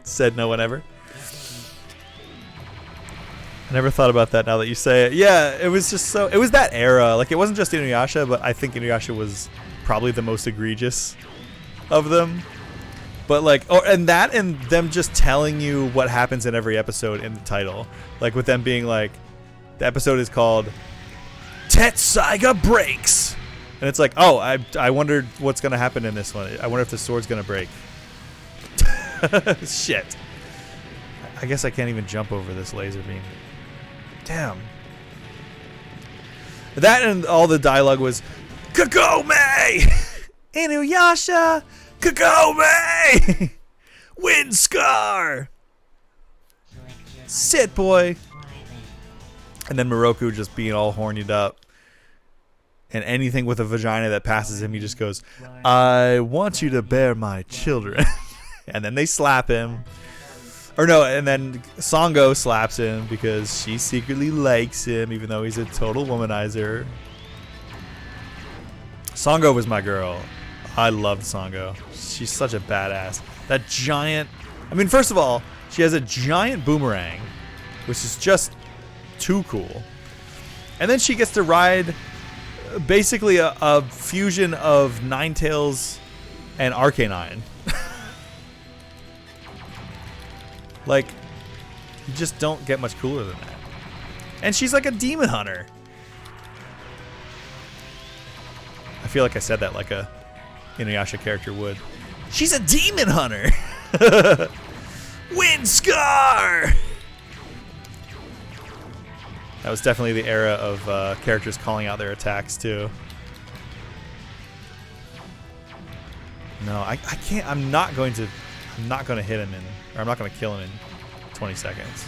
Said no one ever. I never thought about that now that you say it. Yeah, it was just so... It was that era. Like, it wasn't just Inuyasha, but I think Inuyasha was probably the most egregious of them. But, like... Oh, and that and them just telling you what happens in every episode in the title. Like, with them being like... The episode is called... Tetsaiga Breaks! And it's like, oh, I wondered what's going to happen in this one. I wonder if the sword's going to break. Shit. I guess I can't even jump over this laser beam. Damn. That and all the dialogue was, Kagome! Inuyasha! Kagome! Wind Scar! Sit, boy! And then Moroku just being all hornied up. And anything with a vagina that passes him, he just goes, I want you to bear my children. And then they slap him. Or no, and then Songo slaps him because she secretly likes him, even though he's a total womanizer. Songo was my girl. I loved Songo. She's such a badass. That giant... I mean, first of all, she has a giant boomerang, which is just too cool. And then she gets to ride basically a fusion of Ninetales and Arcanine. Like, you just don't get much cooler than that. And she's like a demon hunter. I feel like I said that like a Inuyasha character would. She's a demon hunter! Wind Scar! That was definitely the era of characters calling out their attacks, too. No, I can't. I'm not going to hit him in... Or I'm not going to kill him in 20 seconds.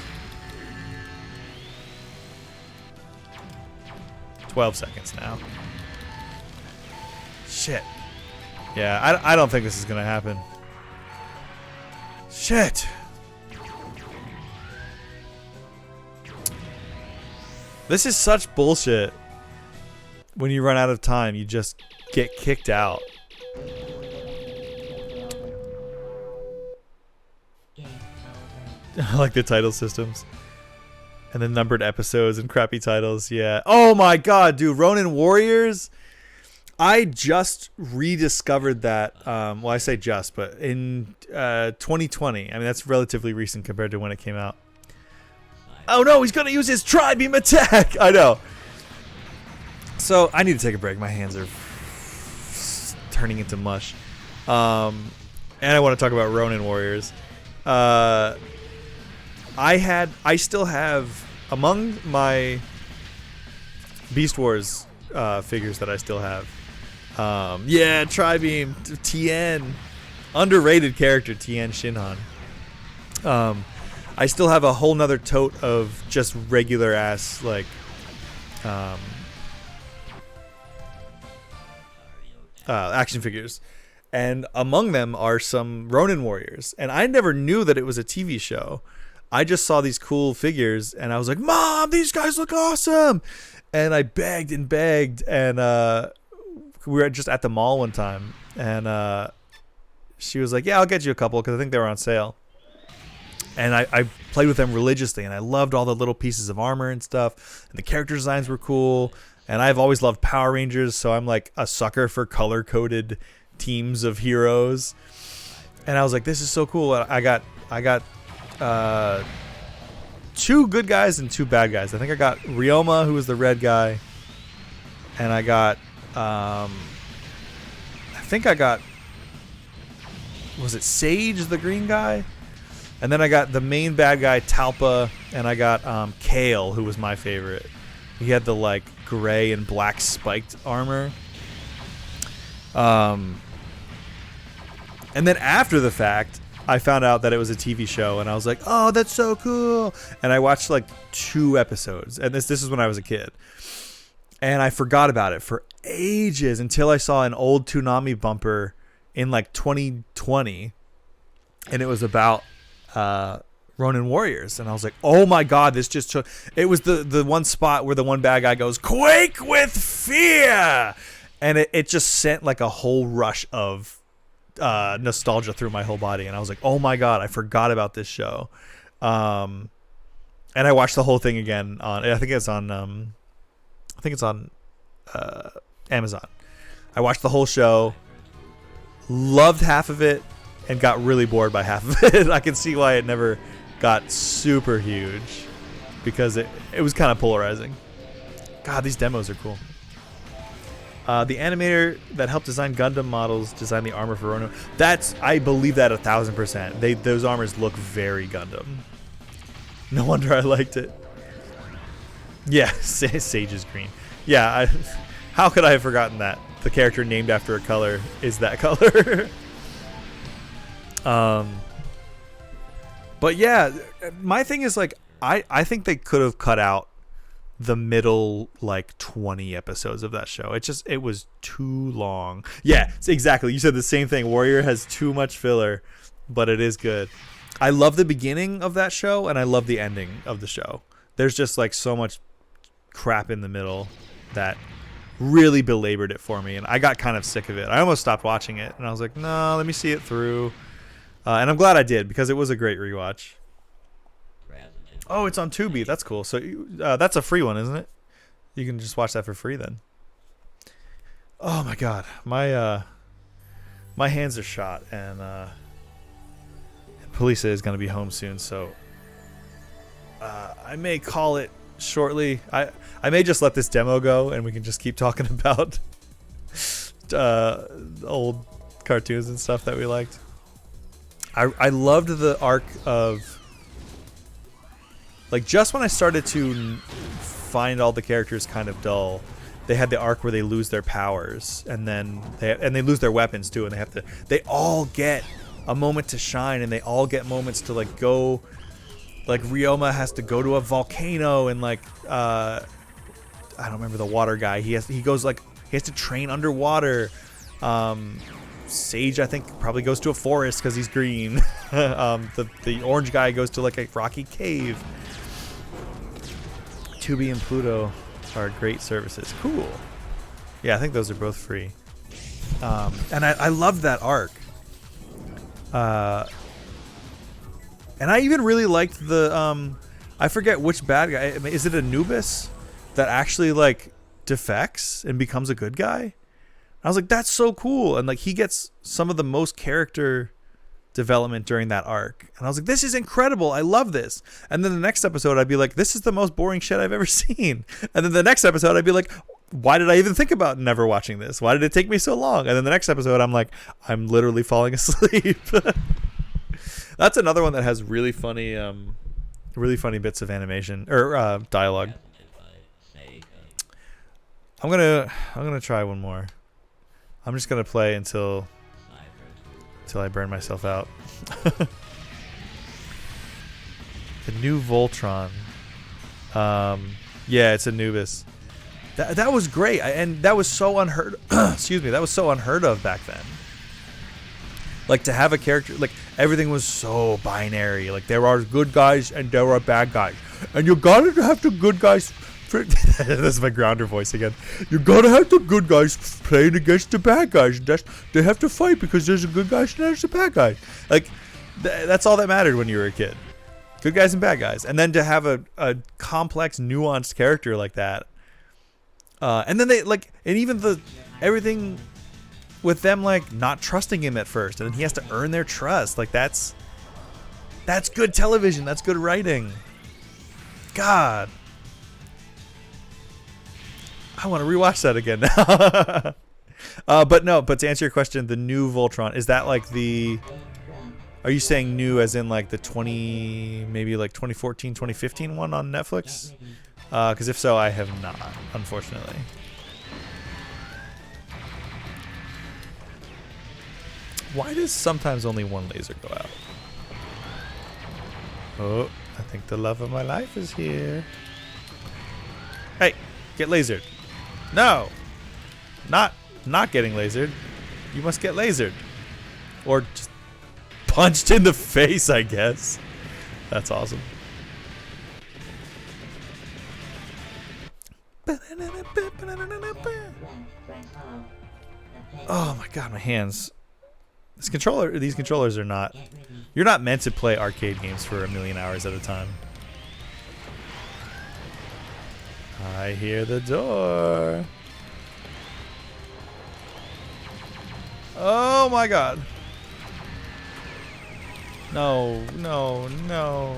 12 seconds now. Shit. Yeah, I don't think this is gonna happen. Shit. This is such bullshit. When you run out of time, you just get kicked out. Game over. I like the title systems. And the numbered episodes and crappy titles, yeah. Oh my god, dude, Ronin Warriors? I just rediscovered that, well, I say just, but in 2020. I mean, that's relatively recent compared to when it came out. Oh no, he's gonna use his tri-beam attack! I know. So, I need to take a break. My hands are turning into mush. And I want to talk about Ronin Warriors. I still have, among my Beast Wars figures that I still have. Yeah, Tri-Beam, Tien. Underrated character, Tien Shinhan. I still have a whole nother tote of just regular ass, like, action figures. And among them are some Ronin Warriors. And I never knew that it was a TV show. I just saw these cool figures and I was like, Mom, these guys look awesome. And I begged and begged. And we were just at the mall one time. And she was like, yeah, I'll get you a couple because I think they were on sale. And I played with them religiously. And I loved all the little pieces of armor and stuff. And the character designs were cool. And I've always loved Power Rangers. So I'm like a sucker for color-coded teams of heroes. And I was like, this is so cool. I got 2 good guys and 2 bad guys. I think I got Ryoma, who was the red guy, and I got was it Sage, the green guy? And then I got the main bad guy, Talpa, and I got Kale, who was my favorite. He had the like gray and black spiked armor. And then after the fact, I found out that it was a TV show, and I was like, "Oh, that's so cool!" And I watched like 2 episodes, and this is when I was a kid, and I forgot about it for ages until I saw an old Toonami bumper in like 2020, and it was about Ronin Warriors, and I was like, "Oh my god, this just took." It was the one spot where the one bad guy goes, "Quake with fear," and it just sent like a whole rush of nostalgia through my whole body, and I was like, oh my god, I forgot about this show. And I watched the whole thing again on, I think it's on Amazon. I watched the whole show, loved half of it, and got really bored by half of it. I can see why it never got super huge, because it was kind of polarizing. God, these demos are cool. The animator that helped design Gundam models designed the armor for Ronin. I believe that 1000%. Those armors look very Gundam. No wonder I liked it. Yeah, Sage is green. Yeah, how could I have forgotten that? The character named after a color is that color. But yeah, my thing is like, I think they could have cut out the middle like 20 episodes of that show. It was too long. Yeah, exactly. You said the same thing. Warrior has too much filler, but it is good. I love the beginning of that show, and I love the ending of the show. There's just like so much crap in the middle that really belabored it for me, and I got kind of sick of it. I almost stopped watching it, and I was like, no, let me see it through. And I'm glad I did, because it was a great rewatch. Oh, it's on Tubi. That's cool. So that's a free one, isn't it? You can just watch that for free then. Oh my god, my hands are shot, and Police is going to be home soon, so I may call it shortly. I may just let this demo go, and we can just keep talking about old cartoons and stuff that we liked. I loved the arc of, like, just when I started to find all the characters kind of dull, they had the arc where they lose their powers, and then they lose their weapons too, and they all get a moment to shine, and they all get moments to like go, like Ryoma has to go to a volcano, and like I don't remember the water guy. He has to train underwater. Sage, I think, probably goes to a forest because he's green. The orange guy goes to like a rocky cave. Tubi and Pluto are great services. Cool. Yeah, I think those are both free. And I loved that arc. And I even really liked the I forget which bad guy. Is it Anubis that actually like defects and becomes a good guy? I was like, that's so cool. And like he gets some of the most character development during that arc. And I was like, this is incredible. I love this. And then the next episode I'd be like, this is the most boring shit I've ever seen. And then the next episode I'd be like, why did I even think about never watching this? Why did it take me so long? And then the next episode I'm like, I'm literally falling asleep. That's another one that has really funny bits of animation or dialogue. I'm gonna try one more. I'm just gonna play until I burn myself out. The new Voltron. Yeah, it's Anubis. That was great, and that was so unheard. Excuse me, that was so unheard of back then. Like to have a character, like everything was so binary. Like there are good guys and there are bad guys, and you gotta have the good guys. This is my grounder voice again. You gotta have the good guys playing against the bad guys. They have to fight because there's a good guys and there's a bad guy. Like that's all that mattered when you were a kid. Good guys and bad guys, and then to have a complex, nuanced character like that. And then they like, and even everything with them like not trusting him at first, and then he has to earn their trust. Like that's good television. That's good writing. God. I want to rewatch that again now. But to answer your question, the new Voltron, is that like are you saying new as in like the 2014, 2015 one on Netflix? Because if so, I have not, unfortunately. Why does sometimes only one laser go out? Oh, I think the love of my life is here. Hey, get lasered. No, not getting lasered. You must get lasered, or just punched in the face, I guess. That's awesome. Oh my god, my hands. These controllers are not. You're not meant to play arcade games for a million hours at a time. I hear the door. Oh my god. No, no, no.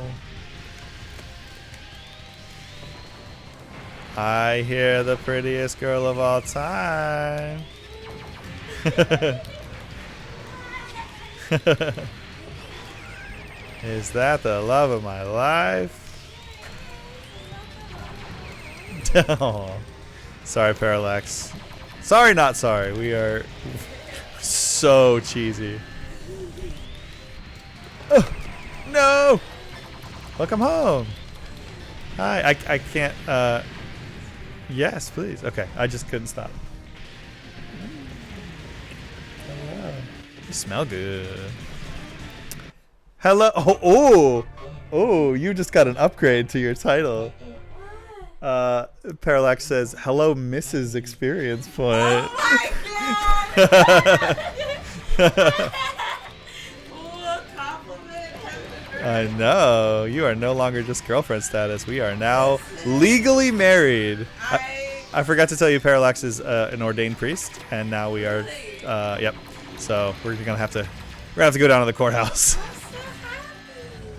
I hear the prettiest girl of all time. Is that the love of my life? Oh, sorry, Parallax. Sorry, not sorry. We are so cheesy. Oh, no! Welcome home. Hi. I can't. Yes, please. Okay, I just couldn't stop. Hello. You smell good. Hello. Oh! You just got an upgrade to your title. Parallax says, "Hello, Mrs. Experience Point." Oh my god! What compliment! I know. You are no longer just girlfriend status. We are now legally married. I forgot to tell you, Parallax is an ordained priest, and now we are. Yep. So we're gonna have to go down to the courthouse. You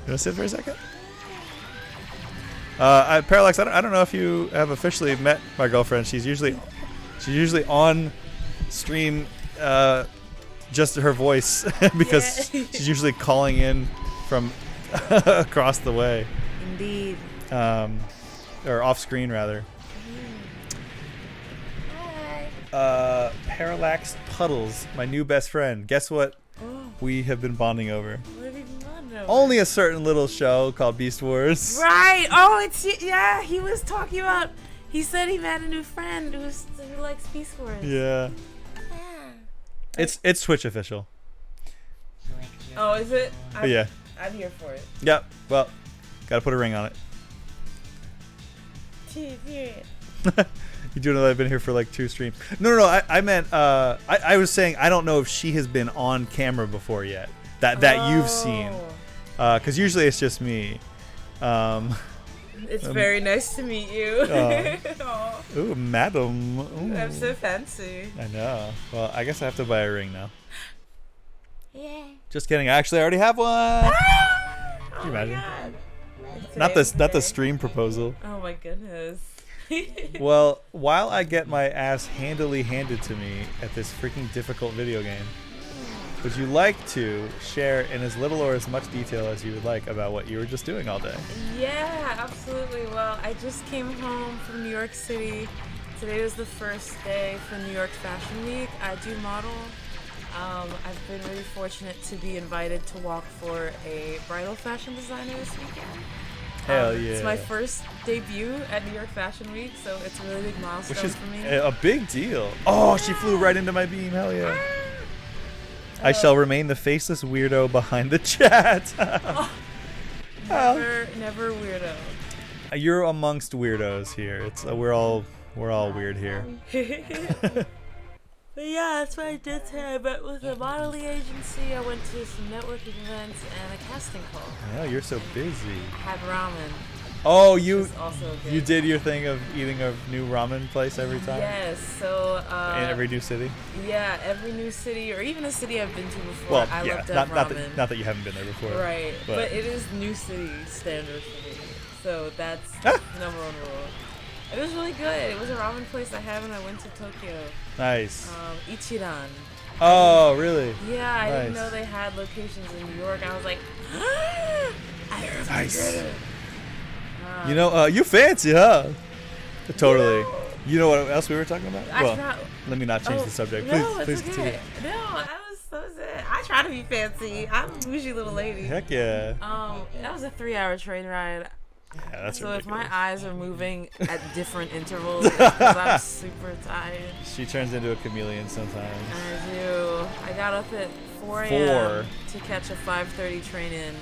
wanna sit for a second? Parallax, I don't know if you have officially met my girlfriend. She's usually on stream, just her voice because she's usually calling in from across the way. Indeed. Or off screen rather. Hi. Parallax Puddles, my new best friend. Guess what? Oh, We have been bonding over. what have you been on over? Only a certain little show called Beast Wars. Right. Oh, it's yeah. He was talking about He said he met a new friend who likes Peace Corps. Yeah. It's Twitch official. Oh, is it? Yeah. I'm here for it. Yep. Well, gotta put a ring on it. You do know that I've been here for like 2 streams. No. I meant I was saying I don't know if she has been on camera before yet. That you've seen. Because usually it's just me. It's very nice to meet you. Ooh, madam. Ooh. I'm so fancy. I know. Well, I guess I have to buy a ring now. Yeah. Just kidding. I actually already have one. Can you imagine? Not the stream proposal. Oh my goodness. Well, while I get my ass handily handed to me at this freaking difficult video game, would you like to share in as little or as much detail as you would like about what you were just doing all day? Yeah, absolutely. Well, I just came home from New York City. Today was the first day for New York Fashion Week. I do model. I've been really fortunate to be invited to walk for a bridal fashion designer this weekend. Hell yeah. It's my first debut at New York Fashion Week, so it's a really big milestone Which is for me. a big deal. Oh, she flew right into my beam. Hell yeah. I shall remain the faceless weirdo behind the chat. Never weirdo. You're amongst weirdos here. It's we're all weird here. But yeah, that's what I did today. I met with a modeling agency. I went to some networking events and a casting call. Oh, you're so busy. I had ramen. Oh, Which you was also good. you did your thing of eating a new ramen place every time? Yes. So In every new city? yeah, every new city or even a city I've been to before. Well, I yeah, looked not, up ramen. not that you haven't been there before. Right, But, but it is new city standard for me. So that's the number one rule. It was really good. It was a ramen place I had when I went to Tokyo. Nice. Ichiran. Oh, really? Yeah, I didn't Nice. know they had locations in New York. I was like, I heard Nice. it. You know, you fancy, huh? Totally. You know what else we were talking about? I Well, try- let me not change the subject. No, Please it's continue. okay. No, that was it. I try to be fancy. I'm a bougie little lady. Heck yeah. That was a 3-hour train ride. Yeah, that's So if ridiculous. my eyes are moving at different intervals, it's because I'm super tired. She turns into a chameleon sometimes. I do. I got up at 4 4. a.m. to catch a 5:30 train in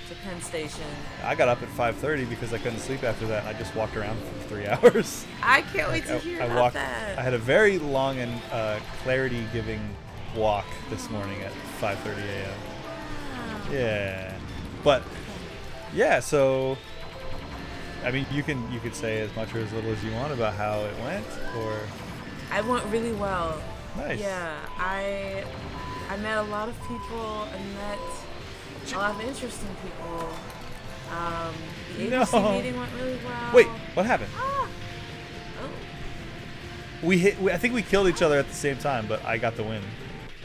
to Penn Station. I got up at 5:30 because I couldn't sleep after that. And I just walked around for 3 hours. I can't wait to hear about that. I had a very long and clarity-giving walk this morning at 5:30 a.m. Wow. Yeah, but yeah. So, I mean, you could say as much or as little as you want about how it went, or I went really well. nice. Yeah, I met a lot of people. I met a lot of interesting people. The agency meeting went really well. Wait, what happened? Ah. Oh, I think we killed each other at the same time, but I got the win.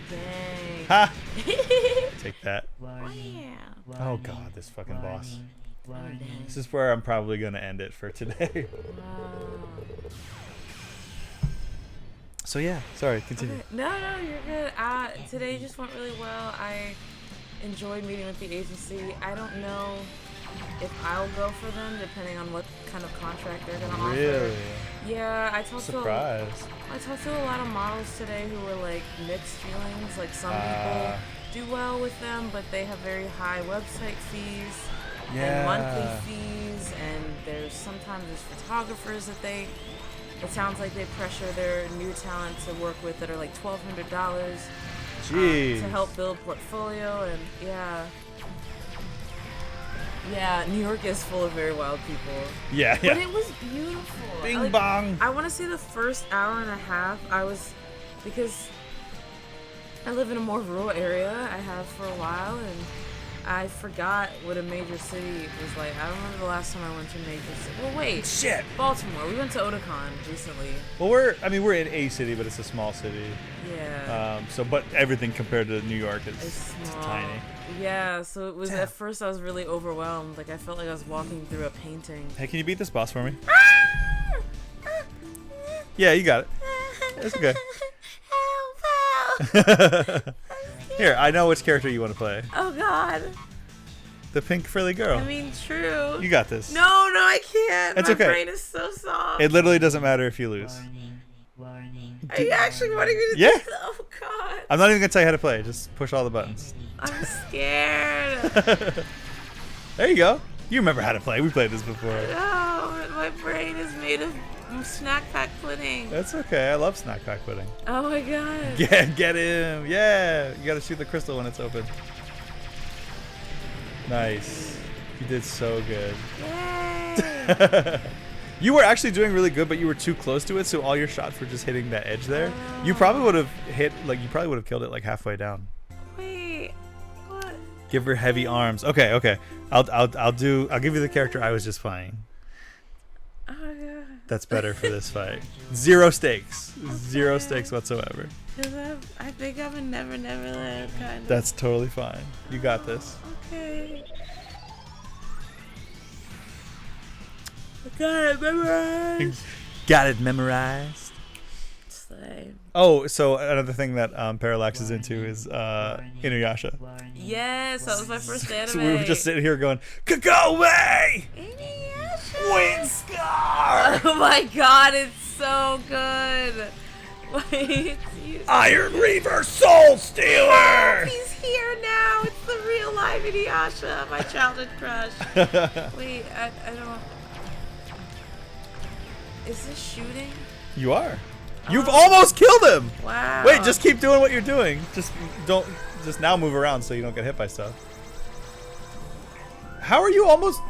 dang. Ha! Take that. Wow. Oh god, this fucking boss. This is where I'm probably gonna end it for today. Wow. So yeah, sorry, continue. Okay. No, you're good. Today just went really well. I enjoyed meeting with the agency. I don't know if I'll go for them, depending on what kind of contract they're gonna offer. Really? Yeah, I talked Surprise. to a lot of models today who were like mixed feelings. Like some people do well with them, but they have very high website fees and monthly fees, and sometimes there's photographers that it sounds like they pressure their new talent to work with that are like $1,200 to help build portfolio, and yeah, New York is full of very wild people. Yeah. But it was beautiful. Bing bong. I want to say the first hour and a half, because I live in a more rural area. I have for a while, and I forgot what a major city was like. I don't remember the last time I went to a major city. Well, wait. Shit. Baltimore. We went to Otakon recently. Well, we're in a city, but it's a small city. Yeah. But everything compared to New York is It's small. tiny. Yeah, so it was, at first I was really overwhelmed. Like, I felt like I was walking through a painting. Hey, can you beat this boss for me? Yeah, you got it. It's okay. Help. Here, I know which character you want to play. Oh, God. The pink frilly girl. I mean, true. You got this. No, I can't. It's My okay. brain is so soft. It literally doesn't matter if you lose. Are you actually wanting me to Yeah. do that? Oh, God. I'm not even going to tell you how to play. Just push all the buttons. I'm scared. There you go. You remember how to play. We played this before. No, my brain is made of snack pack pudding. That's okay. I love snack pack pudding. Oh, my God. Get him. Yeah. You got to shoot the crystal when it's open. Nice. You did so good. Yay. You were actually doing really good, but you were too close to it, so all your shots were just hitting that edge there. You probably would have you probably would have killed it like halfway down. Wait, what? Give her heavy arms. Okay. I'll give you the character I was just playing. Oh, God. That's better for this fight. Zero stakes. Okay. Zero stakes whatsoever. Because I think I'm a Never Land kind of. That's totally fine. You got this. Okay. I got it memorized. Got it memorized. Slay. Oh, so another thing that Parallax is into is Inuyasha. Yes, that was my first anime. So we were just sitting here going, Kagome! Inuyasha. Wind Scar! Oh my God, it's so good. Wait, Iron Reaver Soul Stealer! he's here now. It's the real live Inuyasha, my childhood crush. Wait, I don't. Is this shooting? You are. You've almost killed him! Wow. Wait, just keep doing what you're doing. Just now move around so you don't get hit by stuff. How are you almost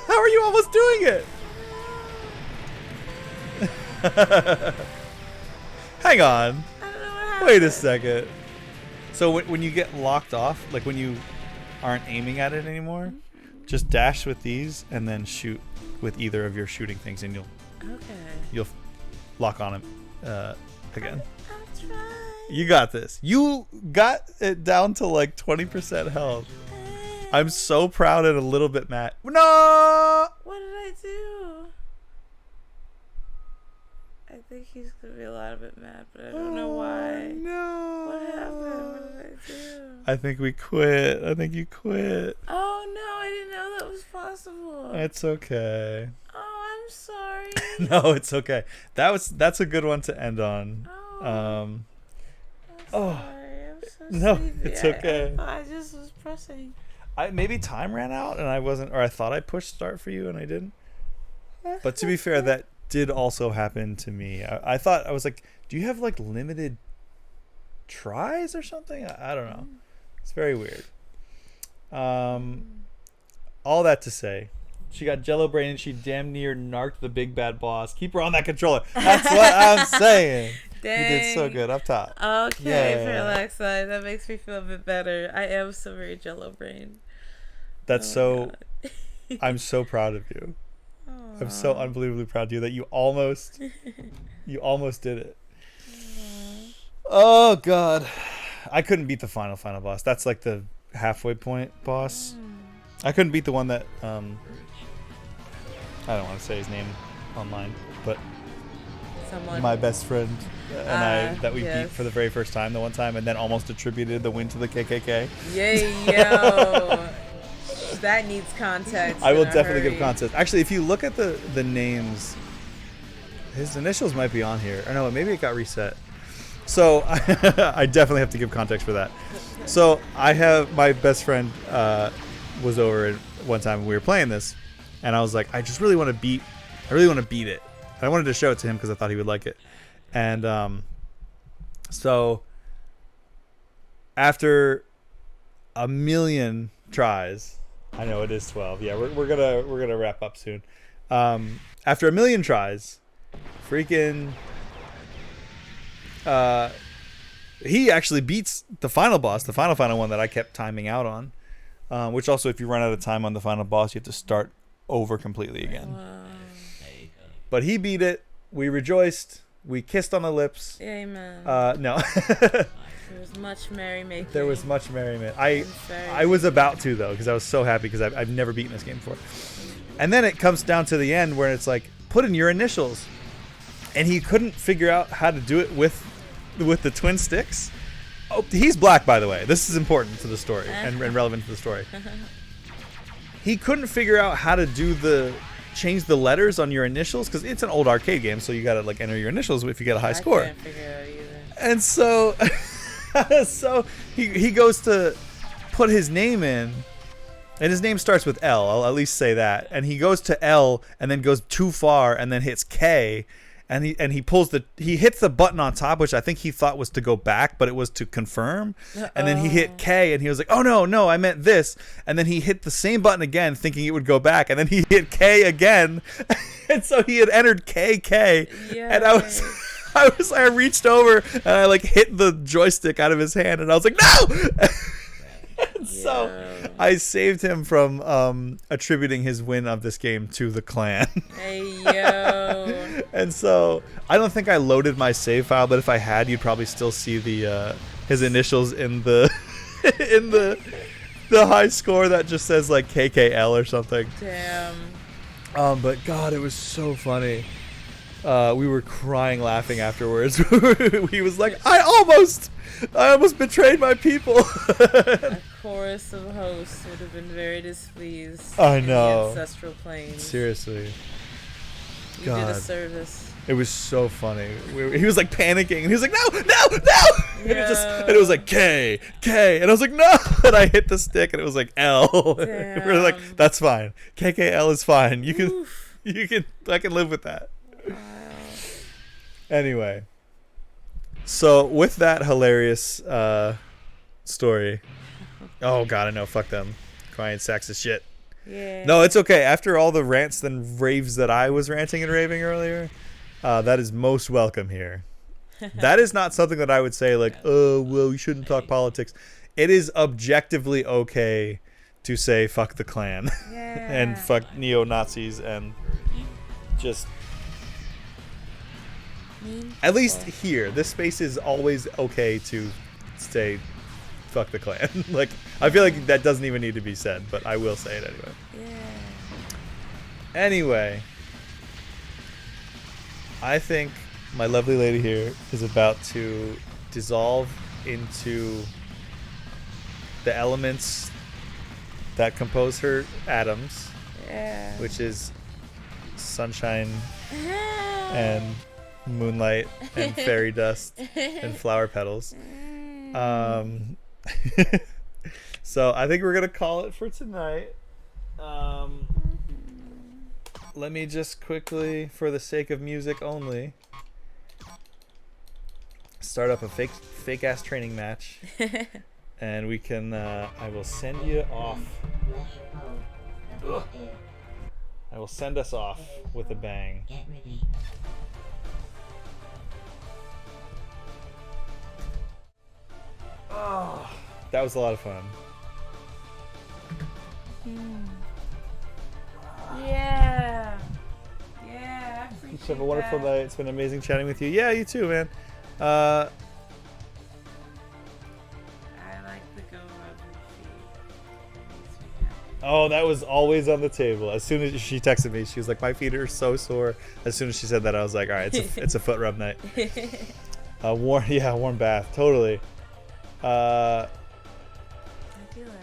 How are you almost doing it? Hang on. I don't know what happened. Wait a second. So when you get locked off, like when you aren't aiming at it anymore, just dash with these and then shoot with either of your shooting things, and you'll lock on him again. I'll try. You got this. You got it down to like 20% health. I'm so proud and a little bit mad. No! What did I do? I think he's gonna be a lot bit mad, but I don't know why. No. What happened? What did I do? I think we quit. I think you quit. Oh no, I didn't know that was possible. It's okay. Oh, I'm sorry. No, it's okay. That's a good one to end on. Oh. I'm sorry. I'm so no, sleepy. it's okay. I just was pressing. Maybe time ran out and I wasn't, or I thought I pushed start for you and I didn't. But to be fair, that did also happen to me. I thought, I was like, do you have like limited tries or something? I don't know. It's very weird. All that to say, she got Jello Brain and she damn near narked the big bad boss. Keep her on that controller. That's what I'm saying. Dang. You did so good up top. Okay, Yeah. Parallax side. That makes me feel a bit better. I am so very Jello brain. That's Oh, so. I'm so proud of you. Aw. I'm so unbelievably proud of you that you almost did it. Oh God, I couldn't beat the final boss. That's like the halfway point boss. I couldn't beat the one that I don't want to say his name online, but Someone. my best friend and I that we yes. beat for the very first time the one time, and then almost attributed the win to the KKK. Yay, yo. That needs context. I will in a definitely give hurry. context. Actually, if you look at the names, his initials might be on here. Or no, maybe it got reset. So I definitely have to give context for that. So I have my best friend was over at one time when we were playing this, and I was like, I really want to beat it. And I wanted to show it to him because I thought he would like it. And so after a million tries, I know it is 12. Yeah, we're gonna wrap up soon. After a million tries, freaking he actually beats the final boss, the final one that I kept timing out on. Which also, if you run out of time on the final boss, you have to start over completely again. Wow. But he beat it. We rejoiced. We kissed on the lips. Amen. No. There was much merrymaking. There was much merriment. I was about to, though, because I was so happy because I've never beaten this game before. And then it comes down to the end where it's like, put in your initials. And he couldn't figure out how to do it with the twin sticks. Oh, he's black, by the way. This is important to the story and relevant to the story. He couldn't figure out how to do change the letters on your initials because it's an old arcade game, so you gotta like enter your initials if you get a high score. I can't figure it out either. And so, so he goes to put his name in, and his name starts with L. I'll at least say that. And he goes to L and then goes too far and then hits K. And he hits the button on top, which I think he thought was to go back, but it was to confirm. And then he hit K, and he was like, "Oh no, I meant this." And then he hit the same button again, thinking it would go back. And then he hit K again, and so he had entered KK. And I reached over and I like hit the joystick out of his hand, and I was like, "No!" So I saved him from attributing his win of this game to the clan. Hey yo. And so I don't think I loaded my save file, but if I had, you'd probably still see the his initials in the in the high score that just says like KKL or something. Damn. But God, it was so funny. We were crying laughing afterwards. He was like, I almost betrayed my people. A chorus of hosts would have been very displeased. I in know. the ancestral plains. Seriously. You God. did a service. It was so funny. He was like panicking, and he was like, no! And it was like K, and I was like, no! And I hit the stick, and it was like L. We were like, that's fine. KKL is fine. I can live with that. Wow. Anyway, so with that hilarious story, oh God, I know, fuck them, crying sacks of shit. Yeah. No, it's okay. After all the rants and raves that I was ranting and raving earlier, that is most welcome here. That is not something that I would say like, oh, well, you shouldn't talk politics. It is objectively okay to say fuck the Klan and fuck neo-Nazis and just... At least here, this space is always okay to say fuck the Klan. Like, I feel like that doesn't even need to be said, but I will say it anyway. Yeah. Anyway, I think my lovely lady here is about to dissolve into the elements that compose her atoms, which is sunshine and moonlight and fairy dust and flower petals. So I think we're gonna call it for tonight. Let me just quickly, for the sake of music only, start up a fake ass training match, and we can. I will send you off. Ugh. I will send us off with a bang. Oh, that was a lot of fun. Yeah. Yeah, I appreciate Have a wonderful night. It's been amazing chatting with you. Yeah, you too, man. I like the go rubber feet. Oh, that was always on the table. As soon as she texted me, she was like, "My feet are so sore." As soon as she said that, I was like, "All right, it's a foot rub night." Warm bath, totally. I do like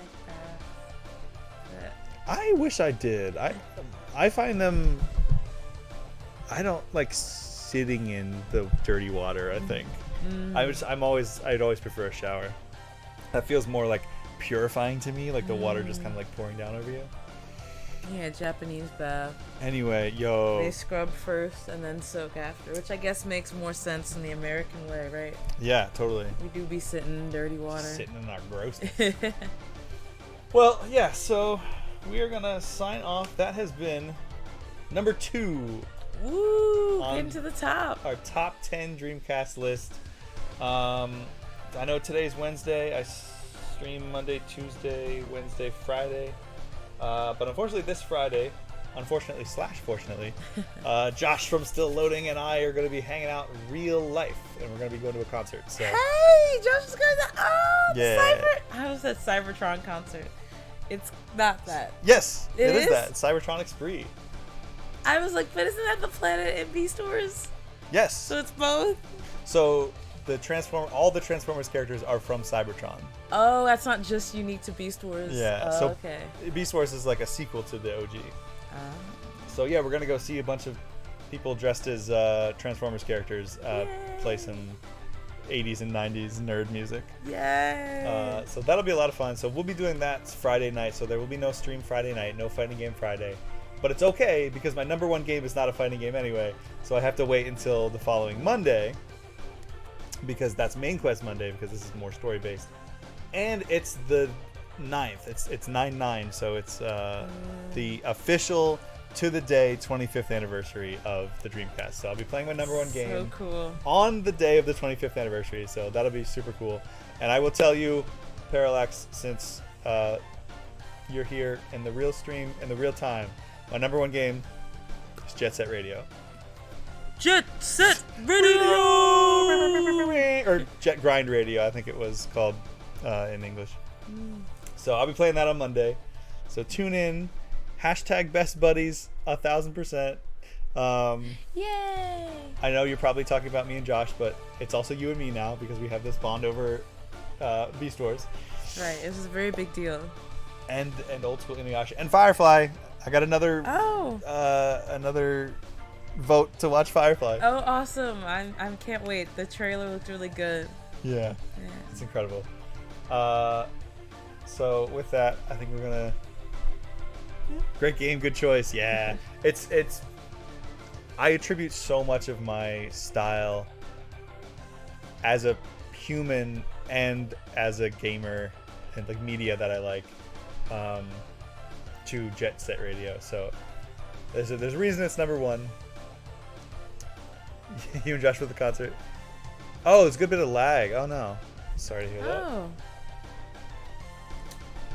that. I wish I did. I find them. I don't like sitting in the dirty water. I think. I'd always prefer a shower. That feels more like purifying to me, like the water just kind of like pouring down over you. Yeah, Japanese bath. Anyway, yo. They scrub first and then soak after, which I guess makes more sense in the American way, right? Yeah, totally. We do be sitting in dirty water. Sitting in our grossness. Well, yeah, so we are going to sign off. That has been number 2. Woo! Getting to the top. Our top 10 Dreamcast list. I know today's Wednesday. I stream Monday, Tuesday, Wednesday, Friday. But unfortunately, this Friday, fortunately, Josh from Still Loading and I are going to be hanging out in real life, and we're going to be going to a concert. So. Hey, Josh is going to yeah. I was at Cybertron concert. It's not that. Yes, it is is that. Cybertronic Spree. I was like, but isn't that the Planet and B stores? Yes. So it's both. So all the Transformers characters are from Cybertron. Oh, that's not just unique to Beast Wars. Yeah. Oh, so okay. Beast Wars is like a sequel to the OG. So yeah, we're gonna go see a bunch of people dressed as Transformers characters play some 80s and 90s nerd music. Yay! So that'll be a lot of fun. So we'll be doing that Friday night. So there will be no stream Friday night, no fighting game Friday. But it's okay because my number one game is not a fighting game anyway. So I have to wait until the following Monday because that's Main Quest Monday because this is more story based. And it's the 9th. It's 9/9. So it's the official to the day 25th anniversary of the Dreamcast. So I'll be playing my number one game So cool. on the day of the 25th anniversary. So that'll be super cool. And I will tell you, Parallax, since you're here in the real stream, in the real time, my number one game is Jet Set Radio. Jet Set Radio! Or Jet Grind Radio, I think it was called in English. So I'll be playing that on Monday. So tune in. Hashtag best buddies 1000%. Yay! I know you're probably talking about me and Josh, but it's also you and me now because we have this bond over Beast Wars. Right, this is a very big deal. And old school Inuyasha and Firefly. I got another another vote to watch Firefly. Oh, awesome! I can't wait. The trailer looked really good. Yeah. It's incredible. So with that, I think we're gonna. Great game, good choice. Yeah, it's. I attribute so much of my style as a human and as a gamer and like media that I like to Jet Set Radio. So there's a reason it's number one. You and Josh with the concert. Oh, it's a good bit of lag. Oh no, sorry to hear that. Oh.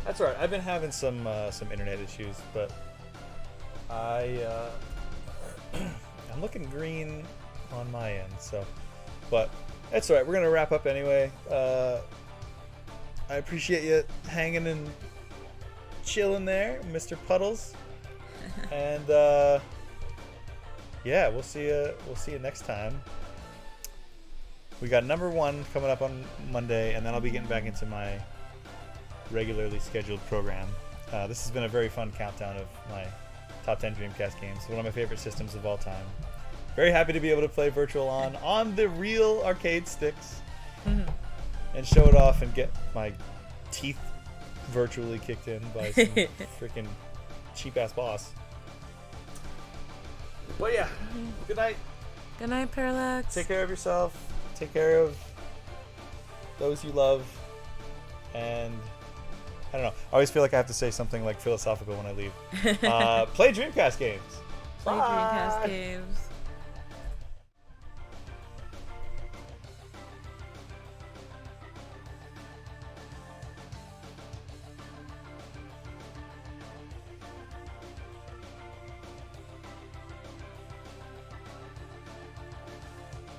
That's all right. I've been having some internet issues, but I'm looking green on my end. So, but that's all right. We're gonna wrap up anyway. I appreciate you hanging and chilling there, Mr. Puddles. And yeah, we'll see you next time. We got number one coming up on Monday, and then I'll be getting back into my regularly scheduled program. This has been a very fun countdown of my top 10 Dreamcast games. One of my favorite systems of all time. Very happy to be able to play Virtual on the real arcade sticks and show it off and get my teeth virtually kicked in by some freaking cheap ass boss. But yeah, good night. Good night, Parallax. Take care of yourself. Take care of those you love. And I don't know. I always feel like I have to say something like philosophical when I leave. Play Dreamcast games. Play Dreamcast games.